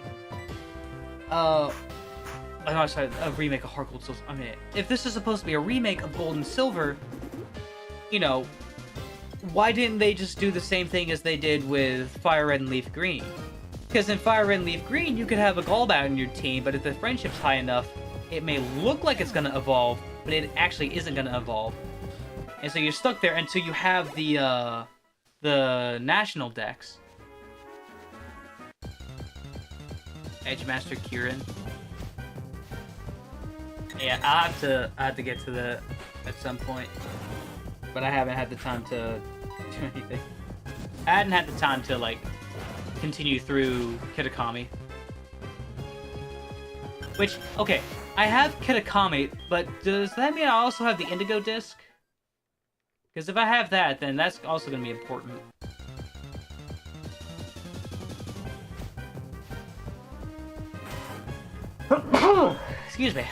I'm sorry, a remake of Heart Gold, Soul... I mean, if this is supposed to be a remake of Gold and Silver, you know, why didn't they just do the same thing as they did with Fire Red and Leaf Green? Because in Fire Red and Leaf Green, you could have a Golbat in your team, but if the friendship's high enough, it may look like it's gonna evolve, but it actually isn't gonna evolve. And so you're stuck there until you have the national dex. Edgemaster Kieran. Yeah, I have to get to that at some point. But I haven't had the time to do anything. I hadn't had the time to, like, continue through Kitakami. Which, okay, I have Kitakami, but does that mean I also have the Indigo disc? Because if I have that, then that's also going to be important. Excuse me.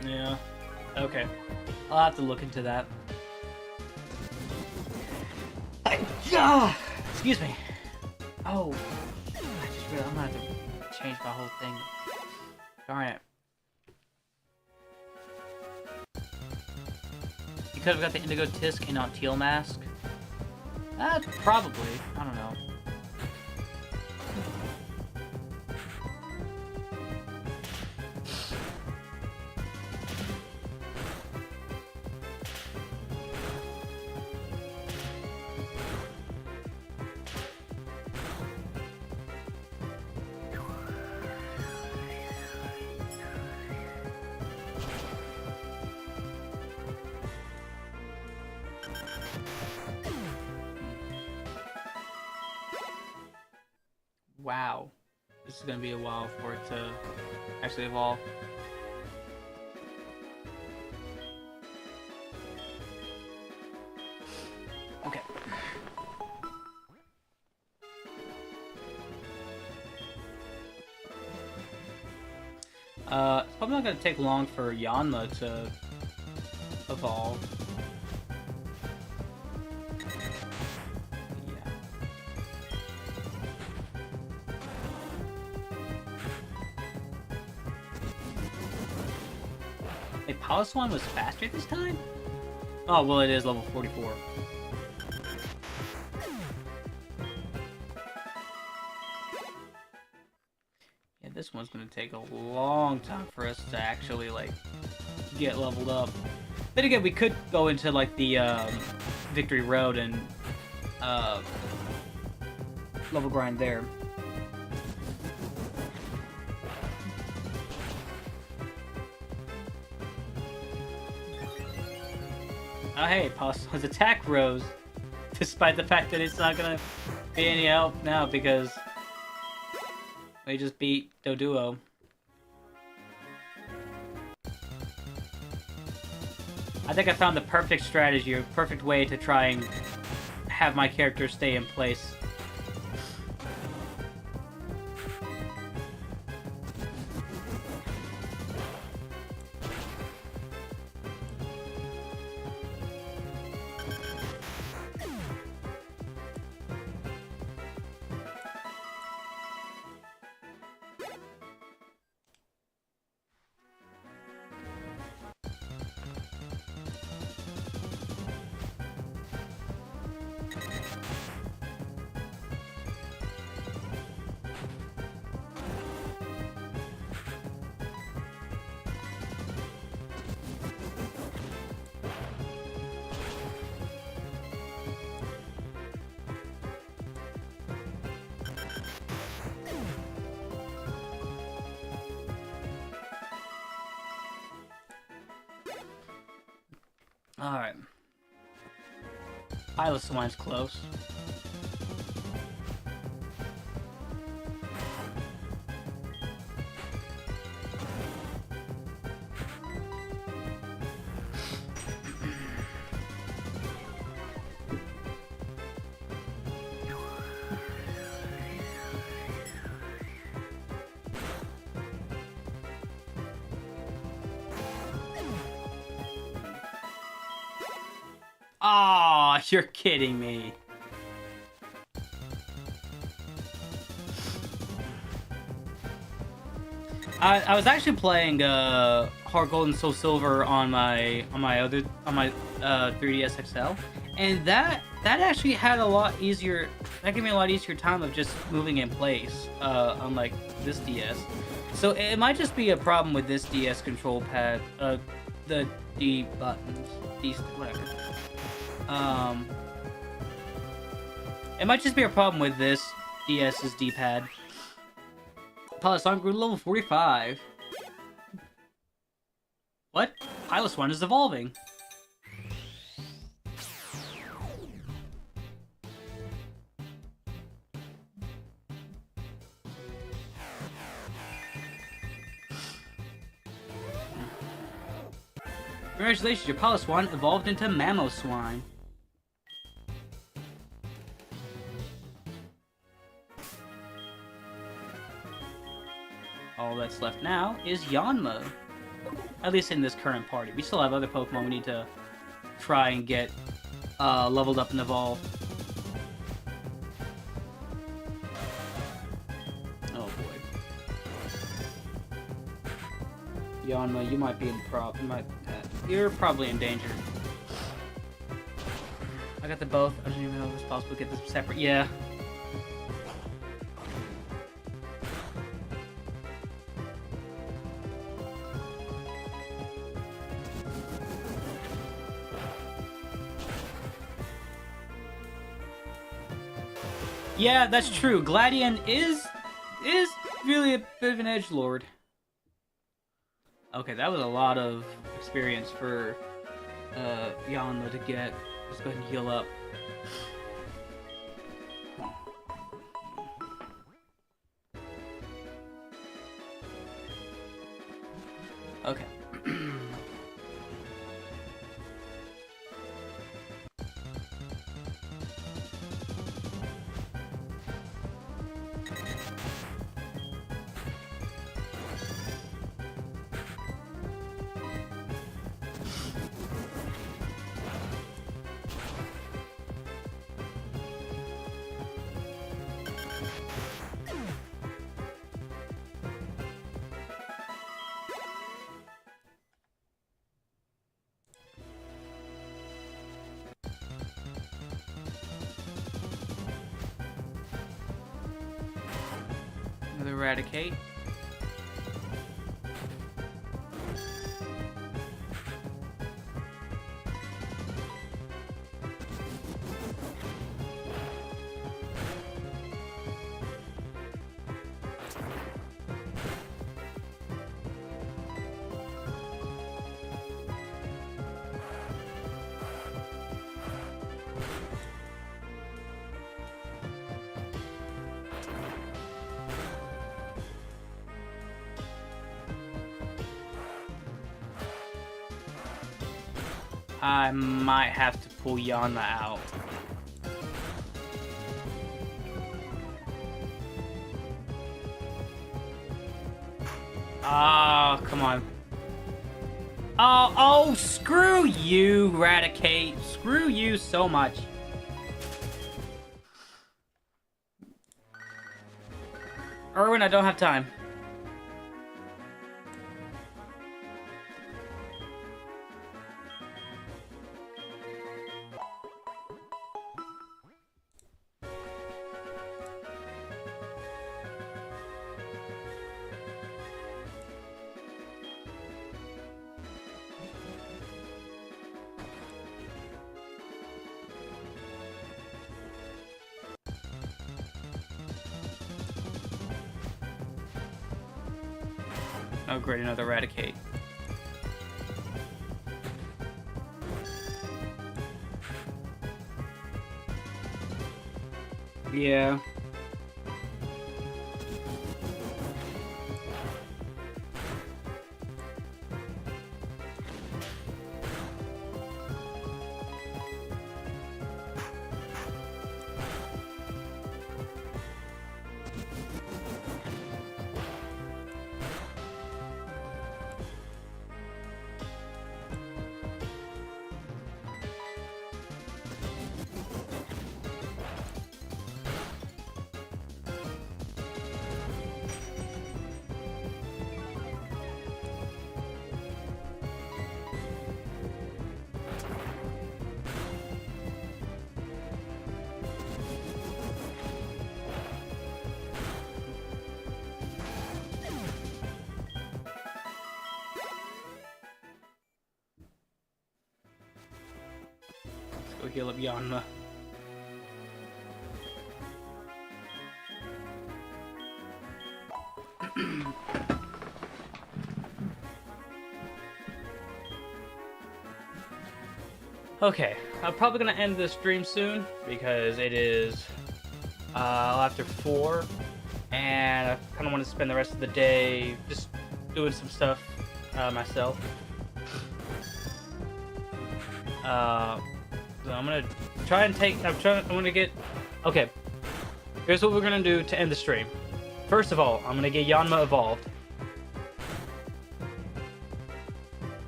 Yeah. Okay. I'll have to look into that. Excuse me. Oh. I just realized I'm gonna have to change my whole thing. Darn it. You could have got the Indigo Disc and not Teal Mask. Probably. I don't know. Wow. This is gonna be a while for it to actually evolve. Okay. It's probably not gonna take long for Yanma to evolve. Paliswan was faster this time? Oh, well, it is level 44. Yeah, this one's gonna take a long time for us to actually, like, get leveled up. Then again, we could go into, like, the, Victory Road and, level grind there. Oh, hey, Possum's attack rose, despite the fact that it's not gonna be any help now because we just beat Doduo. I think I found the perfect strategy, or perfect way to try and have my character stay in place. Alright. Pilot Swine's close. Aw, oh, you're kidding me. I was actually playing Heart Gold and Soul Silver on my 3DS XL, and that actually had a lot easier. That gave me a lot easier time of just moving in place, unlike this DS. So it might just be a problem with this DS control pad, the D buttons, D whatever. It might just be a problem with this DS's D-pad. Pilot Swan grew to level 45. What? Pilot Swan is evolving. Congratulations, your Pilot Swan evolved into Mamoswine. All that's left now is Yanma. At least in this current party. We still have other Pokemon we need to try and get leveled up and evolved. Oh boy. Yanma, you might be in you're probably in danger. I got the both. I don't even know if it's possible to get this separate. Yeah. Yeah, that's true. Gladian is really a bit of an edgelord. Okay, that was a lot of experience for Yanma to get. Let's go ahead and heal up. Okay. Eradicate. I might have to pull Yanma out. Oh, come on. Oh, screw you, Eradicate. Screw you so much. Erwin, I don't have time. Oh, great, another Eradicate. Yeah. Let's go heal up Yanma. Okay, I'm probably gonna end this stream soon because it is after 4, and I kind of want to spend the rest of the day just doing some stuff myself. So I'm gonna try and take. I'm gonna get. Okay, here's what we're gonna do to end the stream. First of all, I'm gonna get Yanma evolved,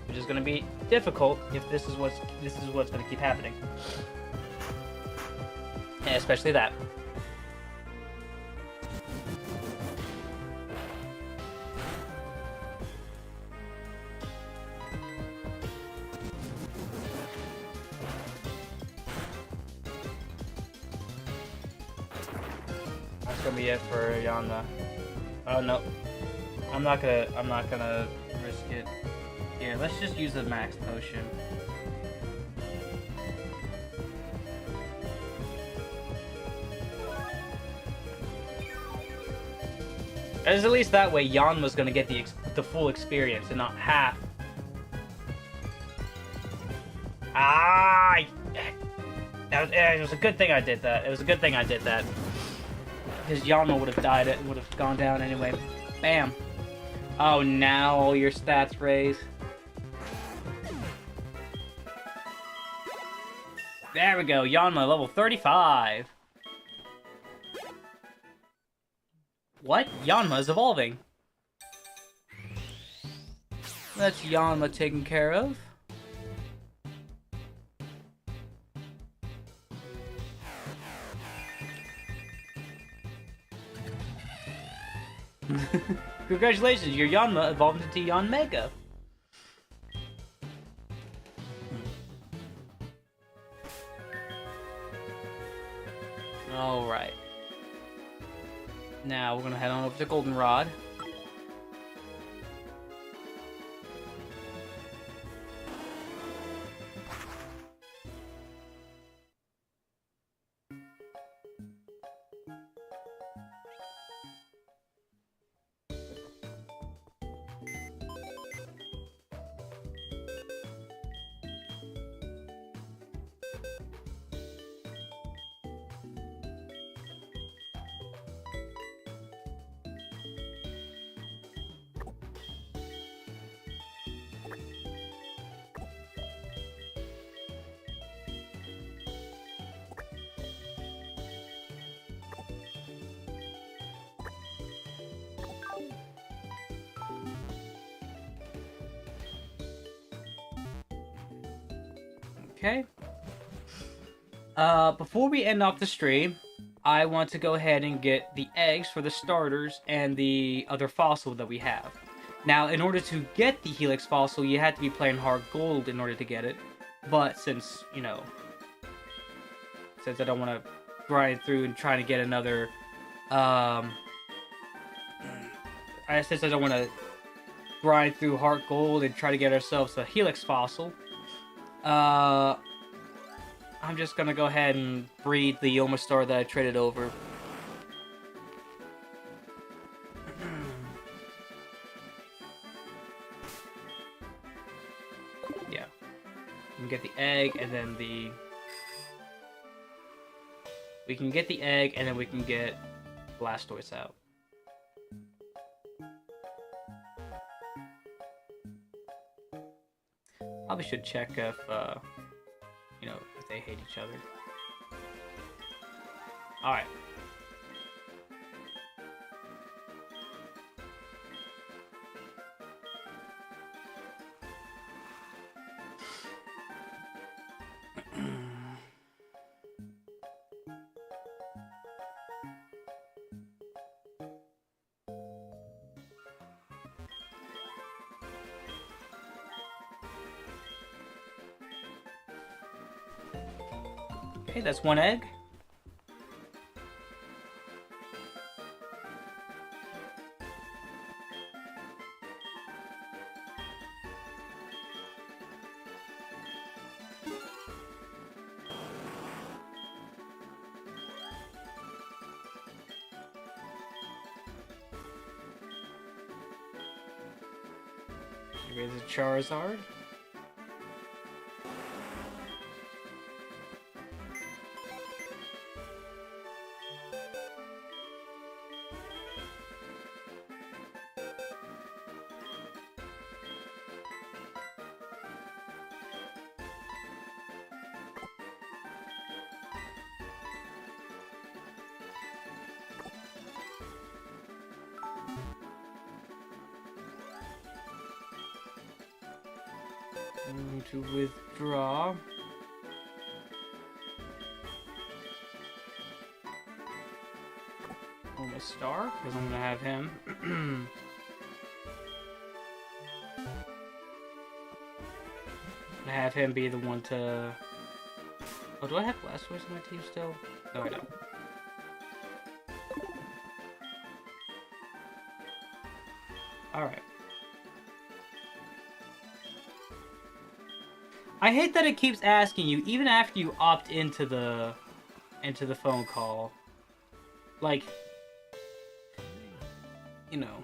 which is gonna be difficult if this is what's gonna keep happening, and especially that. That's gonna be it for Yanma. Oh no, I'm not gonna risk it. Here, let's just use the max potion. As at least that way, Yanma's gonna get the full experience and not half. Ah! It was a good thing I did that. It was a good thing I did that. Because Yanma would have died. It would have gone down anyway. Bam. Oh, now all your stats raise. There we go. Yanma, level 35. What? Yanma is evolving. That's Yanma taken care of. Congratulations, your Yanma evolved into Yanmega. Alright. Now we're gonna head on over to Goldenrod. Okay. Before we end off the stream, I want to go ahead and get the eggs for the starters and the other fossil that we have. Now, in order to get the Helix fossil, you had to be playing hard gold in order to get it. But since, you know, since I don't want to grind through and try to get another, since I don't want to grind through heart gold and try to get ourselves a Helix fossil, I'm just gonna go ahead and breed the Yomastar that I traded over. Yeah. We can get the egg and then the... We can get the egg and then we can get Blastoise out. Probably should check if, you know, if they hate each other. Alright. Okay, that's one egg. Here's a Charizard. To withdraw. Star, because I'm gonna have him. Have him be the one to... Oh, do I have Blastoise on my team still? No, I don't. Alright. I hate that it keeps asking you, even after you opt into the phone call. Like, you know.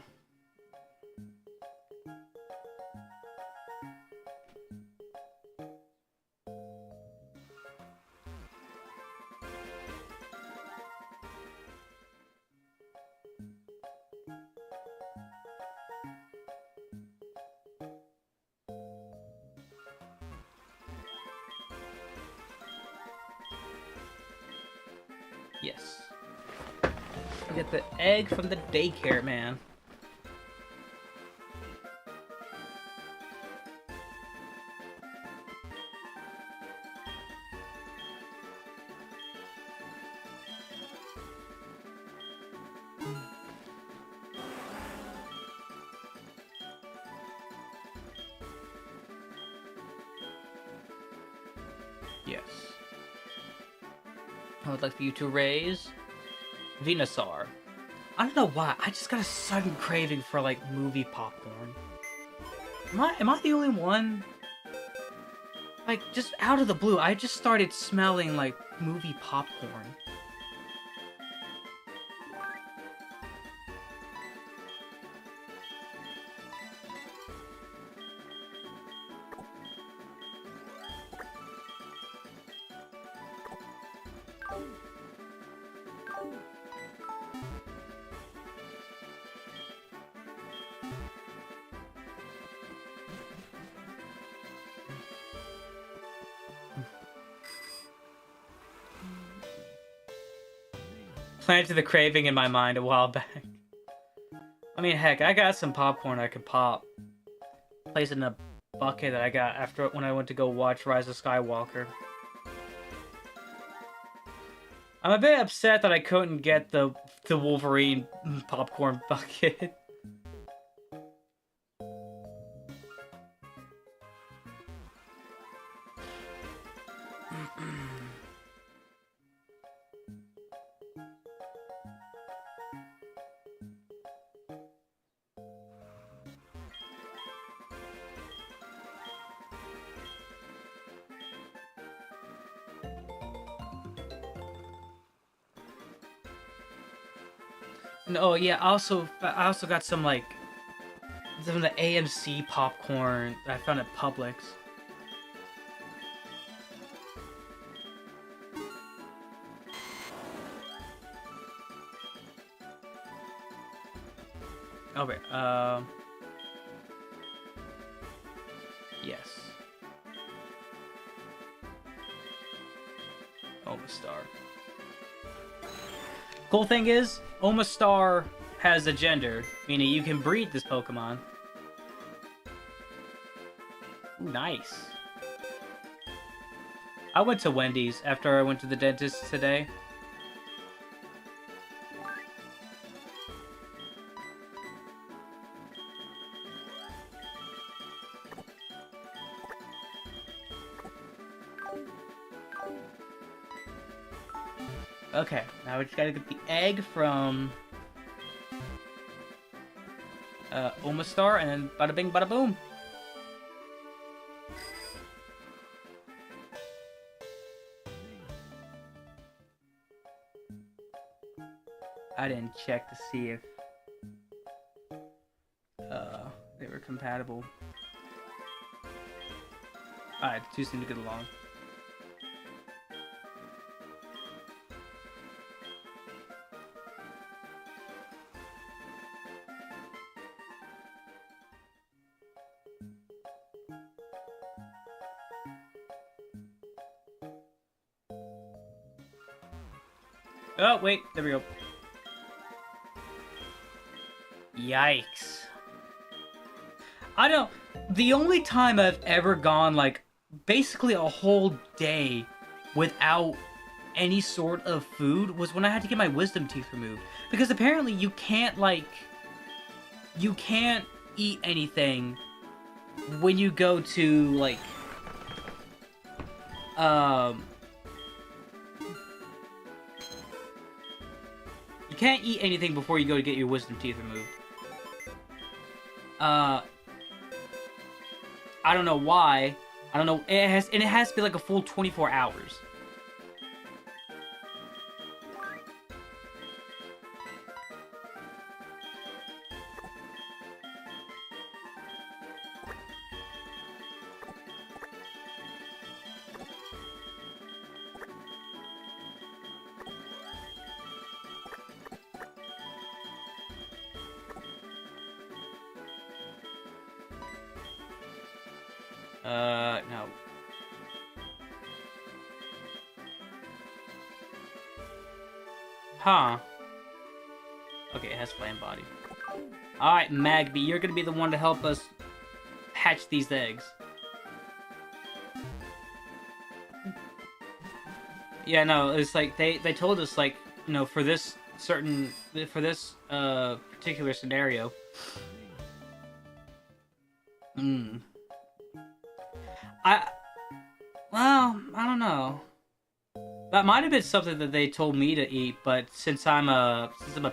Yes. Get the egg from the daycare man. Yes. I would like for you to raise Venusaur. I don't know why. I just got a sudden craving for like movie popcorn. Am I the only one? Like just out of the blue, I just started smelling like movie popcorn. Planted the craving in my mind a while back. I mean, heck, I got some popcorn I could pop. Place it in a bucket that I got after when I went to go watch Rise of Skywalker. I'm a bit upset that I couldn't get the Wolverine popcorn bucket. No, yeah. I also got some like some of the AMC popcorn that I found at Publix. Okay. Yes. Omastar. Cool thing is, Omastar has a gender, meaning you can breed this Pokemon. Ooh, nice. I went to Wendy's after I went to the dentist today. Okay, now we just gotta get the egg from Omastar, and then bada bing, bada boom. I didn't check to see if they were compatible. Alright, the two seem to get along. Oh, wait, there we go. Yikes. I don't... The only time I've ever gone, like, basically a whole day without any sort of food was when I had to get my wisdom teeth removed. Because apparently you can't, like... You can't eat anything when you go to, like... You can't eat anything before you go to get your wisdom teeth removed. I don't know why. I don't know. It has to be like a full 24 hours. No. Huh. Okay, it has flame body. Alright, Magby, you're gonna be the one to help us hatch these eggs. Yeah, no, it's like, they told us, like, you know, for this particular scenario. Well, I don't know. That might have been something that they told me to eat, but since I'm a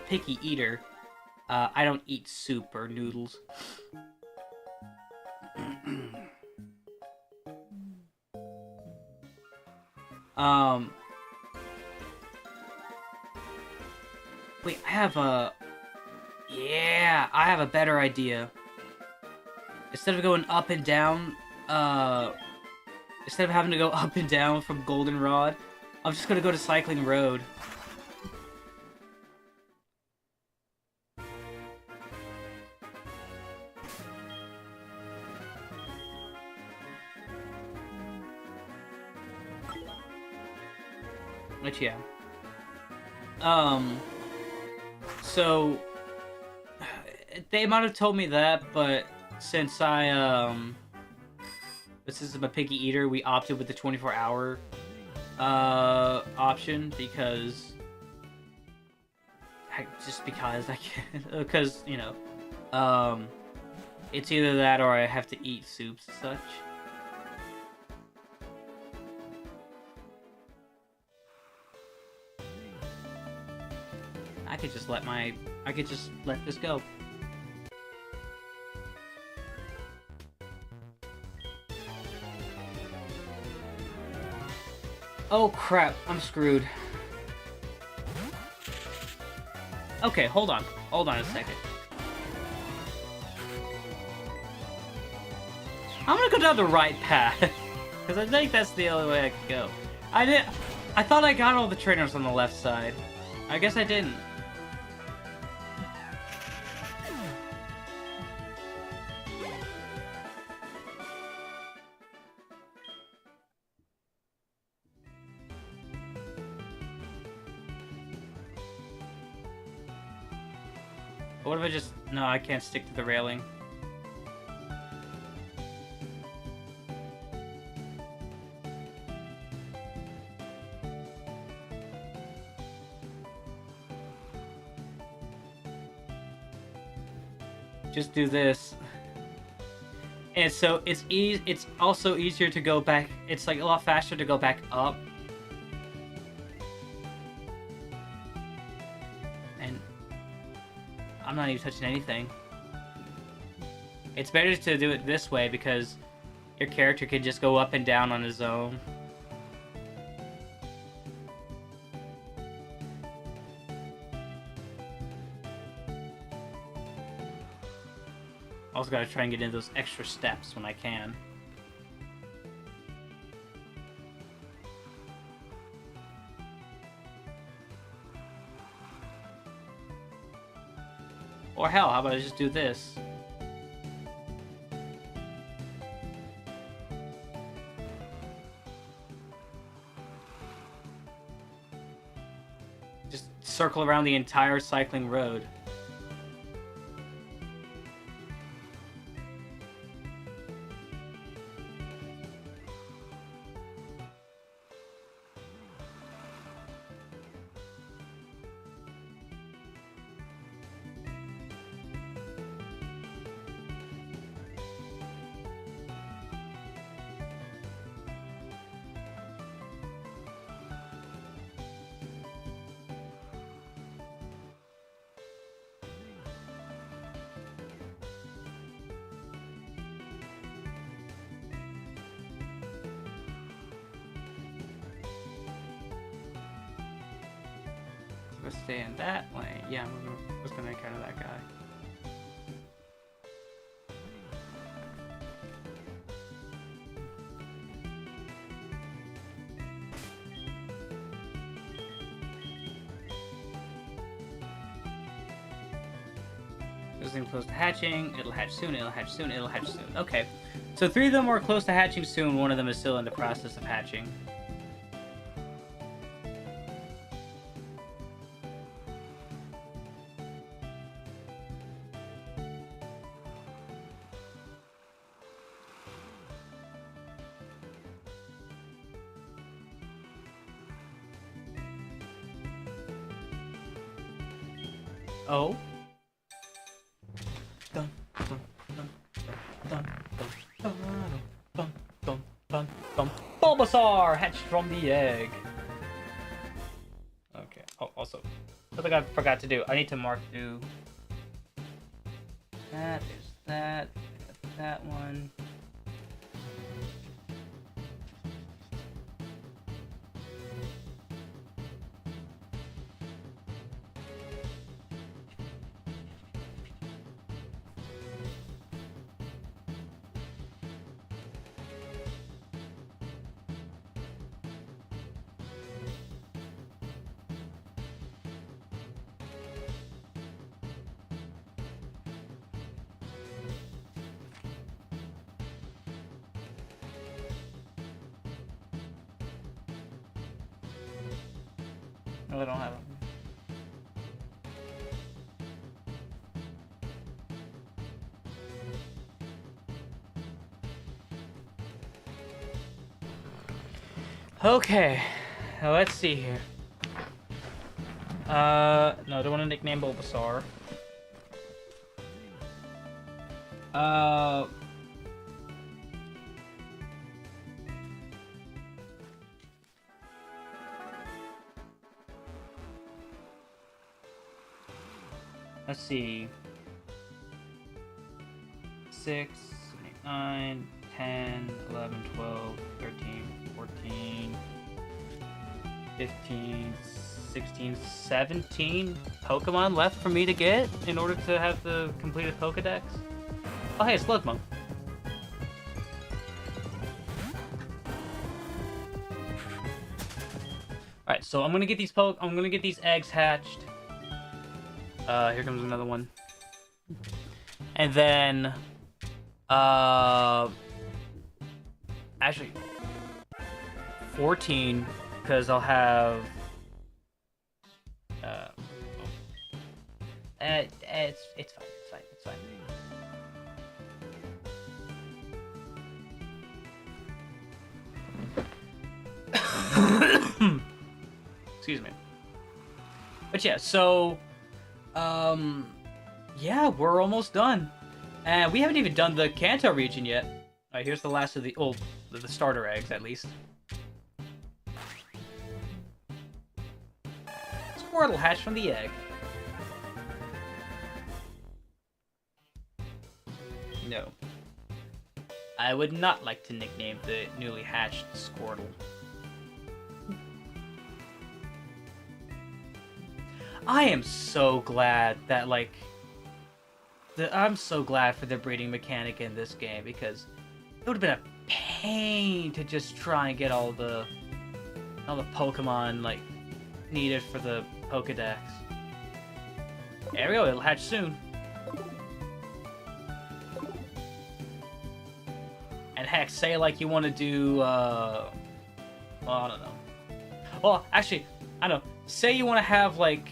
picky eater, I don't eat soup or noodles. Wait, I have a better idea. Instead of going up and down, instead of having to go up and down from Goldenrod, I'm just gonna go to Cycling Road. Which, yeah. So, they might have told me that, but since I'm a picky eater, we opted with the 24-hour option because I can, because, you know, it's either that or I have to eat soups and such. I could just let this go. Oh crap, I'm screwed. Okay, hold on a second. I'm gonna go down the right path, because I think that's the only way I can go. I thought I got all the trainers on the left side. I guess I didn't. What if I just... No, I can't stick to the railing. Just do this. And so it's also easier to go back. It's like a lot faster to go back up. And I'm not even touching anything. It's better to do it this way because your character can just go up and down on his own. Also gotta try and get in those extra steps when I can. Or hell, how about I just do this? Just circle around the entire cycling road. Let's stay in that lane. Yeah, I was gonna encounter that guy. This thing close to hatching. It'll hatch soon. It'll hatch soon. It'll hatch soon. Okay, so 3 of them are close to hatching soon. 1 of them is still in the process of hatching. Oh. Dun, dun, dun, dun, dun, dun, dun, dun, dun, dun. Bulbasaur hatched from the egg. something I forgot to do. I need to mark do that. There's that. That one. No, I don't have them. Okay, now let's see here. No, I don't want to nickname Bulbasaur. Let's see. 6, 9, 10, 11, 12, 13, 14, 15, 16, 17 Pokemon left for me to get in order to have the completed Pokedex. Oh, hey, Slugma. Alright, so I'm gonna get these eggs hatched. Here comes another one. And then actually 14, because I'll have it's fine. Excuse me. But yeah, so yeah, we're almost done. And we haven't even done the Kanto region yet. Alright, here's the last of the the starter eggs, at least. Squirtle hatched from the egg. No. I would not like to nickname the newly hatched Squirtle. I am so glad that, like, I'm so glad for the breeding mechanic in this game, because it would have been a pain to just try and get all the Pokemon, like, needed for the Pokedex. There we go, it'll hatch soon. And heck, say like you want to do, well, I don't know. Well, actually, I don't know. Say you want to have, like,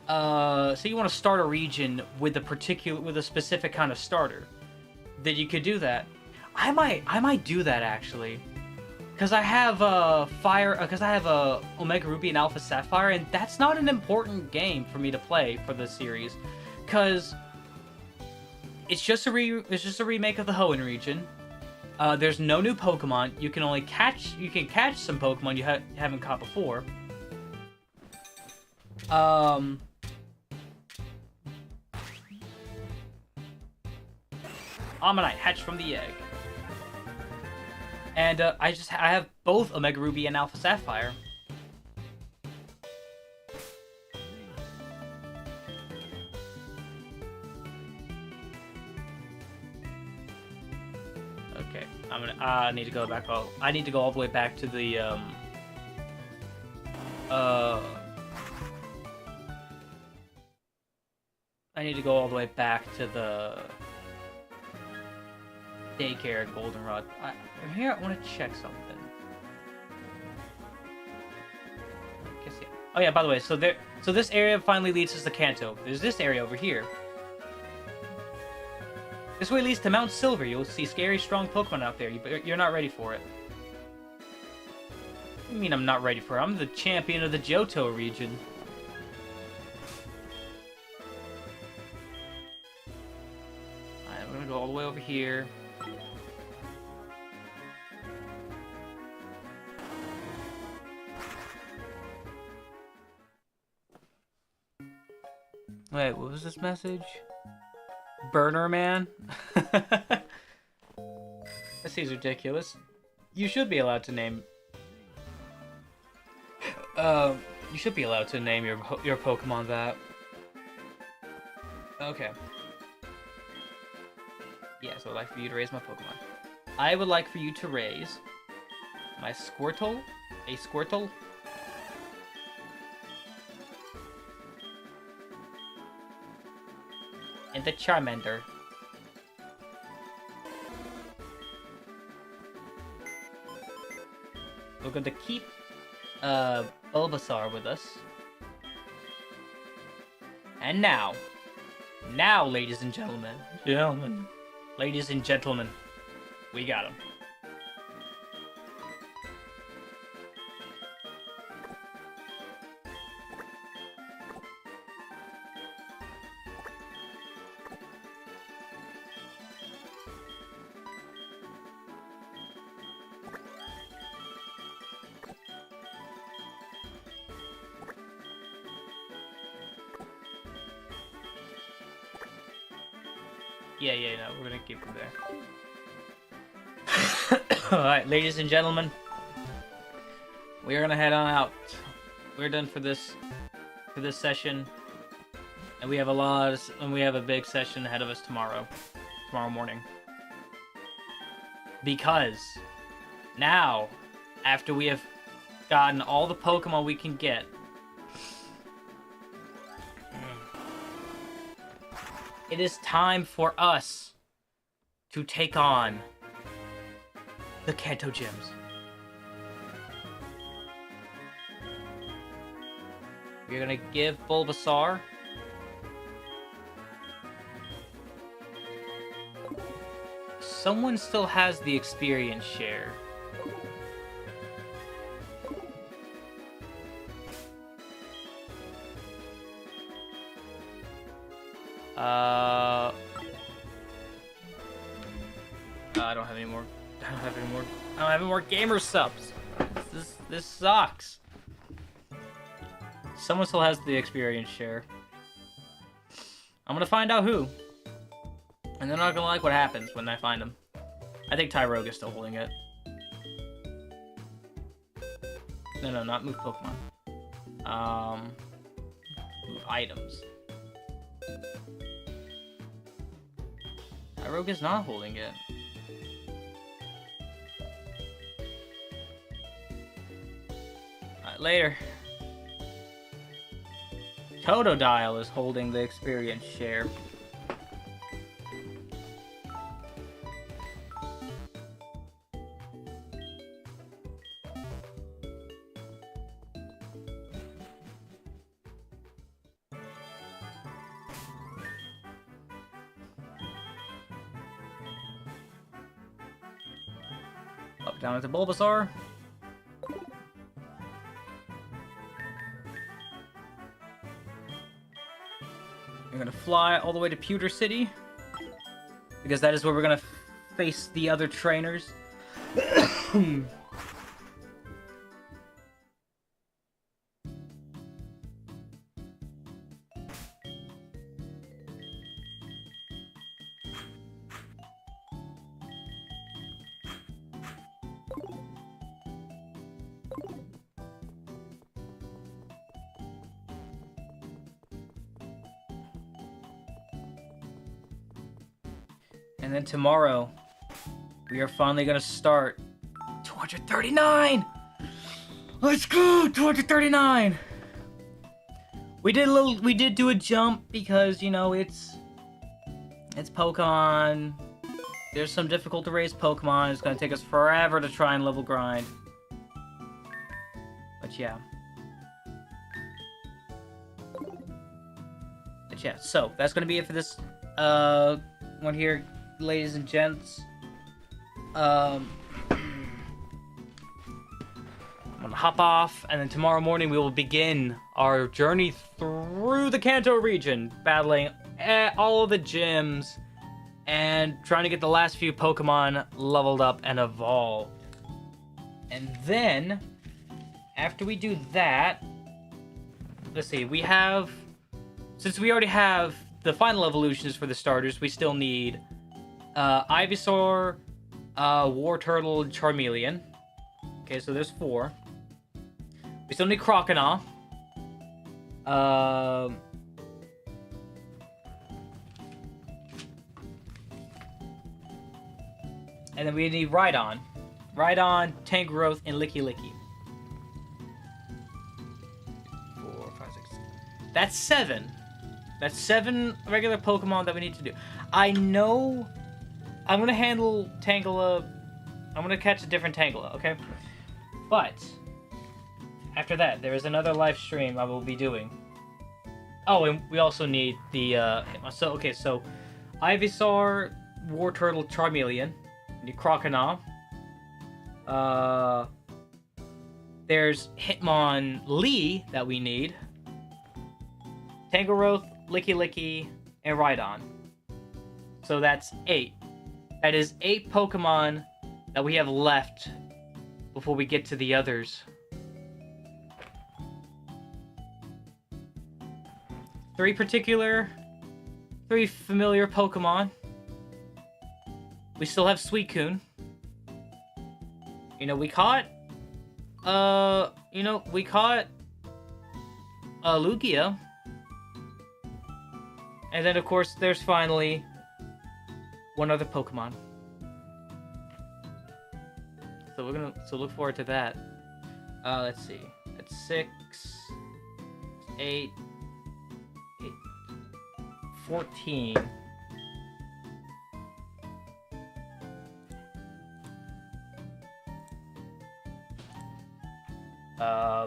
say you want to start a region with a specific kind of starter, then you could do that. I might do that, actually, because I have Omega Ruby and Alpha Sapphire, and that's not an important game for me to play for this series, because it's just a remake of the Hoenn region. There's no new Pokemon. You can catch some Pokemon you haven't caught before. Ammonite hatched from the egg. And I have both Omega Ruby and Alpha Sapphire. Okay, I need to go back. I need to go all the way back to the I need to go all the way back to the daycare at Goldenrod. Here, I want to check something. I guess, yeah. Oh yeah, by the way, so this area finally leads us to Kanto. There's this area over here. This way leads to Mount Silver. You'll see scary, strong Pokemon out there, but you're not ready for it. What do you mean I'm not ready for it? I'm the champion of the Johto region. Alright, we're gonna go all the way over here. Wait, what was this message? Burner man? That seems ridiculous. You should be allowed to name... you should be allowed to name your Pokemon that. Okay. Yes, I would like for you to raise my Pokemon. I would like for you to raise my Squirtle, a Squirtle, and the Charmander. We're going to keep Bulbasaur with us. And now, ladies and gentlemen, ladies and gentlemen, we got him. Yeah, no, we're gonna keep him there. Alright, ladies and gentlemen, we're gonna head on out. We're done for this session, and we have a big session ahead of us tomorrow morning. Because now, after we have gotten all the Pokemon we can get, it is time for us to take on the Kanto gyms. We're gonna give Bulbasaur someone still has the experience share. I don't have any more. I don't have any more gamer subs. This sucks. Someone still has the experience share. I'm gonna find out who. And they're not gonna like what happens when I find them. I think Tyrogue is still holding it. No, not move Pokemon. Move items. Tyrogue is not holding it. Alright, later. Totodile is holding the experience share. Up down to Bulbasaur. We're gonna fly all the way to Pewter City, because that is where we're gonna face the other trainers. And then tomorrow, we are finally gonna start 239! Let's go! 239! We did do a jump because, you know, it's Pokemon. There's some difficult to raise Pokemon. It's gonna take us forever to try and level grind. But yeah. So that's gonna be it for this one here, ladies and gents. I'm gonna hop off, and then tomorrow morning we will begin our journey through the Kanto region, battling all of the gyms and trying to get the last few Pokemon leveled up and evolved. And then, after we do that, let's see, we have since we already have the final evolutions for the starters, we still need Ivysaur, War Turtle, Charmeleon. Okay, so there's 4. We still need Croconaw. And then we need Rhydon. Rhydon, Tangrowth, and Licky. 4, 5, 6. That's 7. That's 7 regular Pokemon that we need to do. I know I'm going to handle Tangela. I'm going to catch a different Tangela, okay? But after that, there is another live stream I will be doing. Oh, and we also need the, so Ivysaur, War Turtle, Charmeleon. We need Croconaw. There's Hitmonlee that we need. Tangrowth, Licky, and Rhydon. So that's 8. That is 8 Pokemon that we have left before we get to the others. 3 familiar Pokemon. We still have Suicune. We caught Lugia. And then, of course, there's finally one other Pokemon. So look forward to that. Let's see. That's 6, 8, 14.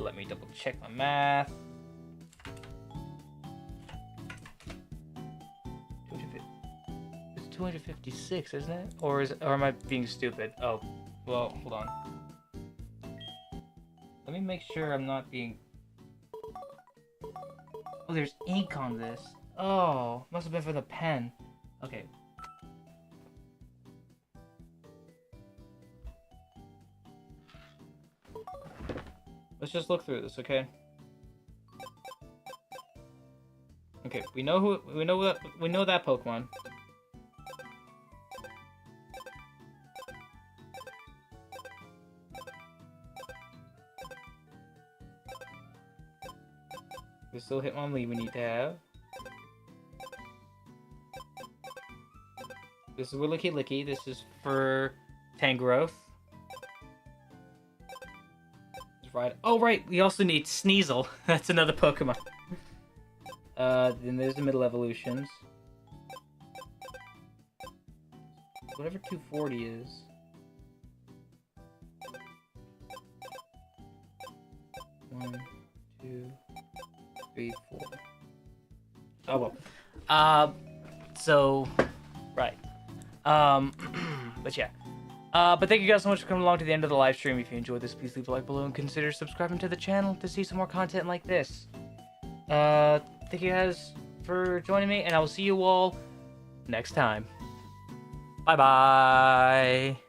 Let me double check my math. It's 256, isn't it? Or am I being stupid? Oh, well, hold on. Let me make sure I'm not being... Oh, there's ink on this. Oh, must have been for the pen. Okay. Let's just look through this, okay? Okay, we know that Pokemon. There's still Hitmonlee we need to have. This is for Licky. This is for Tangrowth. Right. Oh, right. We also need Sneasel. That's another Pokemon. Then there's the middle evolutions. Whatever 240 is. One, 2, 3, 4. Oh, well. So, right. But yeah. But thank you guys so much for coming along to the end of the live stream. If you enjoyed this, please leave a like below and consider subscribing to the channel to see some more content like this. Thank you guys for joining me, and I will see you all next time. Bye-bye!